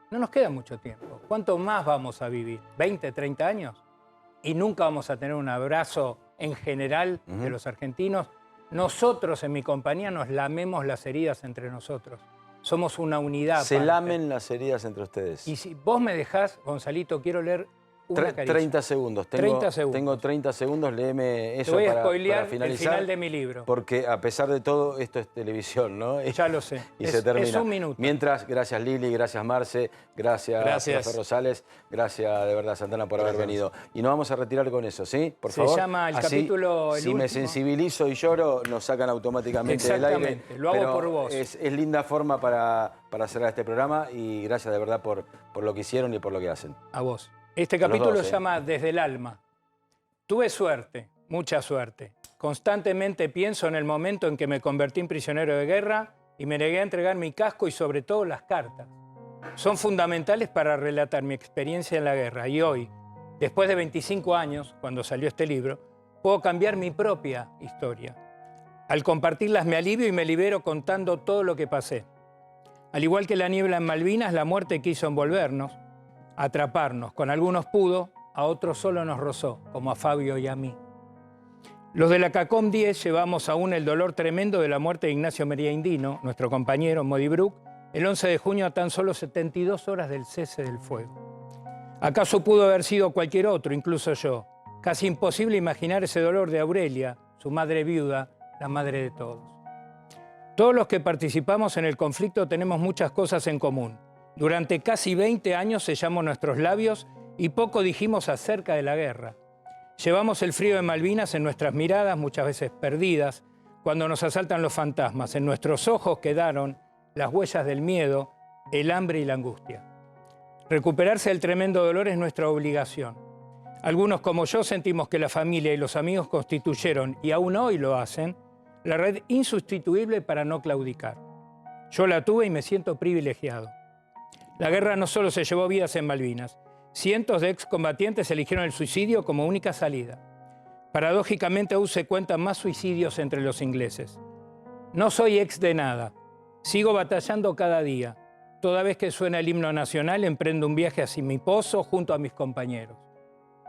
No nos queda mucho tiempo. ¿Cuánto más vamos a vivir? ¿20, 30 años? Y nunca vamos a tener un abrazo en general de los argentinos. Nosotros en mi compañía nos lamemos las heridas entre nosotros. Somos una unidad. Se lamen las heridas entre ustedes. Y si vos me dejás, Gonzalito, quiero leer una caricia. 30 segundos. Tengo 30 segundos, léeme eso. Te voy a para spoilear finalizar, el final de mi libro. Porque a pesar de todo, esto es televisión, ¿no? Ya lo sé. Y se termina. Es un minuto. Mientras, gracias Lili, gracias Marce, gracias Profe Rosales, gracias de verdad Santana por haber venido. Y nos vamos a retirar con eso, ¿sí? Por favor. Se llama el capítulo el Si último. Me sensibilizo y lloro, nos sacan automáticamente del aire. Exactamente, lo hago por vos. Es linda forma para cerrar este programa y gracias de verdad por lo que hicieron y por lo que hacen. A vos. Este capítulo se llama Desde el alma. Tuve suerte, mucha suerte. Constantemente pienso en el momento en que me convertí en prisionero de guerra y me negué a entregar mi casco y sobre todo las cartas. Son fundamentales para relatar mi experiencia en la guerra y hoy, después de 25 años, cuando salió este libro, puedo cambiar mi propia historia. Al compartirlas me alivio y me libero contando todo lo que pasé. Al igual que la niebla en Malvinas, la muerte quiso envolvernos, atraparnos. Con algunos pudo, a otros solo nos rozó, como a Fabio y a mí. Los de la CACOM 10 llevamos aún el dolor tremendo de la muerte de Ignacio María Indino, nuestro compañero en Modibruc, el 11 de junio a tan solo 72 horas del cese del fuego. ¿Acaso pudo haber sido cualquier otro, incluso yo? Casi imposible imaginar ese dolor de Aurelia, su madre viuda, la madre de todos. Todos los que participamos en el conflicto tenemos muchas cosas en común. Durante casi 20 años sellamos nuestros labios y poco dijimos acerca de la guerra. Llevamos el frío de Malvinas en nuestras miradas, muchas veces perdidas, cuando nos asaltan los fantasmas. En nuestros ojos quedaron las huellas del miedo, el hambre y la angustia. Recuperarse del tremendo dolor es nuestra obligación. Algunos como yo sentimos que la familia y los amigos constituyeron, y aún hoy lo hacen, la red insustituible para no claudicar. Yo la tuve y me siento privilegiado. La guerra no solo se llevó vidas en Malvinas. Cientos de excombatientes eligieron el suicidio como única salida. Paradójicamente aún se cuentan más suicidios entre los ingleses. No soy ex de nada. Sigo batallando cada día. Toda vez que suena el himno nacional emprendo un viaje hacia mi pozo junto a mis compañeros.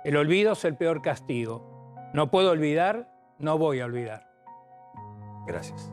El olvido es el peor castigo. No puedo olvidar, no voy a olvidar. Gracias.